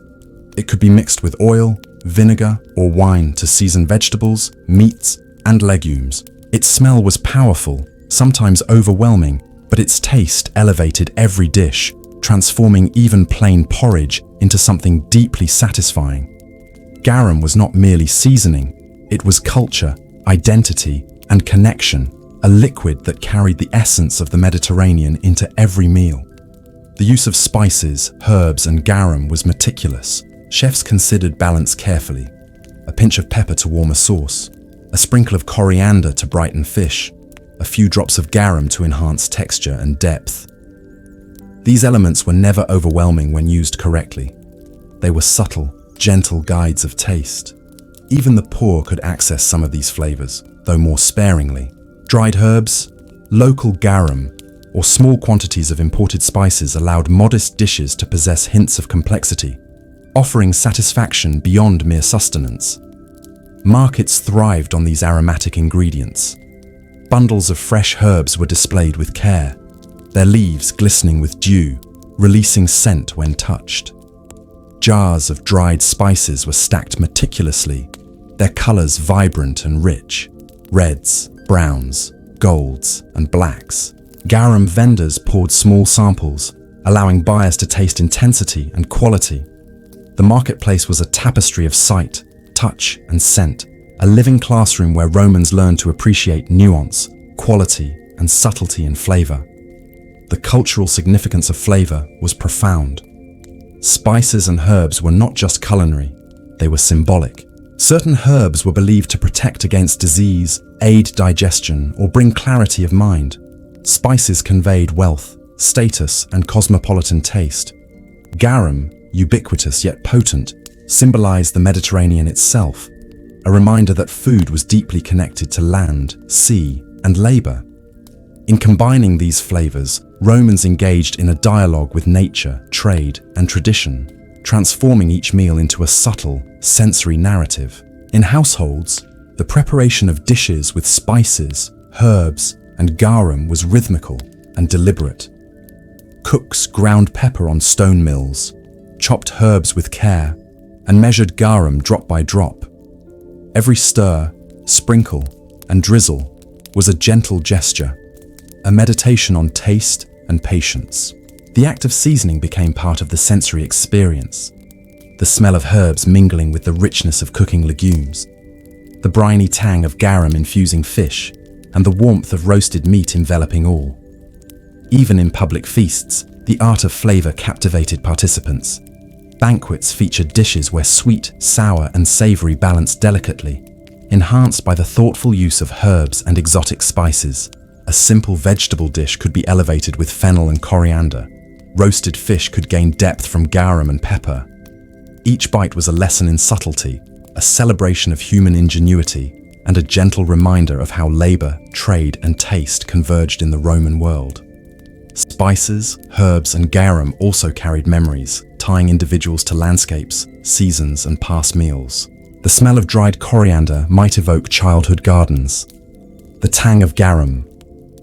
It could be mixed with oil, vinegar, or wine to season vegetables, meats, and legumes. Its smell was powerful, sometimes overwhelming, but its taste elevated every dish, transforming even plain porridge into something deeply satisfying. Garum was not merely seasoning, it was culture, identity, and connection, a liquid that carried the essence of the Mediterranean into every meal. The use of spices, herbs, and garum was meticulous. Chefs considered balance carefully. A pinch of pepper to warm a sauce, a sprinkle of coriander to brighten fish, a few drops of garum to enhance texture and depth. These elements were never overwhelming when used correctly. They were subtle, gentle guides of taste. Even the poor could access some of these flavors, though more sparingly. Dried herbs, local garum, or small quantities of imported spices allowed modest dishes to possess hints of complexity, offering satisfaction beyond mere sustenance. Markets thrived on these aromatic ingredients. Bundles of fresh herbs were displayed with care, their leaves glistening with dew, releasing scent when touched. Jars of dried spices were stacked meticulously, their colors vibrant and rich, reds, browns, golds, and blacks. Garum vendors poured small samples, allowing buyers to taste intensity and quality. The marketplace was a tapestry of sight, touch, and scent, a living classroom where Romans learned to appreciate nuance, quality, and subtlety in flavor. The cultural significance of flavor was profound. Spices and herbs were not just culinary, they were symbolic. Certain herbs were believed to protect against disease, aid digestion, or bring clarity of mind. Spices conveyed wealth, status, and cosmopolitan taste. Garum, ubiquitous yet potent, symbolized the Mediterranean itself, a reminder that food was deeply connected to land, sea, and labor. In combining these flavors, Romans engaged in a dialogue with nature, trade, and tradition, transforming each meal into a subtle, sensory narrative. In households, the preparation of dishes with spices, herbs, and garum was rhythmical and deliberate. Cooks ground pepper on stone mills, chopped herbs with care, and measured garum drop by drop. Every stir, sprinkle, and drizzle was a gentle gesture, a meditation on taste and patience. The act of seasoning became part of the sensory experience, the smell of herbs mingling with the richness of cooking legumes, the briny tang of garum infusing fish, and the warmth of roasted meat enveloping all. Even in public feasts, the art of flavor captivated participants. Banquets featured dishes where sweet, sour, and savory balanced delicately, enhanced by the thoughtful use of herbs and exotic spices. A simple vegetable dish could be elevated with fennel and coriander. Roasted fish could gain depth from garum and pepper. Each bite was a lesson in subtlety, a celebration of human ingenuity, and a gentle reminder of how labor, trade, and taste converged in the Roman world. Spices, herbs, and garum also carried memories, tying individuals to landscapes, seasons, and past meals. The smell of dried coriander might evoke childhood gardens. The tang of garum,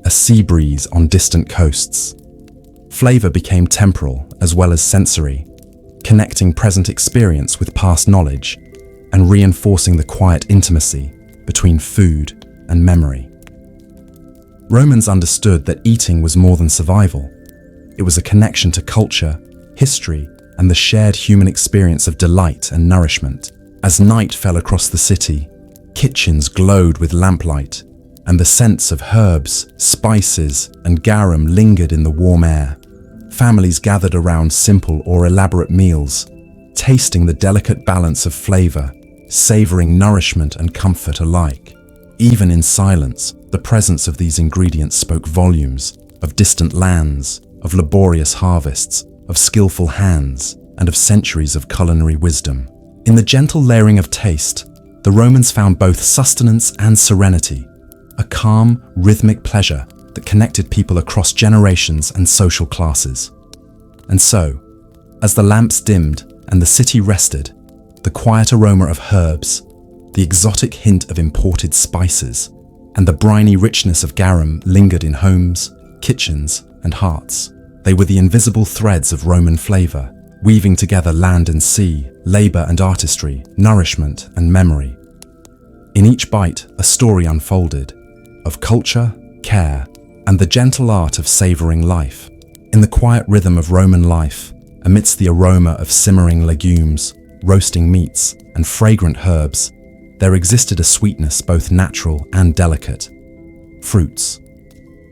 a sea breeze on distant coasts. Flavor became temporal as well as sensory, connecting present experience with past knowledge and reinforcing the quiet intimacy between food and memory. Romans understood that eating was more than survival. It was a connection to culture, history, and the shared human experience of delight and nourishment. As night fell across the city, kitchens glowed with lamplight, and the scents of herbs, spices, and garum lingered in the warm air. Families gathered around simple or elaborate meals, tasting the delicate balance of flavor, savoring nourishment and comfort alike. Even in silence, the presence of these ingredients spoke volumes of distant lands, of laborious harvests, of skillful hands, and of centuries of culinary wisdom. In the gentle layering of taste, the Romans found both sustenance and serenity, a calm, rhythmic pleasure that connected people across generations and social classes. And so, as the lamps dimmed and the city rested, the quiet aroma of herbs, the exotic hint of imported spices, and the briny richness of garum lingered in homes, kitchens, and hearts. They were the invisible threads of Roman flavor, weaving together land and sea, labor and artistry, nourishment and memory. In each bite, a story unfolded, of culture, care, and the gentle art of savoring life. In the quiet rhythm of Roman life, amidst the aroma of simmering legumes, roasting meats, and fragrant herbs, there existed a sweetness both natural and delicate. Fruits.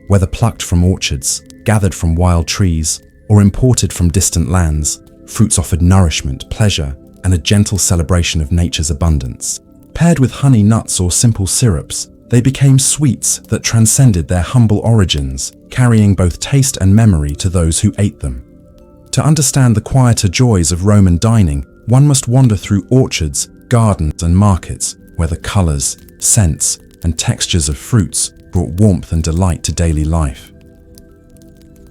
Whether plucked from orchards, gathered from wild trees, or imported from distant lands, fruits offered nourishment, pleasure, and a gentle celebration of nature's abundance. Paired with honey, nuts, or simple syrups, they became sweets that transcended their humble origins, carrying both taste and memory to those who ate them. To understand the quieter joys of Roman dining, one must wander through orchards, gardens, and markets, where the colors, scents, and textures of fruits brought warmth and delight to daily life.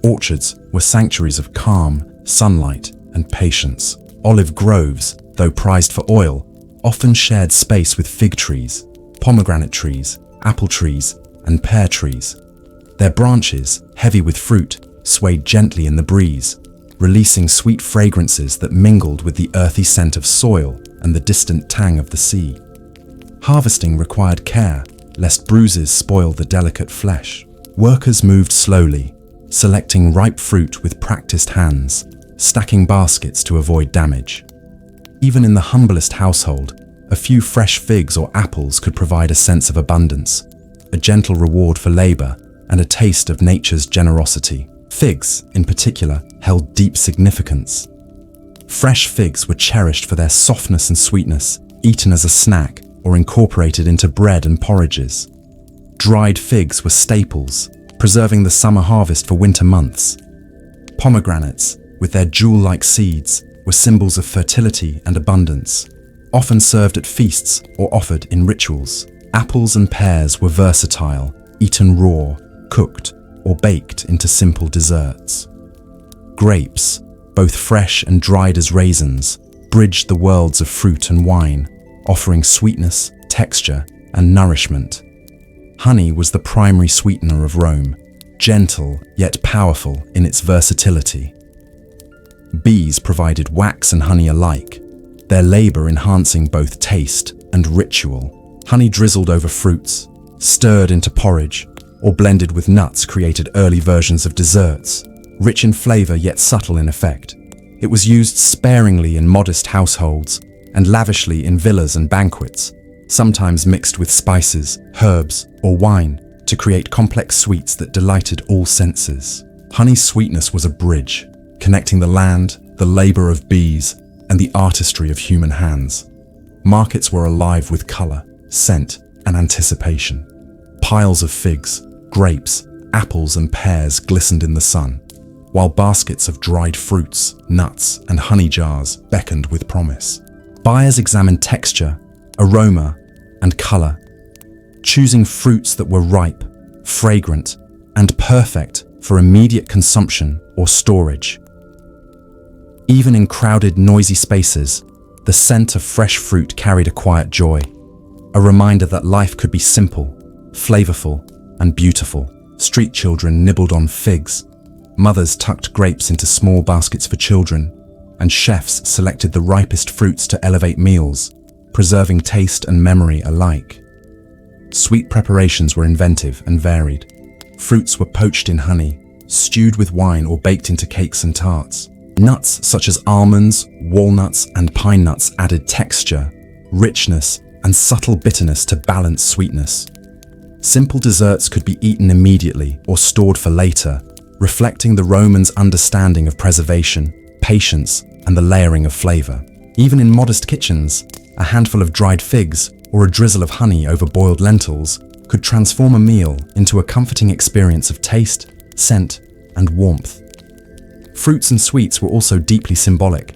Orchards were sanctuaries of calm, sunlight, and patience. Olive groves, though prized for oil, often shared space with fig trees, pomegranate trees, apple trees, and pear trees. Their branches, heavy with fruit, swayed gently in the breeze, releasing sweet fragrances that mingled with the earthy scent of soil and the distant tang of the sea. Harvesting required care, lest bruises spoil the delicate flesh. Workers moved slowly, selecting ripe fruit with practiced hands, stacking baskets to avoid damage. Even in the humblest household, a few fresh figs or apples could provide a sense of abundance, a gentle reward for labor, and a taste of nature's generosity. Figs, in particular, held deep significance. Fresh figs were cherished for their softness and sweetness, eaten as a snack or incorporated into bread and porridges. Dried figs were staples, preserving the summer harvest for winter months. Pomegranates, with their jewel-like seeds, were symbols of fertility and abundance, often served at feasts or offered in rituals. Apples and pears were versatile, eaten raw, cooked, or baked into simple desserts. Grapes, both fresh and dried as raisins, bridged the worlds of fruit and wine, offering sweetness, texture, and nourishment. Honey was the primary sweetener of Rome, gentle yet powerful in its versatility. Bees provided wax and honey alike, their labor enhancing both taste and ritual. Honey drizzled over fruits, stirred into porridge, or blended with nuts created early versions of desserts, rich in flavor yet subtle in effect. It was used sparingly in modest households and lavishly in villas and banquets, sometimes mixed with spices, herbs, or wine to create complex sweets that delighted all senses. Honey's sweetness was a bridge, connecting the land, the labor of bees, and the artistry of human hands. Markets were alive with color, scent, and anticipation. Piles of figs, grapes, apples, and pears glistened in the sun, while baskets of dried fruits, nuts, and honey jars beckoned with promise. Buyers examined texture, aroma, and color, choosing fruits that were ripe, fragrant, and perfect for immediate consumption or storage. Even in crowded, noisy spaces, the scent of fresh fruit carried a quiet joy, a reminder that life could be simple, flavorful, and beautiful. Street children nibbled on figs, mothers tucked grapes into small baskets for children, and chefs selected the ripest fruits to elevate meals, preserving taste and memory alike. Sweet preparations were inventive and varied. Fruits were poached in honey, stewed with wine, or baked into cakes and tarts. Nuts such as almonds, walnuts, and pine nuts added texture, richness, and subtle bitterness to balance sweetness. Simple desserts could be eaten immediately or stored for later, reflecting the Romans' understanding of preservation, patience, and the layering of flavor. Even in modest kitchens, a handful of dried figs or a drizzle of honey over boiled lentils could transform a meal into a comforting experience of taste, scent, and warmth. Fruits and sweets were also deeply symbolic.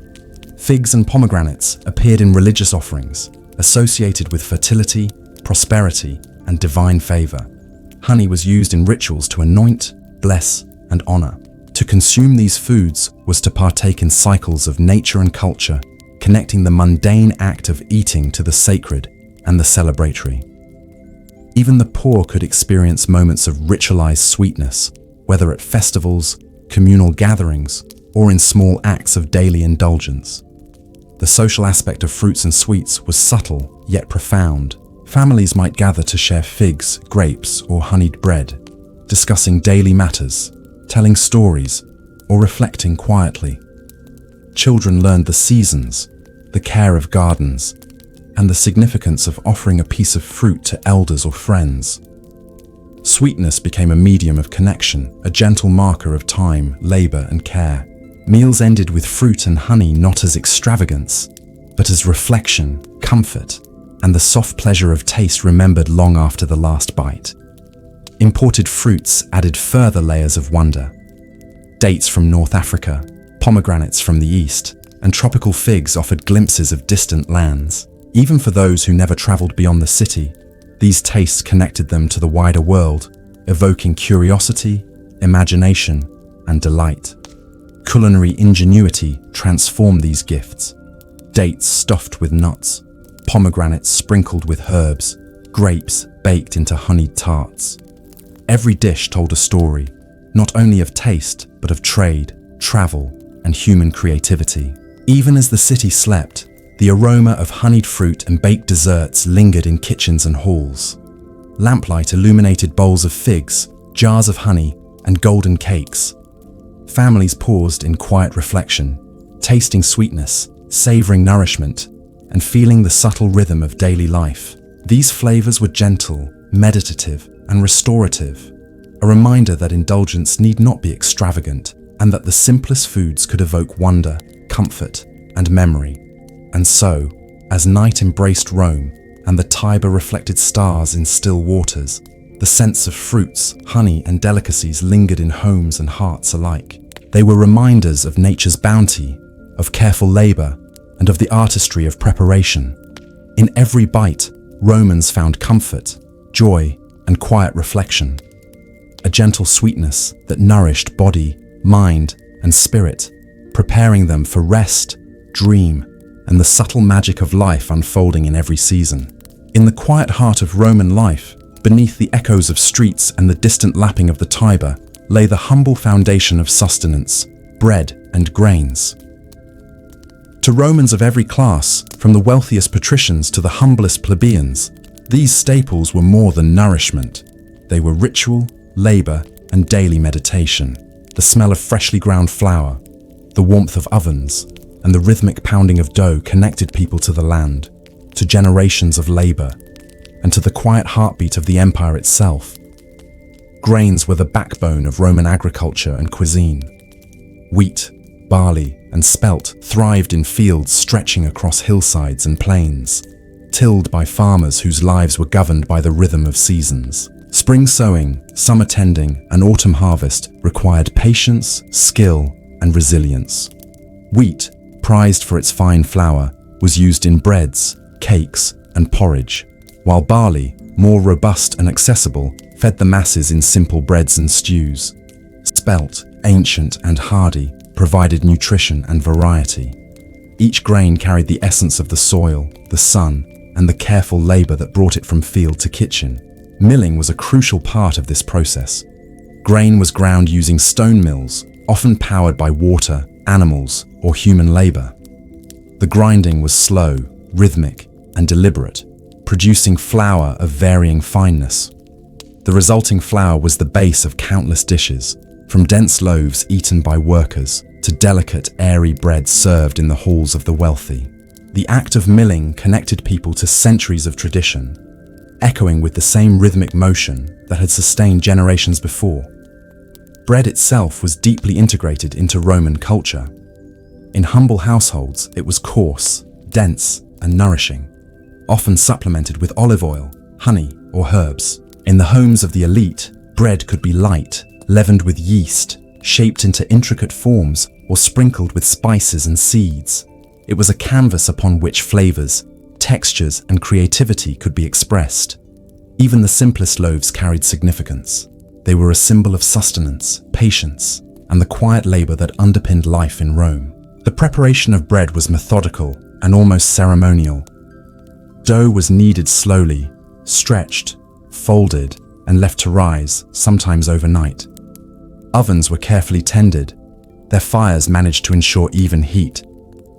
Figs and pomegranates appeared in religious offerings, associated with fertility, prosperity, and divine favor. Honey was used in rituals to anoint, bless, and honor. To consume these foods was to partake in cycles of nature and culture, connecting the mundane act of eating to the sacred, and the celebratory. Even the poor could experience moments of ritualized sweetness, whether at festivals, communal gatherings, or in small acts of daily indulgence. The social aspect of fruits and sweets was subtle yet profound. Families might gather to share figs, grapes, or honeyed bread, discussing daily matters, telling stories, or reflecting quietly. Children learned the seasons, the care of gardens, and the significance of offering a piece of fruit to elders or friends. Sweetness became a medium of connection, a gentle marker of time, labor, and care. Meals ended with fruit and honey not as extravagance, but as reflection, comfort, and the soft pleasure of taste remembered long after the last bite. Imported fruits added further layers of wonder. Dates from North Africa, pomegranates from the East, and tropical figs offered glimpses of distant lands. Even for those who never traveled beyond the city, these tastes connected them to the wider world, evoking curiosity, imagination, and delight. Culinary ingenuity transformed these gifts. Dates stuffed with nuts, pomegranates sprinkled with herbs, grapes baked into honeyed tarts. Every dish told a story, not only of taste, but of trade, travel, and human creativity. Even as the city slept, the aroma of honeyed fruit and baked desserts lingered in kitchens and halls. Lamplight illuminated bowls of figs, jars of honey, and golden cakes. Families paused in quiet reflection, tasting sweetness, savoring nourishment, and feeling the subtle rhythm of daily life. These flavors were gentle, meditative, and restorative, a reminder that indulgence need not be extravagant, and that the simplest foods could evoke wonder, comfort, and memory. And so, as night embraced Rome, and the Tiber reflected stars in still waters, the scents of fruits, honey, and delicacies lingered in homes and hearts alike. They were reminders of nature's bounty, of careful labor, and of the artistry of preparation. In every bite, Romans found comfort, joy, and quiet reflection. A gentle sweetness that nourished body, mind, and spirit, preparing them for rest, dream, and the subtle magic of life unfolding in every season. In the quiet heart of Roman life, beneath the echoes of streets and the distant lapping of the Tiber, lay the humble foundation of sustenance, bread and grains. To Romans of every class, from the wealthiest patricians to the humblest plebeians, these staples were more than nourishment. They were ritual, labor, and daily meditation. The smell of freshly ground flour, the warmth of ovens, and the rhythmic pounding of dough connected people to the land, to generations of labor, and to the quiet heartbeat of the empire itself. Grains were the backbone of Roman agriculture and cuisine. Wheat, barley, and spelt thrived in fields stretching across hillsides and plains, tilled by farmers whose lives were governed by the rhythm of seasons. Spring sowing, summer tending, and autumn harvest required patience, skill, and resilience. Wheat, prized for its fine flour, was used in breads, cakes, and porridge, while barley, more robust and accessible, fed the masses in simple breads and stews. Spelt, ancient and hardy, provided nutrition and variety. Each grain carried the essence of the soil, the sun, and the careful labor that brought it from field to kitchen. Milling was a crucial part of this process. Grain was ground using stone mills, often powered by water, animals, or human labor. The grinding was slow, rhythmic, and deliberate, producing flour of varying fineness. The resulting flour was the base of countless dishes, from dense loaves eaten by workers to delicate, airy bread served in the halls of the wealthy. The act of milling connected people to centuries of tradition, echoing with the same rhythmic motion that had sustained generations before. Bread itself was deeply integrated into Roman culture. In humble households, it was coarse, dense, and nourishing, often supplemented with olive oil, honey, or herbs. In the homes of the elite, bread could be light, leavened with yeast, shaped into intricate forms, or sprinkled with spices and seeds. It was a canvas upon which flavors, textures, and creativity could be expressed. Even the simplest loaves carried significance. They were a symbol of sustenance, patience, and the quiet labor that underpinned life in Rome. The preparation of bread was methodical and almost ceremonial. dough was kneaded slowly, stretched, folded, and left to rise, sometimes overnight. Ovens were carefully tended. Their fires managed to ensure even heat.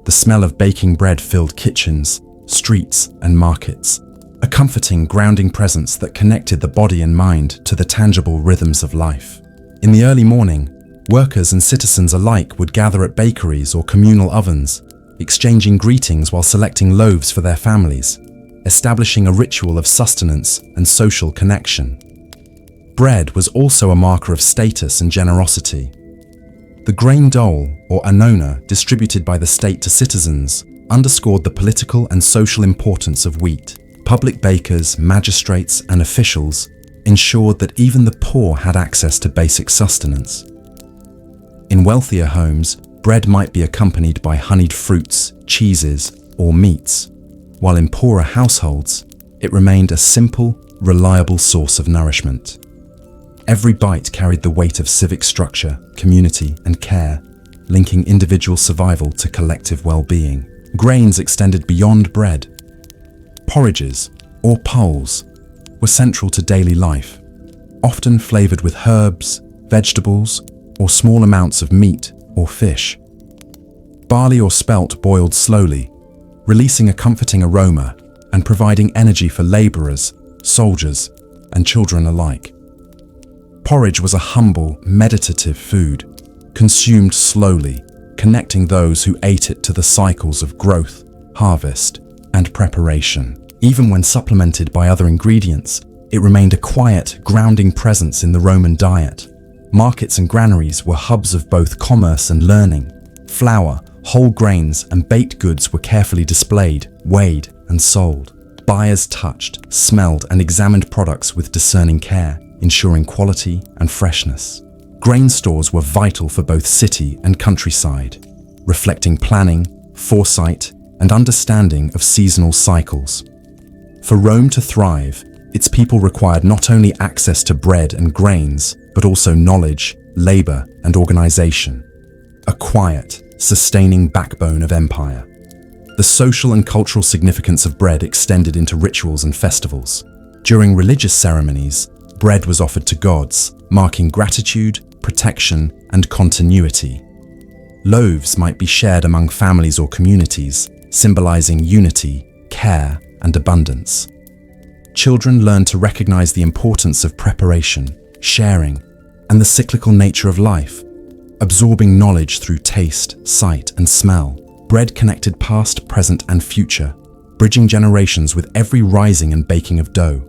The smell of baking bread filled kitchens, streets, and markets, a comforting, grounding presence that connected the body and mind to the tangible rhythms of life. In the early morning, workers and citizens alike would gather at bakeries or communal ovens, exchanging greetings while selecting loaves for their families, establishing a ritual of sustenance and social connection. Bread was also a marker of status and generosity. The grain dole, or annona, distributed by the state to citizens, underscored the political and social importance of wheat. Public bakers, magistrates, and officials ensured that even the poor had access to basic sustenance. In wealthier homes, bread might be accompanied by honeyed fruits, cheeses, or meats, while in poorer households, it remained a simple, reliable source of nourishment. Every bite carried the weight of civic structure, community, and care, linking individual survival to collective well-being. Grains extended beyond bread. Porridges, or pulse, were central to daily life, often flavored with herbs, vegetables, or small amounts of meat or fish. Barley or spelt boiled slowly, releasing a comforting aroma and providing energy for laborers, soldiers, and children alike. Porridge was a humble, meditative food, consumed slowly, connecting those who ate it to the cycles of growth, harvest, and preparation. Even when supplemented by other ingredients, it remained a quiet, grounding presence in the Roman diet. Markets and granaries were hubs of both commerce and learning. Flour, whole grains, and baked goods were carefully displayed, weighed, and sold. Buyers touched, smelled, and examined products with discerning care, ensuring quality and freshness. Grain stores were vital for both city and countryside, reflecting planning, foresight, and understanding of seasonal cycles. For Rome to thrive, its people required not only access to bread and grains, but also knowledge, labor, and organization. A quiet, sustaining backbone of empire. The social and cultural significance of bread extended into rituals and festivals. During religious ceremonies, bread was offered to gods, marking gratitude, protection, and continuity. Loaves might be shared among families or communities, symbolizing unity, care, and abundance. Children learned to recognize the importance of preparation, sharing, and the cyclical nature of life, absorbing knowledge through taste, sight, and smell. Bread connected past, present, and future, bridging generations with every rising and baking of dough.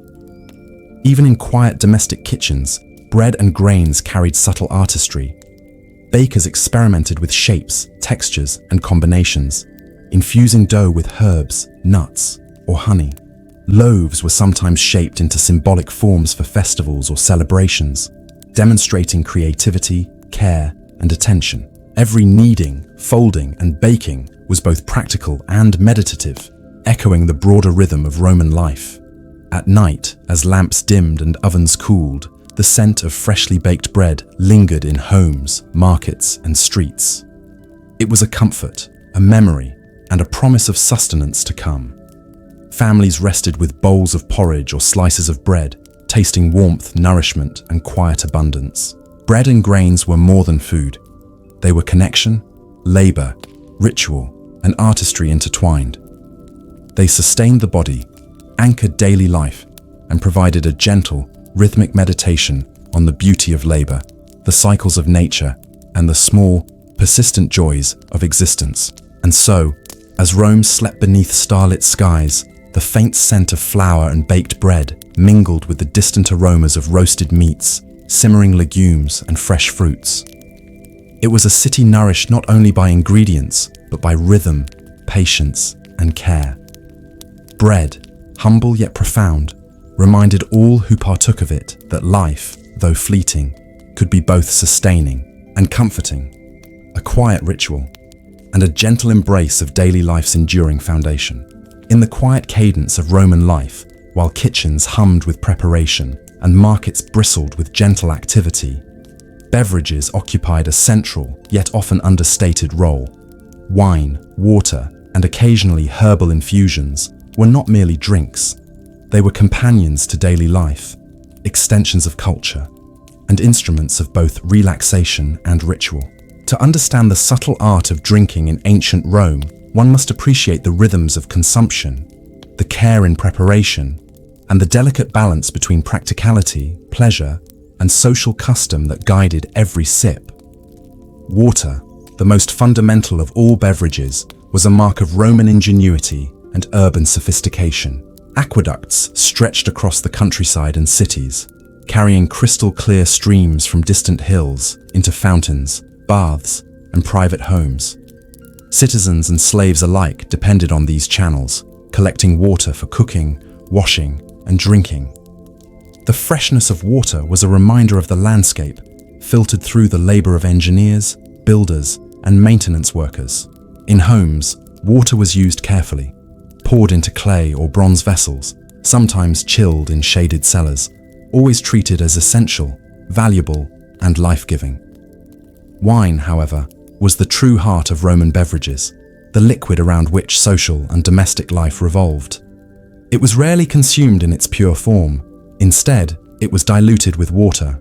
Even in quiet domestic kitchens, bread and grains carried subtle artistry. Bakers experimented with shapes, textures, and combinations, infusing dough with herbs, nuts, or honey. Loaves were sometimes shaped into symbolic forms for festivals or celebrations, demonstrating creativity, care, and attention. Every kneading, folding, and baking was both practical and meditative, echoing the broader rhythm of Roman life. At night, as lamps dimmed and ovens cooled, the scent of freshly baked bread lingered in homes, markets, and streets. It was a comfort, a memory, and a promise of sustenance to come. Families rested with bowls of porridge or slices of bread, tasting warmth, nourishment, and quiet abundance. Bread and grains were more than food. They were connection, labor, ritual, and artistry intertwined. They sustained the body, anchored daily life, and provided a gentle, rhythmic meditation on the beauty of labor, the cycles of nature, and the small, persistent joys of existence. And so, as Rome slept beneath starlit skies, the faint scent of flour and baked bread mingled with the distant aromas of roasted meats, simmering legumes, and fresh fruits. It was a city nourished not only by ingredients, but by rhythm, patience, and care. Bread, humble yet profound, reminded all who partook of it that life, though fleeting, could be both sustaining and comforting, a quiet ritual, and a gentle embrace of daily life's enduring foundation. In the quiet cadence of Roman life, while kitchens hummed with preparation and markets bristled with gentle activity, beverages occupied a central, yet often understated role. Wine, water, and occasionally herbal infusions were not merely drinks. They were companions to daily life, extensions of culture, and instruments of both relaxation and ritual. To understand the subtle art of drinking in ancient Rome, one must appreciate the rhythms of consumption, the care in preparation, and the delicate balance between practicality, pleasure, and social custom that guided every sip. Water, the most fundamental of all beverages, was a mark of Roman ingenuity and urban sophistication. Aqueducts stretched across the countryside and cities, carrying crystal-clear streams from distant hills into fountains, baths, and private homes. Citizens and slaves alike depended on these channels, collecting water for cooking, washing, and drinking. The freshness of water was a reminder of the landscape, filtered through the labor of engineers, builders, and maintenance workers. In homes, water was used carefully, poured into clay or bronze vessels, sometimes chilled in shaded cellars, always treated as essential, valuable, and life-giving. Wine, however, was the true heart of Roman beverages, the liquid around which social and domestic life revolved. It was rarely consumed in its pure form. Instead, it was diluted with water,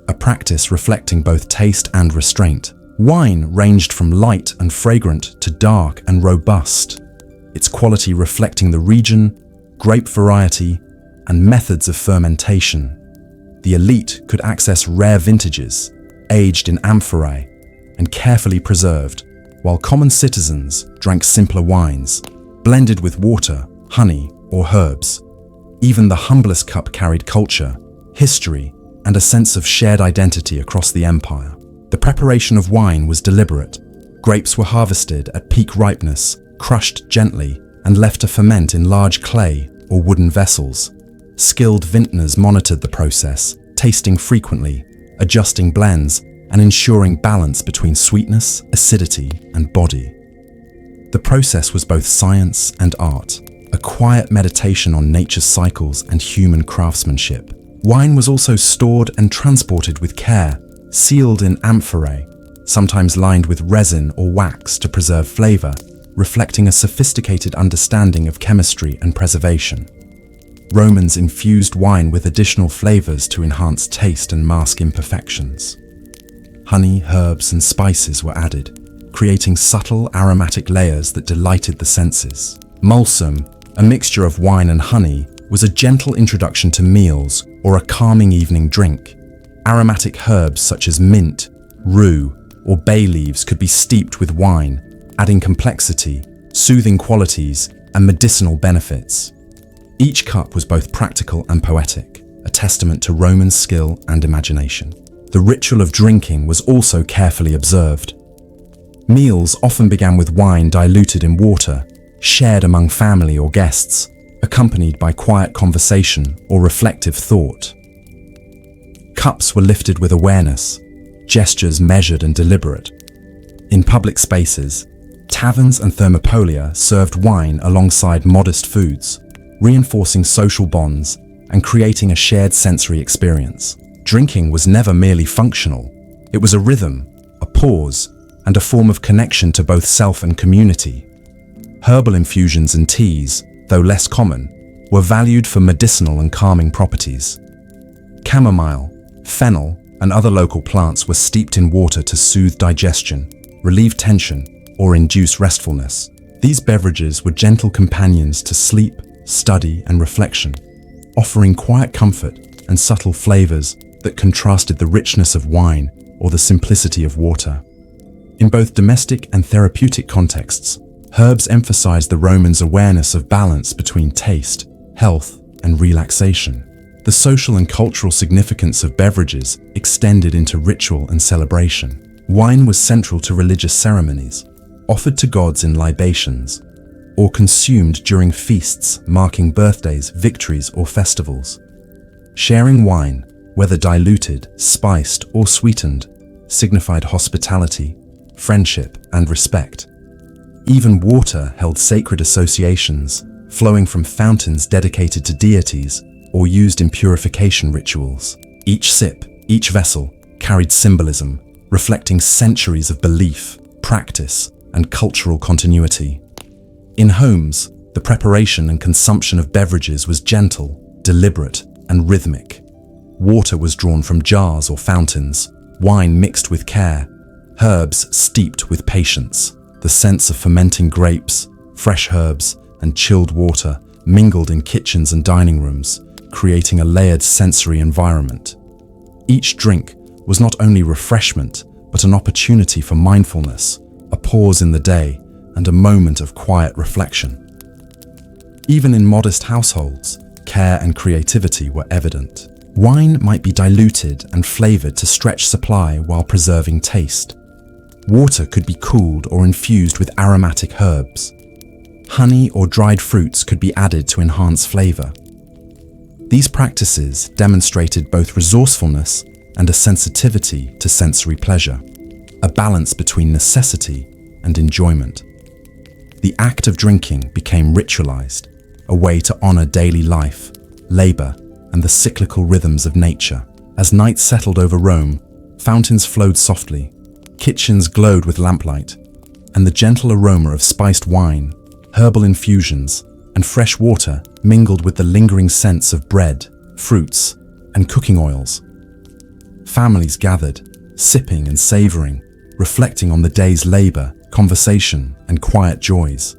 a practice reflecting both taste and restraint. Wine ranged from light and fragrant to dark and robust, its quality reflecting the region, grape variety, and methods of fermentation. The elite could access rare vintages, aged in amphorae, and carefully preserved, while common citizens drank simpler wines, blended with water, honey, or herbs. Even the humblest cup carried culture, history, and a sense of shared identity across the empire. The preparation of wine was deliberate. Grapes were harvested at peak ripeness, crushed gently, and left to ferment in large clay or wooden vessels. Skilled vintners monitored the process, tasting frequently, adjusting blends, and ensuring balance between sweetness, acidity, and body. The process was both science and art, a quiet meditation on nature's cycles and human craftsmanship. Wine was also stored and transported with care, sealed in amphorae, sometimes lined with resin or wax to preserve flavor, reflecting a sophisticated understanding of chemistry and preservation. Romans infused wine with additional flavors to enhance taste and mask imperfections. Honey, herbs, and spices were added, creating subtle aromatic layers that delighted the senses. Mulsum, a mixture of wine and honey, was a gentle introduction to meals or a calming evening drink. Aromatic herbs such as mint, rue, or bay leaves could be steeped with wine, adding complexity, soothing qualities, and medicinal benefits. Each cup was both practical and poetic, a testament to Roman skill and imagination. The ritual of drinking was also carefully observed. Meals often began with wine diluted in water, shared among family or guests, accompanied by quiet conversation or reflective thought. Cups were lifted with awareness, gestures measured and deliberate. In public spaces, taverns and thermopolia served wine alongside modest foods, reinforcing social bonds and creating a shared sensory experience. Drinking was never merely functional. It was a rhythm, a pause, and a form of connection to both self and community. Herbal infusions and teas, though less common, were valued for medicinal and calming properties. Chamomile, fennel, and other local plants were steeped in water to soothe digestion, relieve tension, or induce restfulness. These beverages were gentle companions to sleep, study, and reflection, offering quiet comfort and subtle flavors that contrasted the richness of wine or the simplicity of water. In both domestic and therapeutic contexts, herbs emphasized the Romans' awareness of balance between taste, health, and relaxation. The social and cultural significance of beverages extended into ritual and celebration. Wine was central to religious ceremonies, offered to gods in libations, or consumed during feasts marking birthdays, victories, or festivals. Sharing wine, whether diluted, spiced, or sweetened, signified hospitality, friendship, and respect. Even water held sacred associations, flowing from fountains dedicated to deities or used in purification rituals. Each sip, each vessel, carried symbolism, reflecting centuries of belief, practice, and cultural continuity. In homes, The preparation and consumption of beverages was gentle, deliberate, and rhythmic. Water was drawn from jars or fountains, wine mixed with care, herbs steeped with patience. The scents of fermenting grapes, fresh herbs, and chilled water mingled in kitchens and dining rooms, creating a layered sensory environment. Each drink was not only refreshment, but an opportunity for mindfulness, a pause in the day, and a moment of quiet reflection. Even in modest households, care and creativity were evident. Wine might be diluted and flavored to stretch supply while preserving taste. Water could be cooled or infused with aromatic herbs. Honey or dried fruits could be added to enhance flavor. These practices demonstrated both resourcefulness and a sensitivity to sensory pleasure, a balance between necessity and enjoyment. The act of drinking became ritualized, a way to honor daily life, labor, and the cyclical rhythms of nature. As night settled over Rome, fountains flowed softly, kitchens glowed with lamplight, and the gentle aroma of spiced wine, herbal infusions, and fresh water mingled with the lingering scents of bread, fruits, and cooking oils. Families gathered, sipping and savoring, reflecting on the day's labor, conversation, and quiet joys.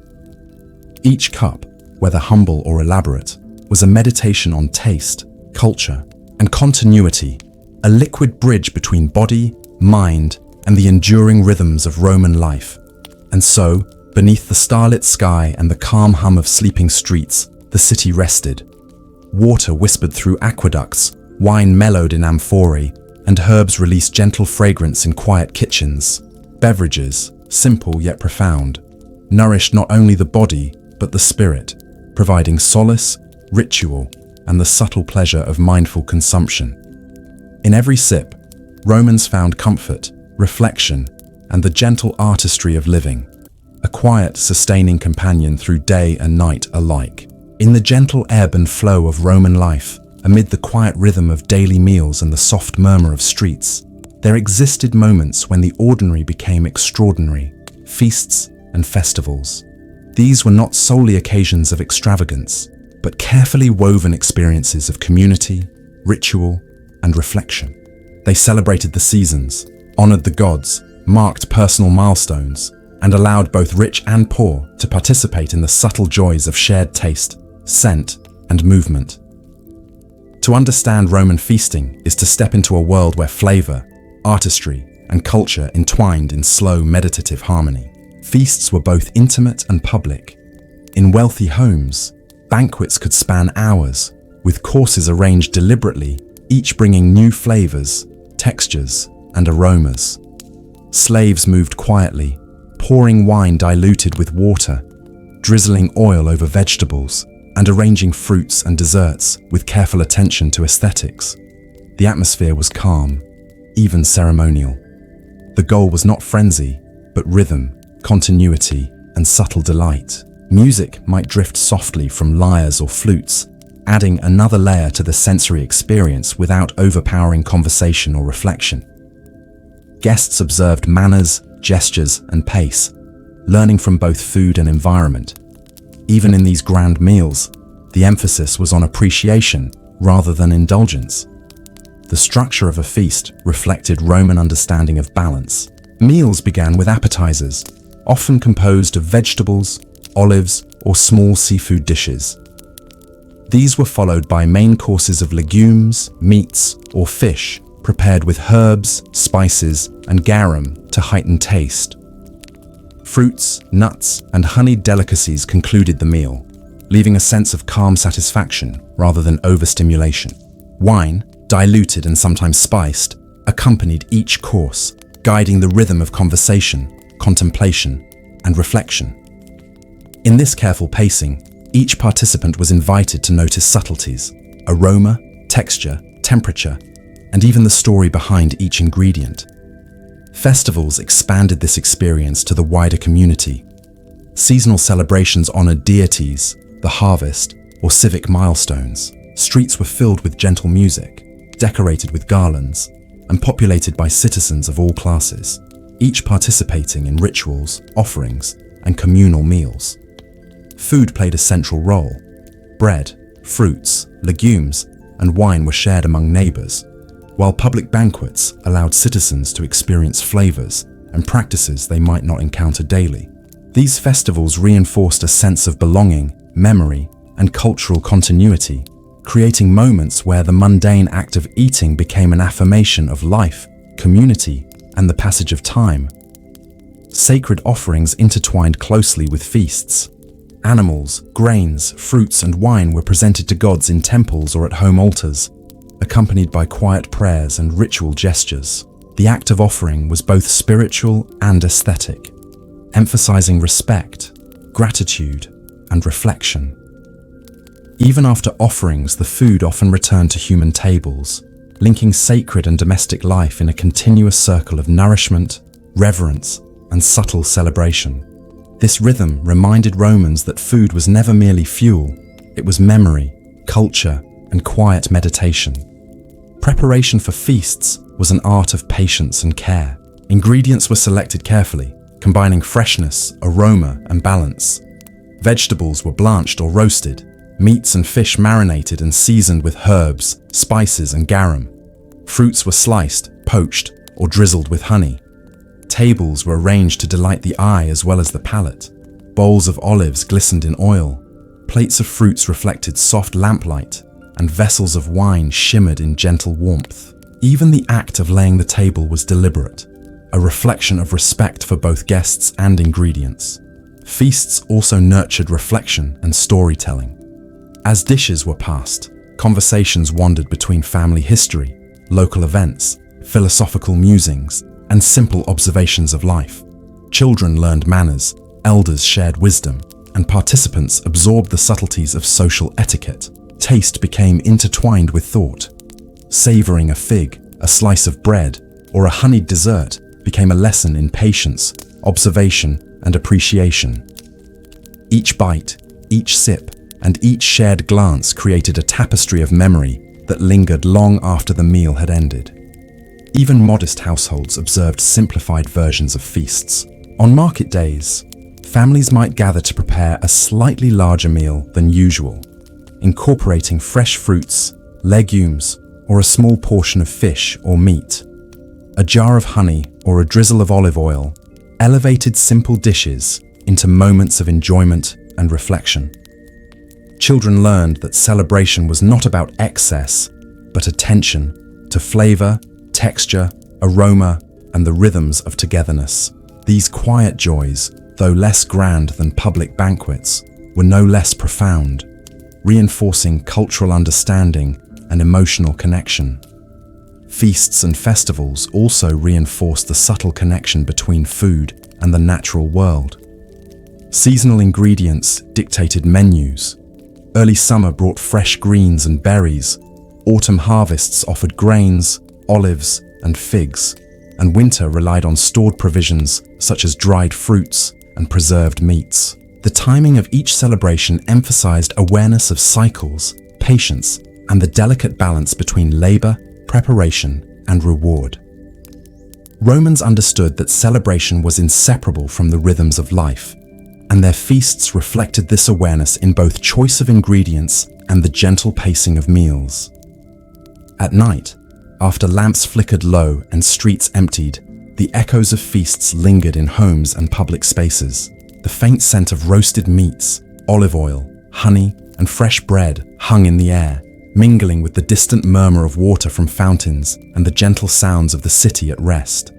Each cup, whether humble or elaborate, was a meditation on taste, culture, and continuity, a liquid bridge between body, mind, and the enduring rhythms of Roman life. And so, beneath the starlit sky and the calm hum of sleeping streets, the city rested. Water whispered through aqueducts, wine mellowed in amphorae, and herbs released gentle fragrance in quiet kitchens. Beverages, simple yet profound, nourished not only the body, but the spirit, providing solace, ritual, and the subtle pleasure of mindful consumption. In every sip, Romans found comfort, reflection, and the gentle artistry of living, a quiet, sustaining companion through day and night alike. In the gentle ebb and flow of Roman life, amid the quiet rhythm of daily meals and the soft murmur of streets, there existed moments when the ordinary became extraordinary, feasts and festivals. These were not solely occasions of extravagance, but carefully woven experiences of community, ritual, and reflection. They celebrated the seasons, honored the gods, marked personal milestones, and allowed both rich and poor to participate in the subtle joys of shared taste, scent, and movement. To understand Roman feasting is to step into a world where flavor, artistry, and culture entwined in slow, meditative harmony. Feasts were both intimate and public. In wealthy homes, banquets could span hours, with courses arranged deliberately, each bringing new flavors, textures, and aromas. Slaves moved quietly, pouring wine diluted with water, drizzling oil over vegetables, and arranging fruits and desserts with careful attention to aesthetics. The atmosphere was calm, even ceremonial. The goal was not frenzy, but rhythm, continuity, and subtle delight. Music might drift softly from lyres or flutes, adding another layer to the sensory experience without overpowering conversation or reflection. Guests observed manners, gestures, and pace, learning from both food and environment. Even in these grand meals, the emphasis was on appreciation rather than indulgence. The structure of a feast reflected Roman understanding of balance. Meals began with appetizers, often composed of vegetables, olives, or small seafood dishes. These were followed by main courses of legumes, meats, or fish, prepared with herbs, spices, and garum to heighten taste. Fruits, nuts, and honeyed delicacies concluded the meal, leaving a sense of calm satisfaction rather than overstimulation. Wine, diluted and sometimes spiced, accompanied each course, guiding the rhythm of conversation, contemplation, and reflection. In this careful pacing, each participant was invited to notice subtleties, aroma, texture, temperature, and even the story behind each ingredient. Festivals expanded this experience to the wider community. Seasonal celebrations honored deities, the harvest, or civic milestones. Streets were filled with gentle music, decorated with garlands, and populated by citizens of all classes, each participating in rituals, offerings, and communal meals. Food played a central role. Bread, fruits, legumes, and wine were shared among neighbors, while public banquets allowed citizens to experience flavors and practices they might not encounter daily. These festivals reinforced a sense of belonging, memory, and cultural continuity, creating moments where the mundane act of eating became an affirmation of life, community, and the passage of time. Sacred offerings intertwined closely with feasts. Animals, grains, fruits, and wine were presented to gods in temples or at home altars, accompanied by quiet prayers and ritual gestures. The act of offering was both spiritual and aesthetic, emphasizing respect, gratitude, and reflection. Even after offerings, the food often returned to human tables, linking sacred and domestic life in a continuous circle of nourishment, reverence, and subtle celebration. This rhythm reminded Romans that food was never merely fuel, it was memory, culture, and quiet meditation. Preparation for feasts was an art of patience and care. Ingredients were selected carefully, combining freshness, aroma, and balance. Vegetables were blanched or roasted, meats and fish marinated and seasoned with herbs, spices, and garum. Fruits were sliced, poached, or drizzled with honey. Tables were arranged to delight the eye as well as the palate. Bowls of olives glistened in oil. Plates of fruits reflected soft lamplight, and vessels of wine shimmered in gentle warmth. Even the act of laying the table was deliberate, a reflection of respect for both guests and ingredients. Feasts also nurtured reflection and storytelling. As dishes were passed, conversations wandered between family history, local events, philosophical musings, and simple observations of life. Children learned manners, elders shared wisdom, and participants absorbed the subtleties of social etiquette. Taste became intertwined with thought. Savoring a fig, a slice of bread, or a honeyed dessert became a lesson in patience, observation, and appreciation. Each bite, each sip, and each shared glance created a tapestry of memory that lingered long after the meal had ended. Even modest households observed simplified versions of feasts. On market days, families might gather to prepare a slightly larger meal than usual, incorporating fresh fruits, legumes, or a small portion of fish or meat. A jar of honey or a drizzle of olive oil elevated simple dishes into moments of enjoyment and reflection. Children learned that celebration was not about excess, but attention to flavor, texture, aroma, and the rhythms of togetherness. These quiet joys, though less grand than public banquets, were no less profound, reinforcing cultural understanding and emotional connection. Feasts and festivals also reinforced the subtle connection between food and the natural world. Seasonal ingredients dictated menus. Early summer brought fresh greens and berries. Autumn harvests offered grains, olives, and figs, and winter relied on stored provisions such as dried fruits and preserved meats. The timing of each celebration emphasized awareness of cycles, patience, and the delicate balance between labor, preparation, and reward. Romans understood that celebration was inseparable from the rhythms of life, and their feasts reflected this awareness in both choice of ingredients and the gentle pacing of meals. At night, after lamps flickered low and streets emptied, the echoes of feasts lingered in homes and public spaces. The faint scent of roasted meats, olive oil, honey, and fresh bread hung in the air, mingling with the distant murmur of water from fountains and the gentle sounds of the city at rest.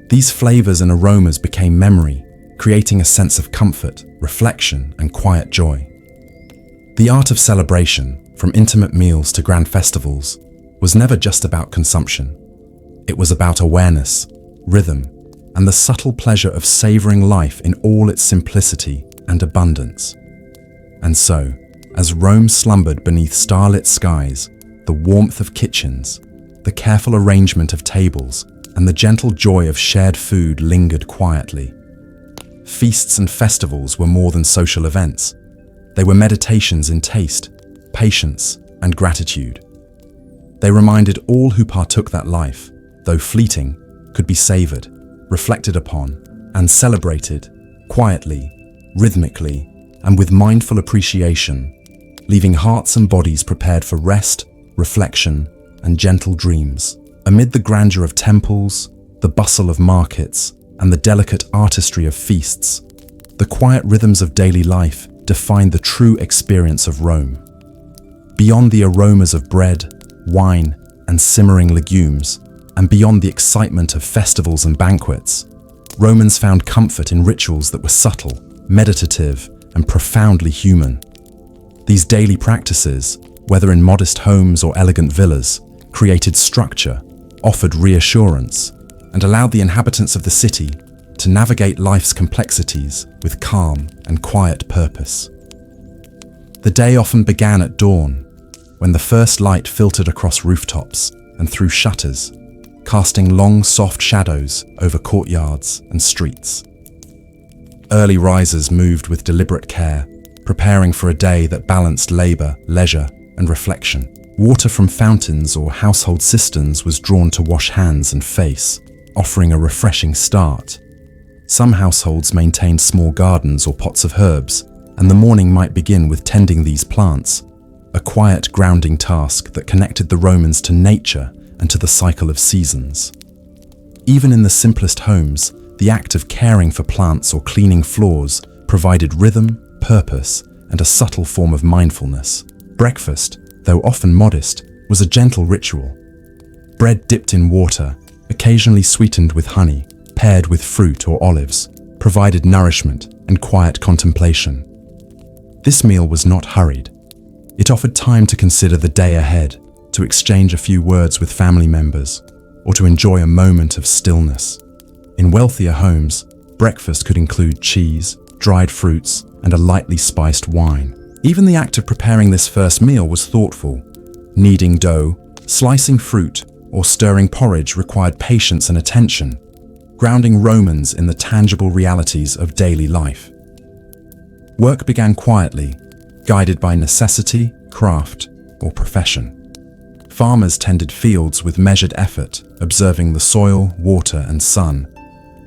These flavors and aromas became memory, creating a sense of comfort, reflection, and quiet joy. The art of celebration, from intimate meals to grand festivals, was never just about consumption. It was about awareness, rhythm, and the subtle pleasure of savoring life in all its simplicity and abundance. And so, as Rome slumbered beneath starlit skies, the warmth of kitchens, the careful arrangement of tables, and the gentle joy of shared food lingered quietly. Feasts and festivals were more than social events. They were meditations in taste, patience, and gratitude. They reminded all who partook that life, though fleeting, could be savored, reflected upon, and celebrated quietly, rhythmically, and with mindful appreciation, leaving hearts and bodies prepared for rest, reflection, and gentle dreams. Amid the grandeur of temples, the bustle of markets, and the delicate artistry of feasts, the quiet rhythms of daily life define the true experience of Rome. Beyond the aromas of bread, wine, and simmering legumes, and beyond the excitement of festivals and banquets, Romans found comfort in rituals that were subtle, meditative, and profoundly human. These daily practices, whether in modest homes or elegant villas, created structure, offered reassurance, and allowed the inhabitants of the city to navigate life's complexities with calm and quiet purpose. The day often began at dawn, when the first light filtered across rooftops and through shutters, casting long, soft shadows over courtyards and streets. Early risers moved with deliberate care, preparing for a day that balanced labor, leisure, and reflection. Water from fountains or household cisterns was drawn to wash hands and face, offering a refreshing start. Some households maintained small gardens or pots of herbs, and the morning might begin with tending these plants, a quiet, grounding task that connected the Romans to nature and to the cycle of seasons. Even in the simplest homes, the act of caring for plants or cleaning floors provided rhythm, purpose, and a subtle form of mindfulness. Breakfast, though often modest, was a gentle ritual. Bread dipped in water, occasionally sweetened with honey, paired with fruit or olives, provided nourishment and quiet contemplation. This meal was not hurried. It offered time to consider the day ahead, to exchange a few words with family members, or to enjoy a moment of stillness. In wealthier homes, breakfast could include cheese, dried fruits, and a lightly spiced wine. Even the act of preparing this first meal was thoughtful. Kneading dough, slicing fruit, or stirring porridge required patience and attention, grounding Romans in the tangible realities of daily life. Work began quietly, guided by necessity, craft, or profession. Farmers tended fields with measured effort, observing the soil, water, and sun.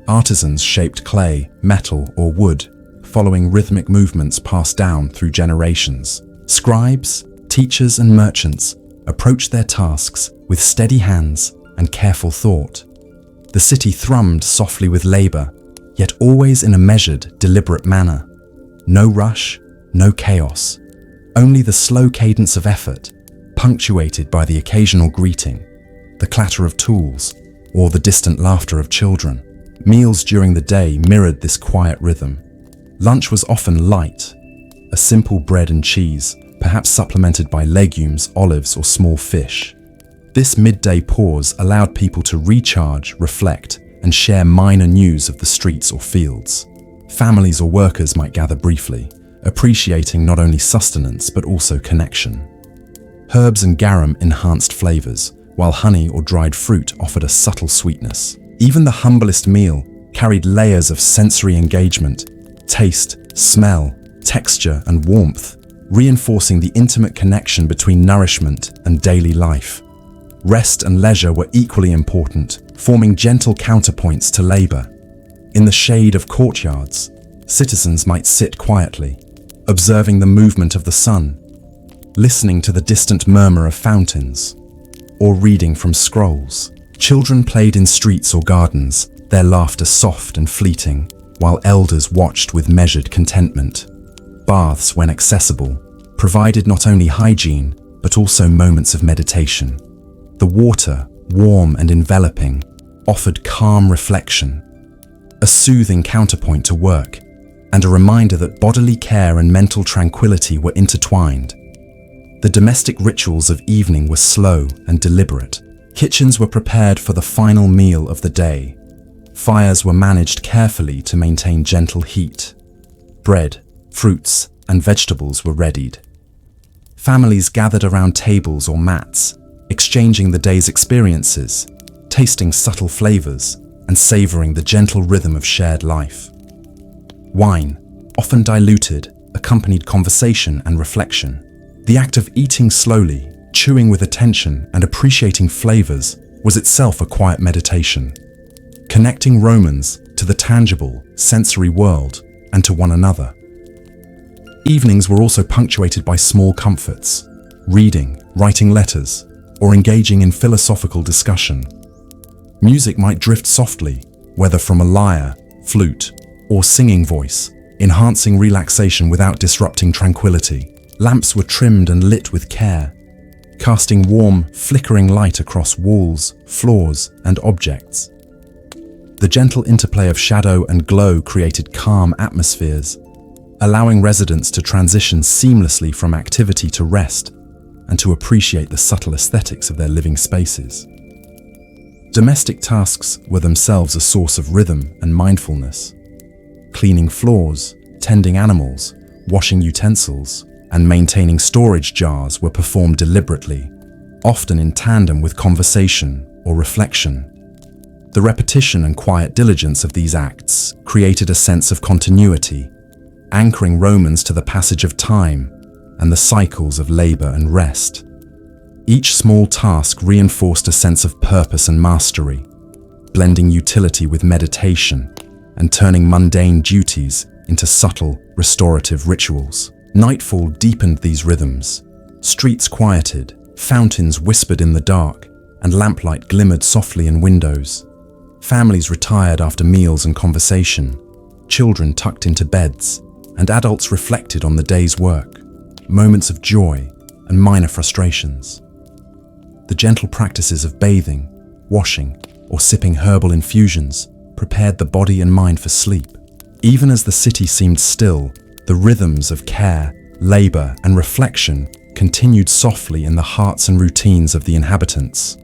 Artisans shaped clay, metal, or wood, following rhythmic movements passed down through generations. Scribes, teachers, and merchants approached their tasks with steady hands and careful thought. The city thrummed softly with labor, yet always in a measured, deliberate manner. No rush, no chaos, only the slow cadence of effort, punctuated by the occasional greeting, the clatter of tools, or the distant laughter of children. Meals during the day mirrored this quiet rhythm. Lunch was often light, a simple bread and cheese, perhaps supplemented by legumes, olives, or small fish. This midday pause allowed people to recharge, reflect, and share minor news of the streets or fields. Families or workers might gather briefly, appreciating not only sustenance but also connection. Herbs and garum enhanced flavors, while honey or dried fruit offered a subtle sweetness. Even the humblest meal carried layers of sensory engagement, taste, smell, texture, and warmth, reinforcing the intimate connection between nourishment and daily life. Rest and leisure were equally important, forming gentle counterpoints to labor. In the shade of courtyards, citizens might sit quietly, observing the movement of the sun, listening to the distant murmur of fountains, or reading from scrolls. Children played in streets or gardens, their laughter soft and fleeting, while elders watched with measured contentment. Baths, when accessible, provided not only hygiene, but also moments of meditation. The water, warm and enveloping, offered calm reflection, a soothing counterpoint to work, and a reminder that bodily care and mental tranquility were intertwined. The domestic rituals of evening were slow and deliberate. Kitchens were prepared for the final meal of the day. Fires were managed carefully to maintain gentle heat. Bread, fruits, and vegetables were readied. Families gathered around tables or mats, exchanging the day's experiences, tasting subtle flavors, and savoring the gentle rhythm of shared life. Wine, often diluted, accompanied conversation and reflection. The act of eating slowly, chewing with attention, and appreciating flavors was itself a quiet meditation, connecting Romans to the tangible, sensory world and to one another. Evenings were also punctuated by small comforts: reading, writing letters, or engaging in philosophical discussion. Music might drift softly, whether from a lyre, flute, or singing voice, enhancing relaxation without disrupting tranquility. Lamps were trimmed and lit with care, casting warm, flickering light across walls, floors, and objects. The gentle interplay of shadow and glow created calm atmospheres, allowing residents to transition seamlessly from activity to rest and to appreciate the subtle aesthetics of their living spaces. Domestic tasks were themselves a source of rhythm and mindfulness. Cleaning floors, tending animals, washing utensils, and maintaining storage jars were performed deliberately, often in tandem with conversation or reflection. The repetition and quiet diligence of these acts created a sense of continuity, anchoring Romans to the passage of time and the cycles of labor and rest. Each small task reinforced a sense of purpose and mastery, blending utility with meditation and turning mundane duties into subtle, restorative rituals. Nightfall deepened these rhythms. Streets quieted, fountains whispered in the dark, and lamplight glimmered softly in windows. Families retired after meals and conversation, children tucked into beds, and adults reflected on the day's work, moments of joy and minor frustrations. The gentle practices of bathing, washing, or sipping herbal infusions prepared the body and mind for sleep. Even as the city seemed still, the rhythms of care, labor, and reflection continued softly in the hearts and routines of the inhabitants.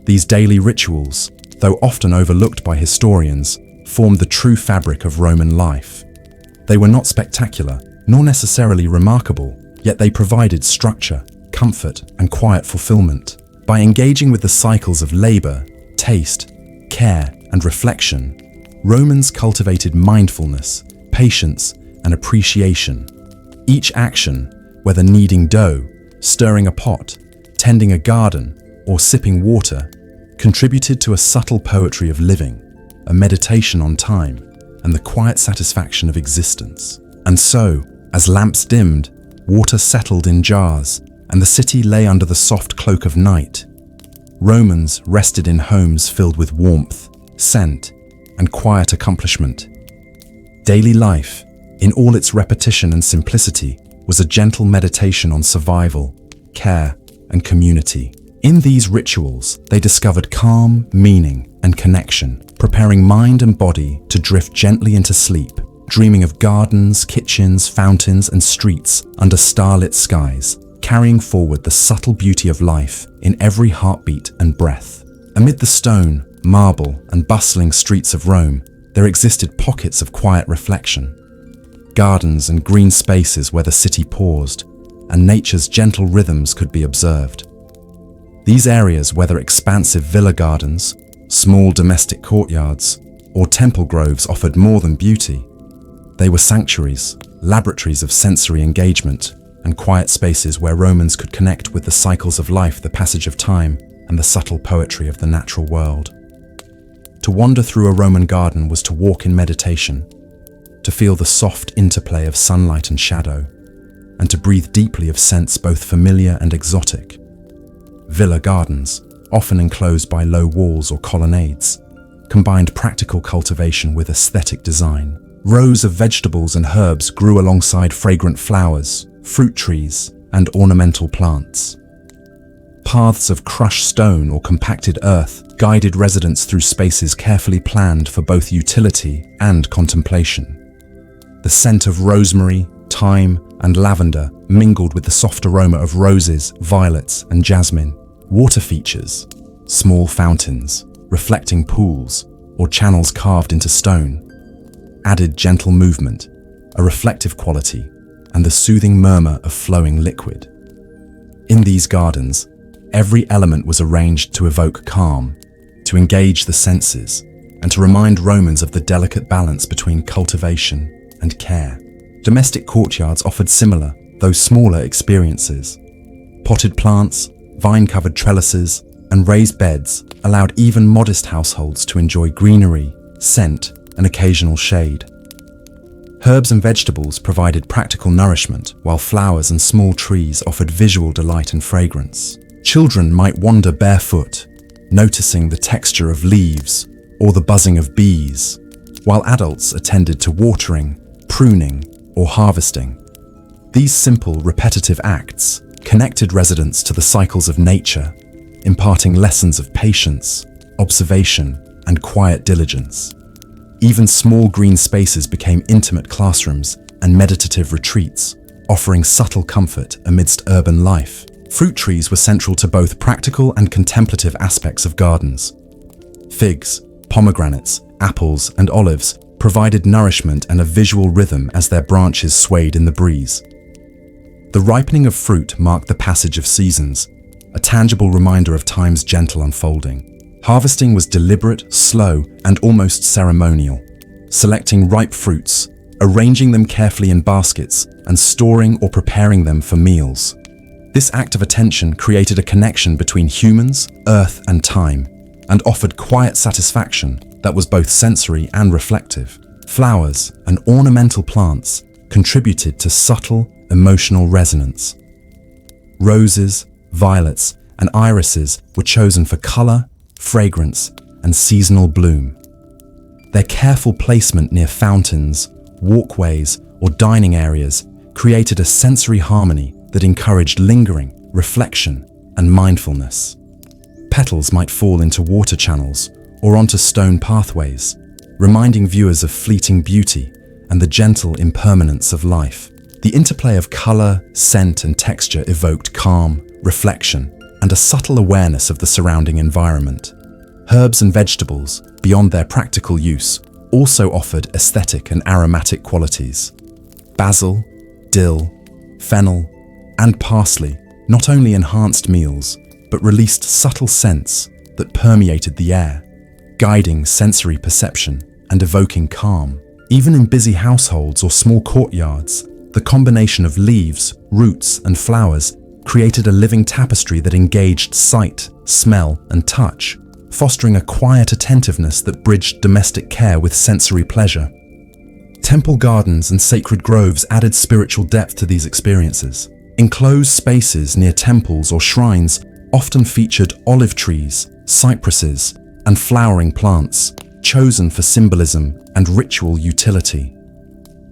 These daily rituals, though often overlooked by historians, formed the true fabric of Roman life. They were not spectacular, nor necessarily remarkable, yet they provided structure, comfort, and quiet fulfillment. By engaging with the cycles of labor, taste, care, and reflection, Romans cultivated mindfulness, patience, and appreciation. Each action, whether kneading dough, stirring a pot, tending a garden, or sipping water, contributed to a subtle poetry of living, a meditation on time, and the quiet satisfaction of existence. And so, as lamps dimmed, water settled in jars, and the city lay under the soft cloak of night, Romans rested in homes filled with warmth, scent, and quiet accomplishment. Daily life, in all its repetition and simplicity, was a gentle meditation on survival, care, and community. In these rituals, they discovered calm, meaning, and connection, preparing mind and body to drift gently into sleep, dreaming of gardens, kitchens, fountains, and streets under starlit skies, carrying forward the subtle beauty of life in every heartbeat and breath. Amid the stone, marble, and bustling streets of Rome, there existed pockets of quiet reflection. Gardens and green spaces where the city paused, and nature's gentle rhythms could be observed. These areas, whether expansive villa gardens, small domestic courtyards, or temple groves, offered more than beauty. They were sanctuaries, laboratories of sensory engagement, and quiet spaces where Romans could connect with the cycles of life, the passage of time, and the subtle poetry of the natural world. To wander through a Roman garden was to walk in meditation, to feel the soft interplay of sunlight and shadow, and to breathe deeply of scents both familiar and exotic. Villa gardens, often enclosed by low walls or colonnades, combined practical cultivation with aesthetic design. Rows of vegetables and herbs grew alongside fragrant flowers, fruit trees, and ornamental plants. Paths of crushed stone or compacted earth guided residents through spaces carefully planned for both utility and contemplation. The scent of rosemary, thyme, and lavender mingled with the soft aroma of roses, violets, and jasmine. Water features, small fountains, reflecting pools, or channels carved into stone, added gentle movement, a reflective quality, and the soothing murmur of flowing liquid. In these gardens, every element was arranged to evoke calm, to engage the senses, and to remind Romans of the delicate balance between cultivation and care. Domestic courtyards offered similar, though smaller, experiences. Potted plants, vine-covered trellises, and raised beds allowed even modest households to enjoy greenery, scent, and occasional shade. Herbs and vegetables provided practical nourishment, while flowers and small trees offered visual delight and fragrance. Children might wander barefoot, noticing the texture of leaves or the buzzing of bees, while adults attended to watering, pruning, or harvesting. These simple, repetitive acts connected residents to the cycles of nature, imparting lessons of patience, observation, and quiet diligence. Even small green spaces became intimate classrooms and meditative retreats, offering subtle comfort amidst urban life. Fruit trees were central to both practical and contemplative aspects of gardens. Figs, pomegranates, apples, and olives provided nourishment and a visual rhythm as their branches swayed in the breeze. The ripening of fruit marked the passage of seasons, a tangible reminder of time's gentle unfolding. Harvesting was deliberate, slow, and almost ceremonial, selecting ripe fruits, arranging them carefully in baskets, and storing or preparing them for meals. This act of attention created a connection between humans, earth, and time, and offered quiet satisfaction that was both sensory and reflective. Flowers and ornamental plants contributed to subtle, emotional resonance. Roses, violets, and irises were chosen for color, fragrance, and seasonal bloom. Their careful placement near fountains, walkways, or dining areas created a sensory harmony that encouraged lingering, reflection, and mindfulness. Petals might fall into water channels or onto stone pathways, reminding viewers of fleeting beauty and the gentle impermanence of life. The interplay of color, scent, and texture evoked calm, reflection, and a subtle awareness of the surrounding environment. Herbs and vegetables, beyond their practical use, also offered aesthetic and aromatic qualities. Basil, dill, fennel, and parsley not only enhanced meals, but released subtle scents that permeated the air, guiding sensory perception and evoking calm. Even in busy households or small courtyards, the combination of leaves, roots, and flowers created a living tapestry that engaged sight, smell, and touch, fostering a quiet attentiveness that bridged domestic care with sensory pleasure. Temple gardens and sacred groves added spiritual depth to these experiences. Enclosed spaces near temples or shrines often featured olive trees, cypresses, and flowering plants, chosen for symbolism and ritual utility.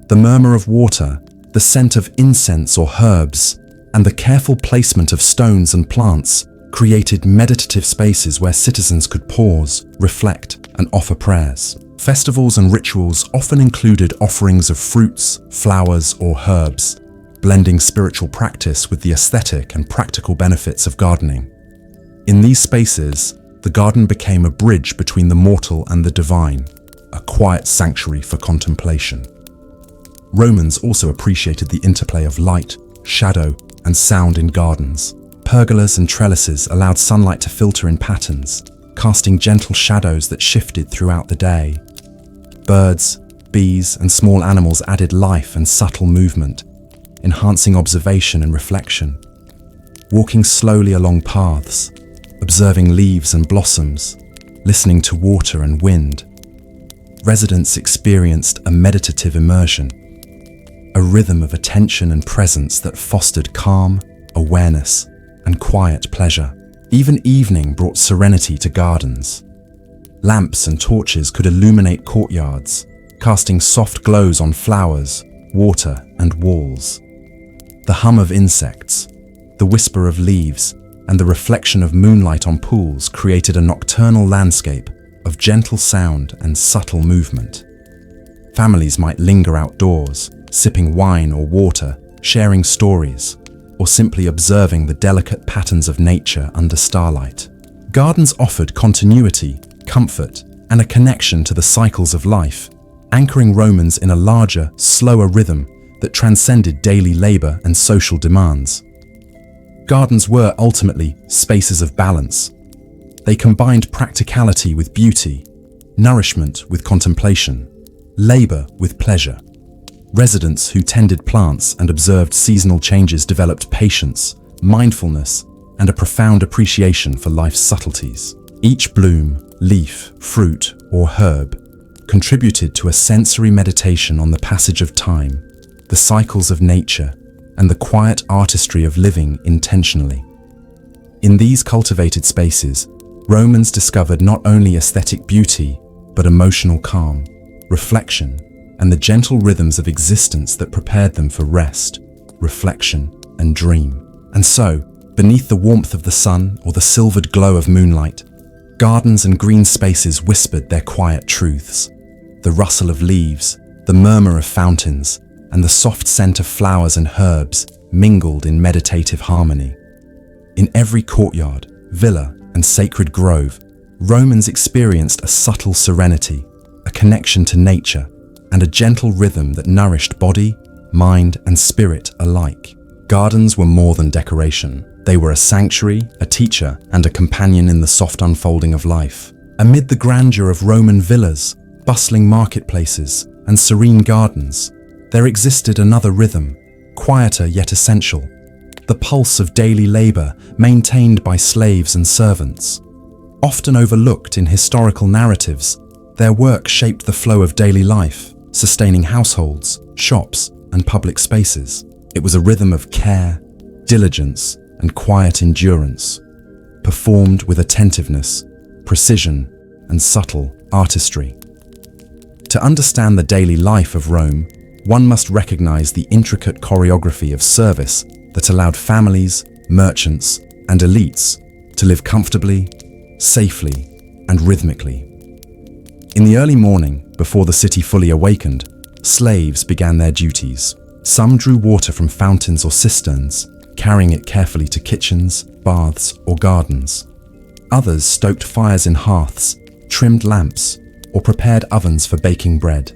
The murmur of water, the scent of incense or herbs, and the careful placement of stones and plants created meditative spaces where citizens could pause, reflect, and offer prayers. Festivals and rituals often included offerings of fruits, flowers, or herbs, blending spiritual practice with the aesthetic and practical benefits of gardening. In these spaces, the garden became a bridge between the mortal and the divine, a quiet sanctuary for contemplation. Romans also appreciated the interplay of light, shadow, and sound in gardens. Pergolas and trellises allowed sunlight to filter in patterns, casting gentle shadows that shifted throughout the day. Birds, bees, and small animals added life and subtle movement, enhancing observation and reflection. Walking slowly along paths, observing leaves and blossoms, listening to water and wind, residents experienced a meditative immersion, a rhythm of attention and presence that fostered calm, awareness, and quiet pleasure. Even evening brought serenity to gardens. Lamps and torches could illuminate courtyards, casting soft glows on flowers, water, and walls. The hum of insects, the whisper of leaves, and the reflection of moonlight on pools created a nocturnal landscape of gentle sound and subtle movement. Families might linger outdoors, sipping wine or water, sharing stories, or simply observing the delicate patterns of nature under starlight. Gardens offered continuity, comfort, and a connection to the cycles of life, anchoring Romans in a larger, slower rhythm that transcended daily labor and social demands. Gardens were ultimately spaces of balance. They combined practicality with beauty, nourishment with contemplation, labor with pleasure. Residents who tended plants and observed seasonal changes developed patience, mindfulness, and a profound appreciation for life's subtleties. Each bloom, leaf, fruit, or herb contributed to a sensory meditation on the passage of time, the cycles of nature, and the quiet artistry of living intentionally. In these cultivated spaces, Romans discovered not only aesthetic beauty, but emotional calm, reflection, and the gentle rhythms of existence that prepared them for rest, reflection, and dream. And so, beneath the warmth of the sun or the silvered glow of moonlight, gardens and green spaces whispered their quiet truths. The rustle of leaves, the murmur of fountains, and the soft scent of flowers and herbs mingled in meditative harmony. In every courtyard, villa, and sacred grove, Romans experienced a subtle serenity, a connection to nature, and a gentle rhythm that nourished body, mind, and spirit alike. Gardens were more than decoration. They were a sanctuary, a teacher, and a companion in the soft unfolding of life. Amid the grandeur of Roman villas, bustling marketplaces, and serene gardens, there existed another rhythm, quieter yet essential, the pulse of daily labor maintained by slaves and servants. Often overlooked in historical narratives, their work shaped the flow of daily life, sustaining households, shops, and public spaces. It was a rhythm of care, diligence, and quiet endurance, performed with attentiveness, precision, and subtle artistry. To understand the daily life of Rome, one must recognize the intricate choreography of service that allowed families, merchants, and elites to live comfortably, safely, and rhythmically. In the early morning, before the city fully awakened, slaves began their duties. Some drew water from fountains or cisterns, carrying it carefully to kitchens, baths, or gardens. Others stoked fires in hearths, trimmed lamps, or prepared ovens for baking bread.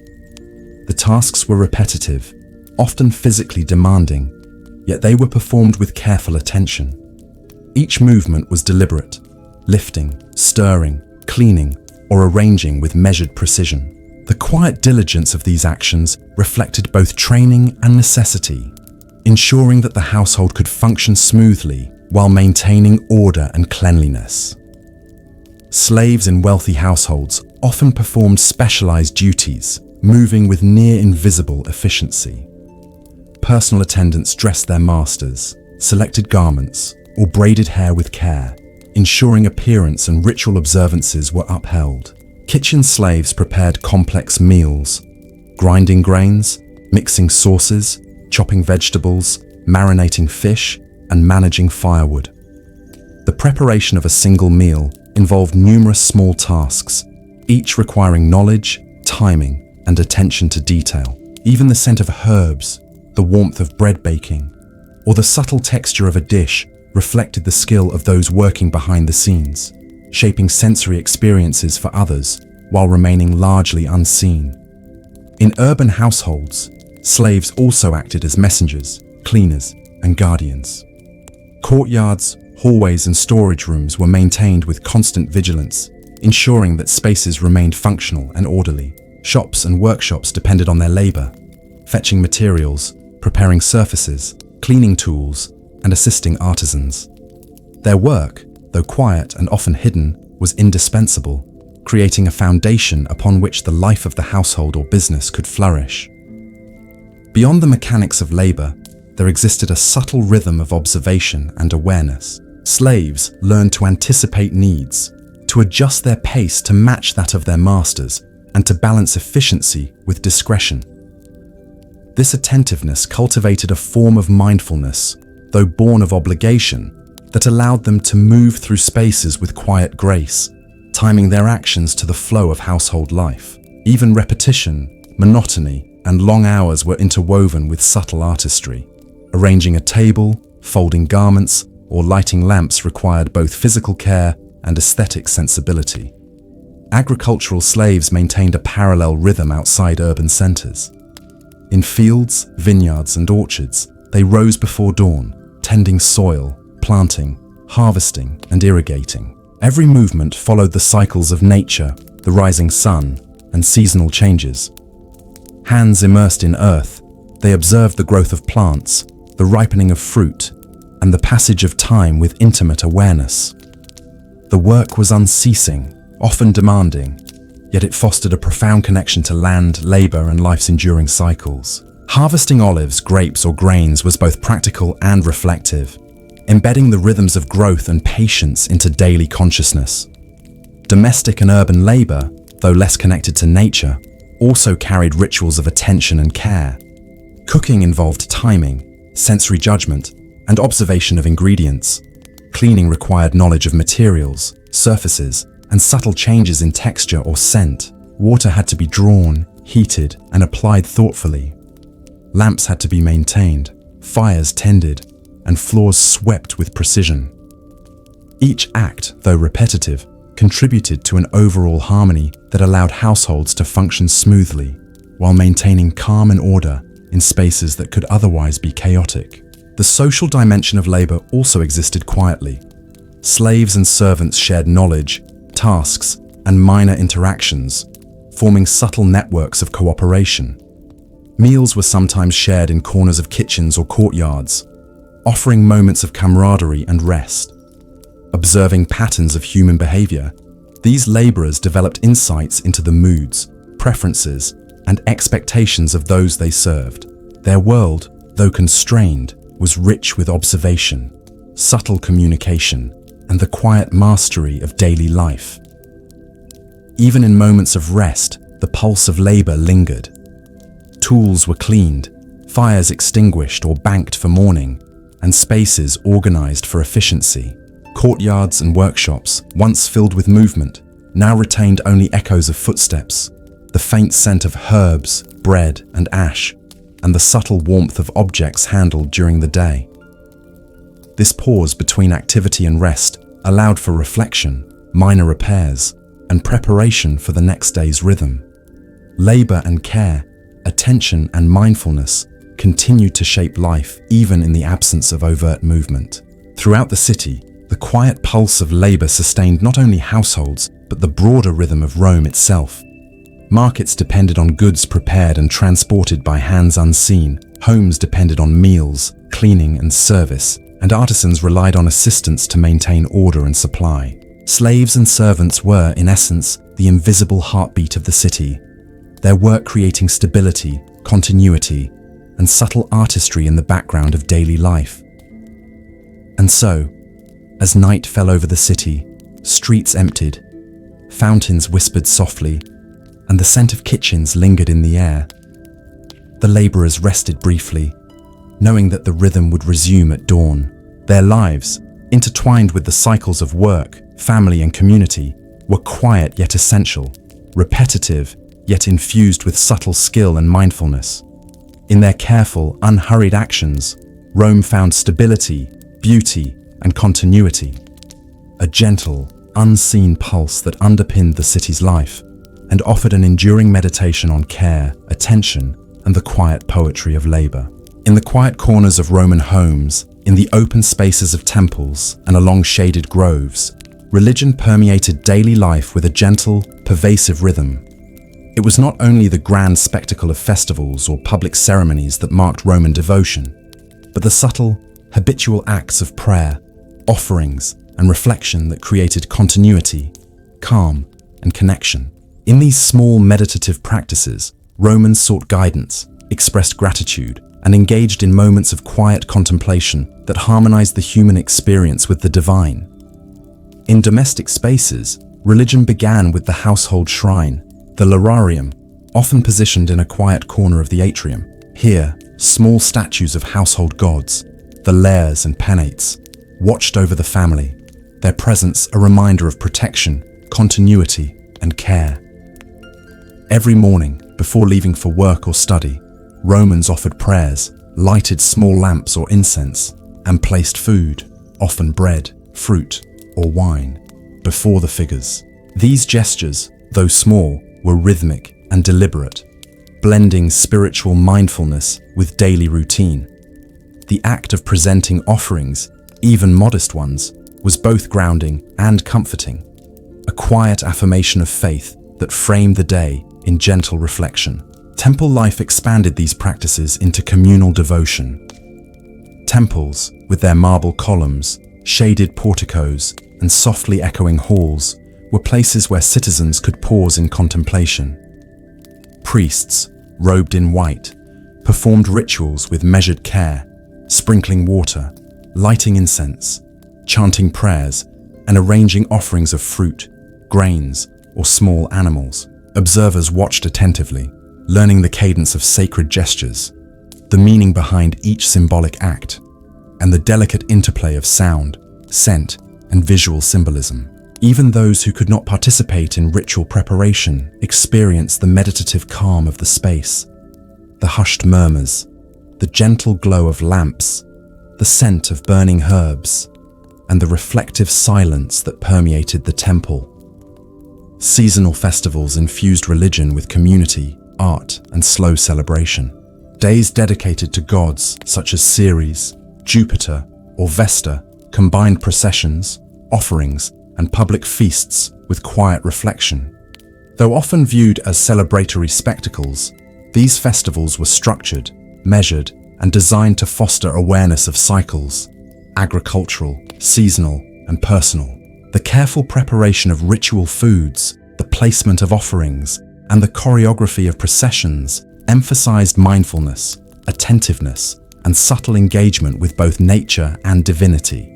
The tasks were repetitive, often physically demanding, yet they were performed with careful attention. Each movement was deliberate, lifting, stirring, cleaning, or arranging with measured precision. The quiet diligence of these actions reflected both training and necessity, ensuring that the household could function smoothly while maintaining order and cleanliness. Slaves in wealthy households often performed specialized duties, moving with near-invisible efficiency. Personal attendants dressed their masters, selected garments, or braided hair with care, ensuring appearance and ritual observances were upheld. Kitchen slaves prepared complex meals, grinding grains, mixing sauces, chopping vegetables, marinating fish, and managing firewood. The preparation of a single meal involved numerous small tasks, each requiring knowledge, timing, and attention to detail. Even the scent of herbs, the warmth of bread baking, or the subtle texture of a dish reflected the skill of those working behind the scenes, shaping sensory experiences for others while remaining largely unseen. In urban households, slaves also acted as messengers, cleaners, and guardians. Courtyards, hallways, and storage rooms were maintained with constant vigilance, ensuring that spaces remained functional and orderly. Shops and workshops depended on their labor, fetching materials, preparing surfaces, cleaning tools, and assisting artisans. Their work, though quiet and often hidden, was indispensable, creating a foundation upon which the life of the household or business could flourish. Beyond the mechanics of labor, there existed a subtle rhythm of observation and awareness. Slaves learned to anticipate needs, to adjust their pace to match that of their masters, and to balance efficiency with discretion. This attentiveness cultivated a form of mindfulness, though born of obligation, that allowed them to move through spaces with quiet grace, timing their actions to the flow of household life. Even repetition, monotony, and long hours were interwoven with subtle artistry. Arranging a table, folding garments, or lighting lamps required both physical care and aesthetic sensibility. Agricultural slaves maintained a parallel rhythm outside urban centers. In fields, vineyards, and orchards, they rose before dawn, tending soil, planting, harvesting, and irrigating. Every movement followed the cycles of nature, the rising sun, and seasonal changes. Hands immersed in earth, they observed the growth of plants, the ripening of fruit, and the passage of time with intimate awareness. The work was unceasing, often demanding, yet it fostered a profound connection to land, labor, and life's enduring cycles. Harvesting olives, grapes, or grains was both practical and reflective, embedding the rhythms of growth and patience into daily consciousness. Domestic and urban labor, though less connected to nature, also carried rituals of attention and care. Cooking involved timing, sensory judgment, and observation of ingredients. Cleaning required knowledge of materials, surfaces, and subtle changes in texture or scent. Water had to be drawn, heated, and applied thoughtfully. Lamps had to be maintained, fires tended, and floors swept with precision. Each act, though repetitive, contributed to an overall harmony that allowed households to function smoothly, while maintaining calm and order in spaces that could otherwise be chaotic. The social dimension of labor also existed quietly. Slaves and servants shared knowledge, tasks, and minor interactions, forming subtle networks of cooperation. Meals were sometimes shared in corners of kitchens or courtyards, offering moments of camaraderie and rest. Observing patterns of human behavior, these laborers developed insights into the moods, preferences, and expectations of those they served. Their world, though constrained, was rich with observation, subtle communication, and the quiet mastery of daily life. Even in moments of rest, the pulse of labor lingered. Tools were cleaned, fires extinguished or banked for morning, and spaces organized for efficiency. Courtyards and workshops, once filled with movement, now retained only echoes of footsteps, the faint scent of herbs, bread, and ash, and the subtle warmth of objects handled during the day. This pause between activity and rest allowed for reflection, minor repairs, and preparation for the next day's rhythm. Labor and care, attention and mindfulness continued to shape life even in the absence of overt movement. Throughout the city, the quiet pulse of labor sustained not only households, but the broader rhythm of Rome itself. Markets depended on goods prepared and transported by hands unseen, homes depended on meals, cleaning, and service, and artisans relied on assistants to maintain order and supply. Slaves and servants were, in essence, the invisible heartbeat of the city, their work creating stability, continuity, and subtle artistry in the background of daily life. And so, as night fell over the city, streets emptied, fountains whispered softly, and the scent of kitchens lingered in the air, the laborers rested briefly, knowing that the rhythm would resume at dawn. Their lives, intertwined with the cycles of work, family, and community, were quiet yet essential, repetitive yet infused with subtle skill and mindfulness. In their careful, unhurried actions, Rome found stability, beauty, and continuity, a gentle, unseen pulse that underpinned the city's life and offered an enduring meditation on care, attention, and the quiet poetry of labor. In the quiet corners of Roman homes, in the open spaces of temples, and along shaded groves, religion permeated daily life with a gentle, pervasive rhythm. It was not only the grand spectacle of festivals or public ceremonies that marked Roman devotion, but the subtle, habitual acts of prayer, offerings, and reflection that created continuity, calm, and connection. In these small meditative practices, Romans sought guidance, expressed gratitude, and engaged in moments of quiet contemplation that harmonized the human experience with the divine. In domestic spaces, religion began with the household shrine, the lararium, often positioned in a quiet corner of the atrium. Here, small statues of household gods, the lares and penates, watched over the family, their presence a reminder of protection, continuity, and care. Every morning, before leaving for work or study, Romans offered prayers, lighted small lamps or incense, and placed food, often bread, fruit, or wine, before the figures. These gestures, though small, were rhythmic and deliberate, blending spiritual mindfulness with daily routine. The act of presenting offerings, even modest ones, was both grounding and comforting, a quiet affirmation of faith that framed the day in gentle reflection. Temple life expanded these practices into communal devotion. Temples, with their marble columns, shaded porticos, and softly echoing halls, were places where citizens could pause in contemplation. Priests, robed in white, performed rituals with measured care, sprinkling water, lighting incense, chanting prayers, and arranging offerings of fruit, grains, or small animals. Observers watched attentively, learning the cadence of sacred gestures, the meaning behind each symbolic act, and the delicate interplay of sound, scent, and visual symbolism. Even those who could not participate in ritual preparation experienced the meditative calm of the space, the hushed murmurs, the gentle glow of lamps, the scent of burning herbs, and the reflective silence that permeated the temple. Seasonal festivals infused religion with community, art, and slow celebration. Days dedicated to gods such as Ceres, Jupiter, or Vesta combined processions, offerings, and public feasts with quiet reflection. Though often viewed as celebratory spectacles, these festivals were structured, measured, and designed to foster awareness of cycles, agricultural, seasonal, and personal. The careful preparation of ritual foods, the placement of offerings, and the choreography of processions emphasized mindfulness, attentiveness, and subtle engagement with both nature and divinity.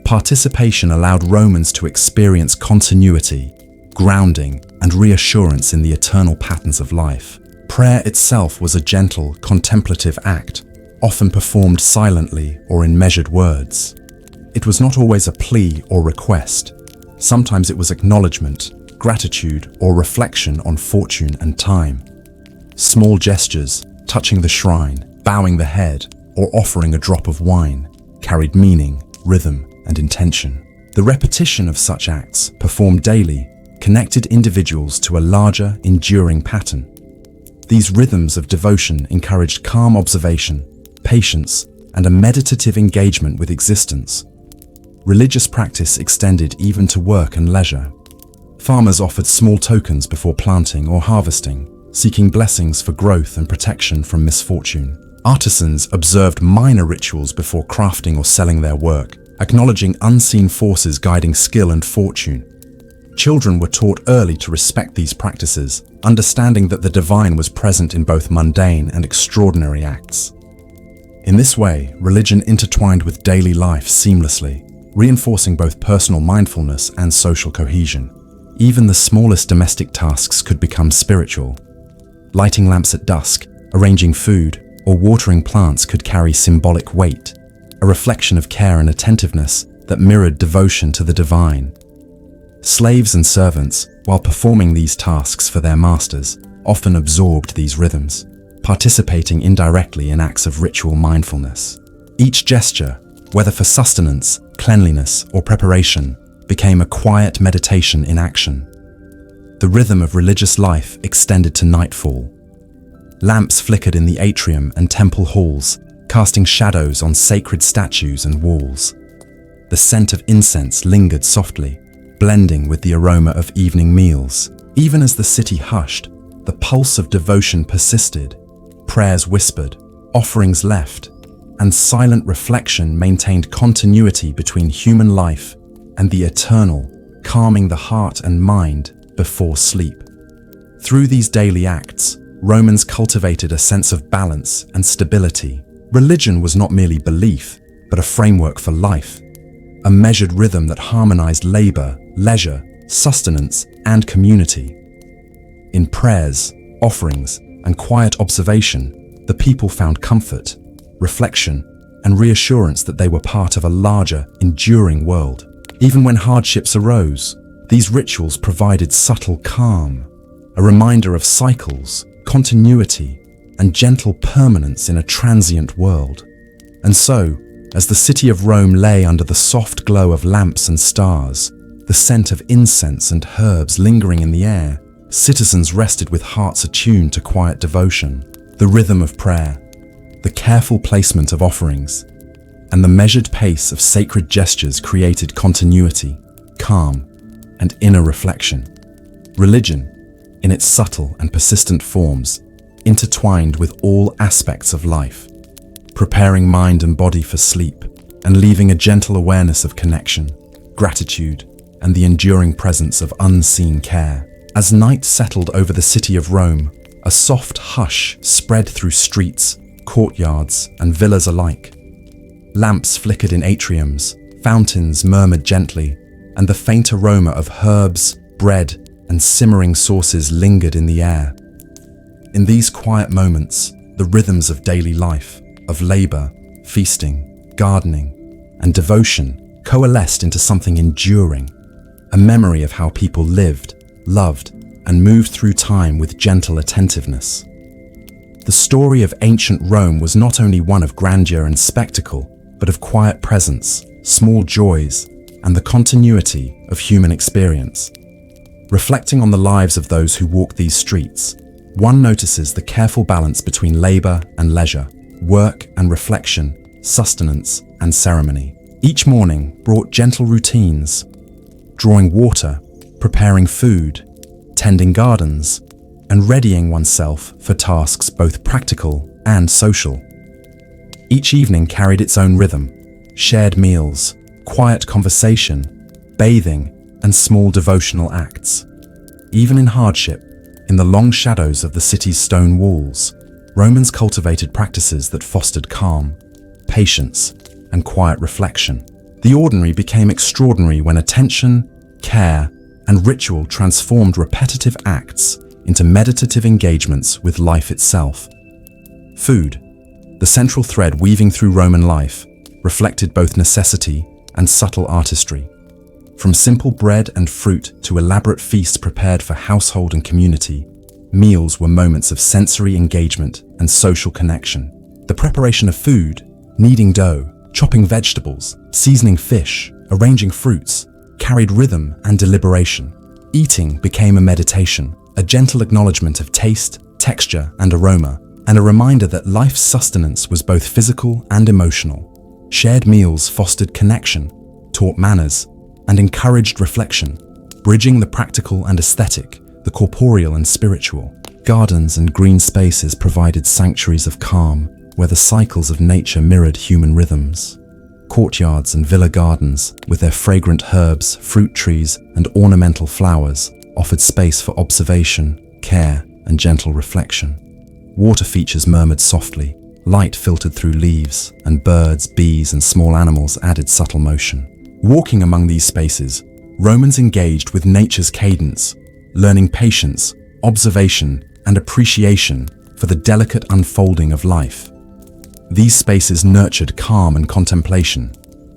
Participation allowed Romans to experience continuity, grounding, and reassurance in the eternal patterns of life. Prayer itself was a gentle, contemplative act, often performed silently or in measured words. It was not always a plea or request. Sometimes it was acknowledgement, gratitude, or reflection on fortune and time. Small gestures, touching the shrine, bowing the head, or offering a drop of wine, carried meaning, rhythm, and intention. The repetition of such acts, performed daily, connected individuals to a larger, enduring pattern. These rhythms of devotion encouraged calm observation, patience, and a meditative engagement with existence. Religious practice extended even to work and leisure. Farmers offered small tokens before planting or harvesting, seeking blessings for growth and protection from misfortune. Artisans observed minor rituals before crafting or selling their work, acknowledging unseen forces guiding skill and fortune. Children were taught early to respect these practices, understanding that the divine was present in both mundane and extraordinary acts. In this way, religion intertwined with daily life seamlessly, reinforcing both personal mindfulness and social cohesion. Even the smallest domestic tasks could become spiritual. Lighting lamps at dusk, arranging food, or watering plants could carry symbolic weight, a reflection of care and attentiveness that mirrored devotion to the divine. Slaves and servants, while performing these tasks for their masters, often absorbed these rhythms, participating indirectly in acts of ritual mindfulness. Each gesture, whether for sustenance, cleanliness, or preparation, became a quiet meditation in action. The rhythm of religious life extended to nightfall. Lamps flickered in the atrium and temple halls, casting shadows on sacred statues and walls. The scent of incense lingered softly, blending with the aroma of evening meals. Even as the city hushed, the pulse of devotion persisted. Prayers whispered, offerings left, and silent reflection maintained continuity between human life and the eternal, calming the heart and mind before sleep. Through these daily acts, Romans cultivated a sense of balance and stability. Religion was not merely belief, but a framework for life, a measured rhythm that harmonized labor, leisure, sustenance, and community. In prayers, offerings, and quiet observation, the people found comfort, reflection, and reassurance that they were part of a larger, enduring world. Even when hardships arose, these rituals provided subtle calm, a reminder of cycles, continuity, and gentle permanence in a transient world. And so, as the city of Rome lay under the soft glow of lamps and stars, the scent of incense and herbs lingering in the air, citizens rested with hearts attuned to quiet devotion, the rhythm of prayer, the careful placement of offerings, and the measured pace of sacred gestures created continuity, calm, and inner reflection. Religion, in its subtle and persistent forms, intertwined with all aspects of life, preparing mind and body for sleep and leaving a gentle awareness of connection, gratitude, and the enduring presence of unseen care. As night settled over the city of Rome, a soft hush spread through streets, courtyards, and villas alike. Lamps flickered in atriums, fountains murmured gently, and the faint aroma of herbs, bread, and simmering sauces lingered in the air. In these quiet moments, the rhythms of daily life, of labor, feasting, gardening, and devotion coalesced into something enduring, a memory of how people lived, loved, and moved through time with gentle attentiveness. The story of ancient Rome was not only one of grandeur and spectacle, but of quiet presence, small joys, and the continuity of human experience. Reflecting on the lives of those who walk these streets, one notices the careful balance between labor and leisure, work and reflection, sustenance and ceremony. Each morning brought gentle routines, drawing water, preparing food, tending gardens, and readying oneself for tasks both practical and social. Each evening carried its own rhythm: shared meals, quiet conversation, bathing, and small devotional acts. Even in hardship, in the long shadows of the city's stone walls, Romans cultivated practices that fostered calm, patience, and quiet reflection. The ordinary became extraordinary when attention, care, and ritual transformed repetitive acts into meditative engagements with life itself. Food, the central thread weaving through Roman life, reflected both necessity and subtle artistry. From simple bread and fruit to elaborate feasts prepared for household and community, meals were moments of sensory engagement and social connection. The preparation of food, kneading dough, chopping vegetables, seasoning fish, arranging fruits, carried rhythm and deliberation. Eating became a meditation, a gentle acknowledgement of taste, texture, and aroma, and a reminder that life's sustenance was both physical and emotional. Shared meals fostered connection, taught manners, and encouraged reflection, bridging the practical and aesthetic, the corporeal and spiritual. Gardens and green spaces provided sanctuaries of calm, where the cycles of nature mirrored human rhythms. Courtyards and villa gardens, with their fragrant herbs, fruit trees, and ornamental flowers, offered space for observation, care, and gentle reflection. Water features murmured softly, light filtered through leaves, and birds, bees, and small animals added subtle motion. Walking among these spaces, Romans engaged with nature's cadence, learning patience, observation, and appreciation for the delicate unfolding of life. These spaces nurtured calm and contemplation,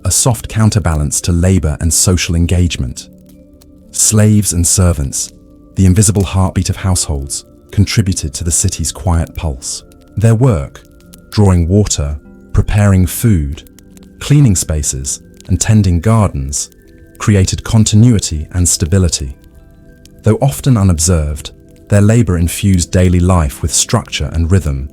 a soft counterbalance to labor and social engagement. Slaves and servants, the invisible heartbeat of households, contributed to the city's quiet pulse. Their work, drawing water, preparing food, cleaning spaces, and tending gardens, created continuity and stability. Though often unobserved, their labor infused daily life with structure and rhythm,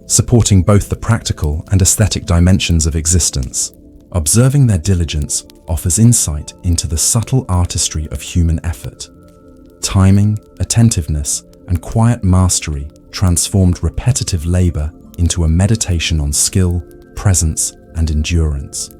supporting both the practical and aesthetic dimensions of existence. Observing their diligence offers insight into the subtle artistry of human effort. Timing, attentiveness, and quiet mastery transformed repetitive labor into a meditation on skill, presence, and endurance.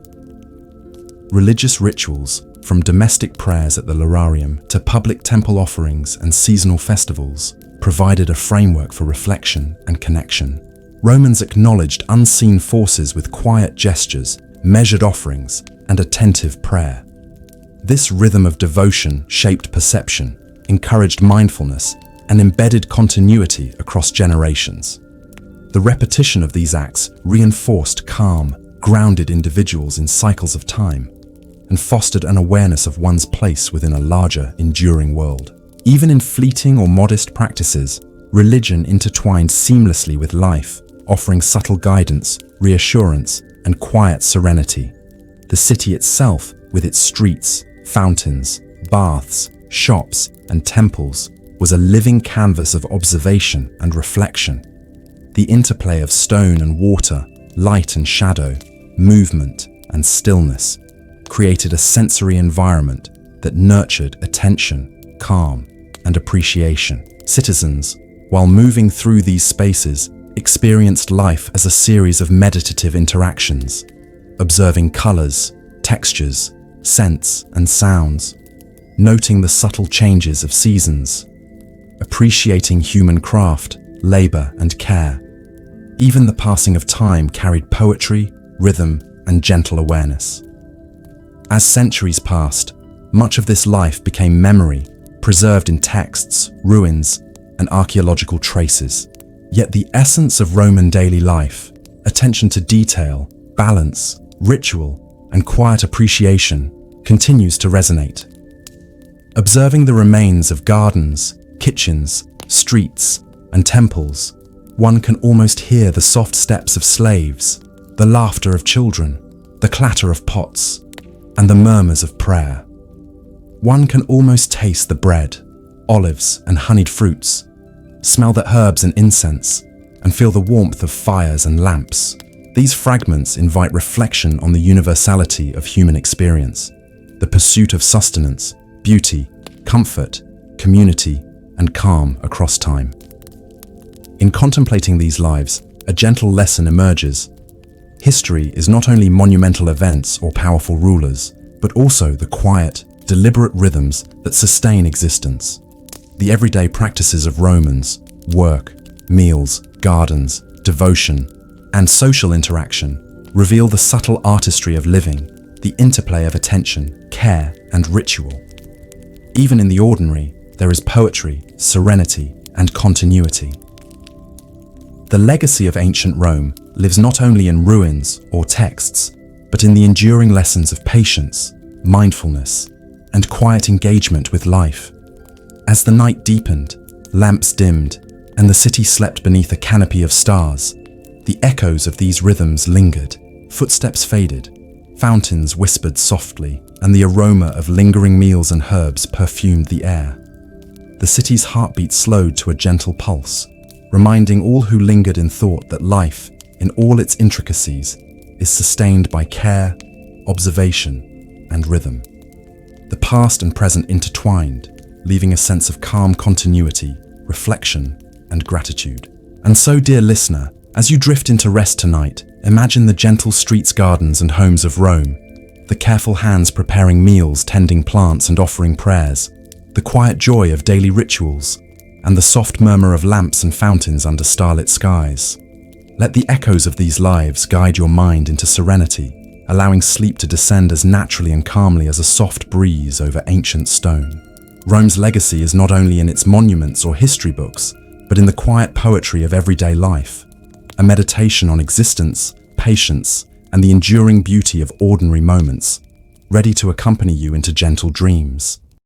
Religious rituals, from domestic prayers at the Lararium to public temple offerings and seasonal festivals, provided a framework for reflection and connection. Romans acknowledged unseen forces with quiet gestures, measured offerings, and attentive prayer. This rhythm of devotion shaped perception, encouraged mindfulness, and embedded continuity across generations. The repetition of these acts reinforced calm, grounded individuals in cycles of time, and fostered an awareness of one's place within a larger, enduring world. Even in fleeting or modest practices, religion intertwined seamlessly with life, offering subtle guidance, reassurance, and quiet serenity. The city itself, with its streets, fountains, baths, shops, and temples, was a living canvas of observation and reflection. The interplay of stone and water, light and shadow, movement and stillness created a sensory environment that nurtured attention, calm, and appreciation. Citizens, while moving through these spaces, experienced life as a series of meditative interactions, observing colors, textures, scents, and sounds. noting the subtle changes of seasons, appreciating human craft, labor, and care. Even the passing of time carried poetry, rhythm, and gentle awareness. As centuries passed, much of this life became memory, preserved in texts, ruins, and archaeological traces. Yet the essence of Roman daily life, attention to detail, balance, ritual, and quiet appreciation, continues to resonate. Observing the remains of gardens, kitchens, streets, and temples, one can almost hear the soft steps of slaves, the laughter of children, the clatter of pots, and the murmurs of prayer. One can almost taste the bread, olives, and honeyed fruits, smell the herbs and incense, and feel the warmth of fires and lamps. These fragments invite reflection on the universality of human experience, the pursuit of sustenance, beauty, comfort, community, and calm across time. In contemplating these lives, a gentle lesson emerges. History is not only monumental events or powerful rulers, but also the quiet, deliberate rhythms that sustain existence. The everyday practices of Romans, work, meals, gardens, devotion, and social interaction reveal the subtle artistry of living, the interplay of attention, care, and ritual. Even in the ordinary, there is poetry, serenity, and continuity. The legacy of ancient Rome lives not only in ruins or texts, but in the enduring lessons of patience, mindfulness, and quiet engagement with life. As the night deepened, lamps dimmed, and the city slept beneath a canopy of stars, the echoes of these rhythms lingered, footsteps faded, fountains whispered softly, and the aroma of lingering meals and herbs perfumed the air. The city's heartbeat slowed to a gentle pulse, reminding all who lingered in thought that life, in all its intricacies, is sustained by care, observation, and rhythm. The past and present intertwined, leaving a sense of calm continuity, reflection, and gratitude. And so, dear listener, as you drift into rest tonight, imagine the gentle streets, gardens, and homes of Rome, the careful hands preparing meals, tending plants, and offering prayers, the quiet joy of daily rituals, and the soft murmur of lamps and fountains under starlit skies. Let the echoes of these lives guide your mind into serenity, allowing sleep to descend as naturally and calmly as a soft breeze over ancient stone. Rome's legacy is not only in its monuments or history books, but in the quiet poetry of everyday life, a meditation on existence, patience, and the enduring beauty of ordinary moments, ready to accompany you into gentle dreams.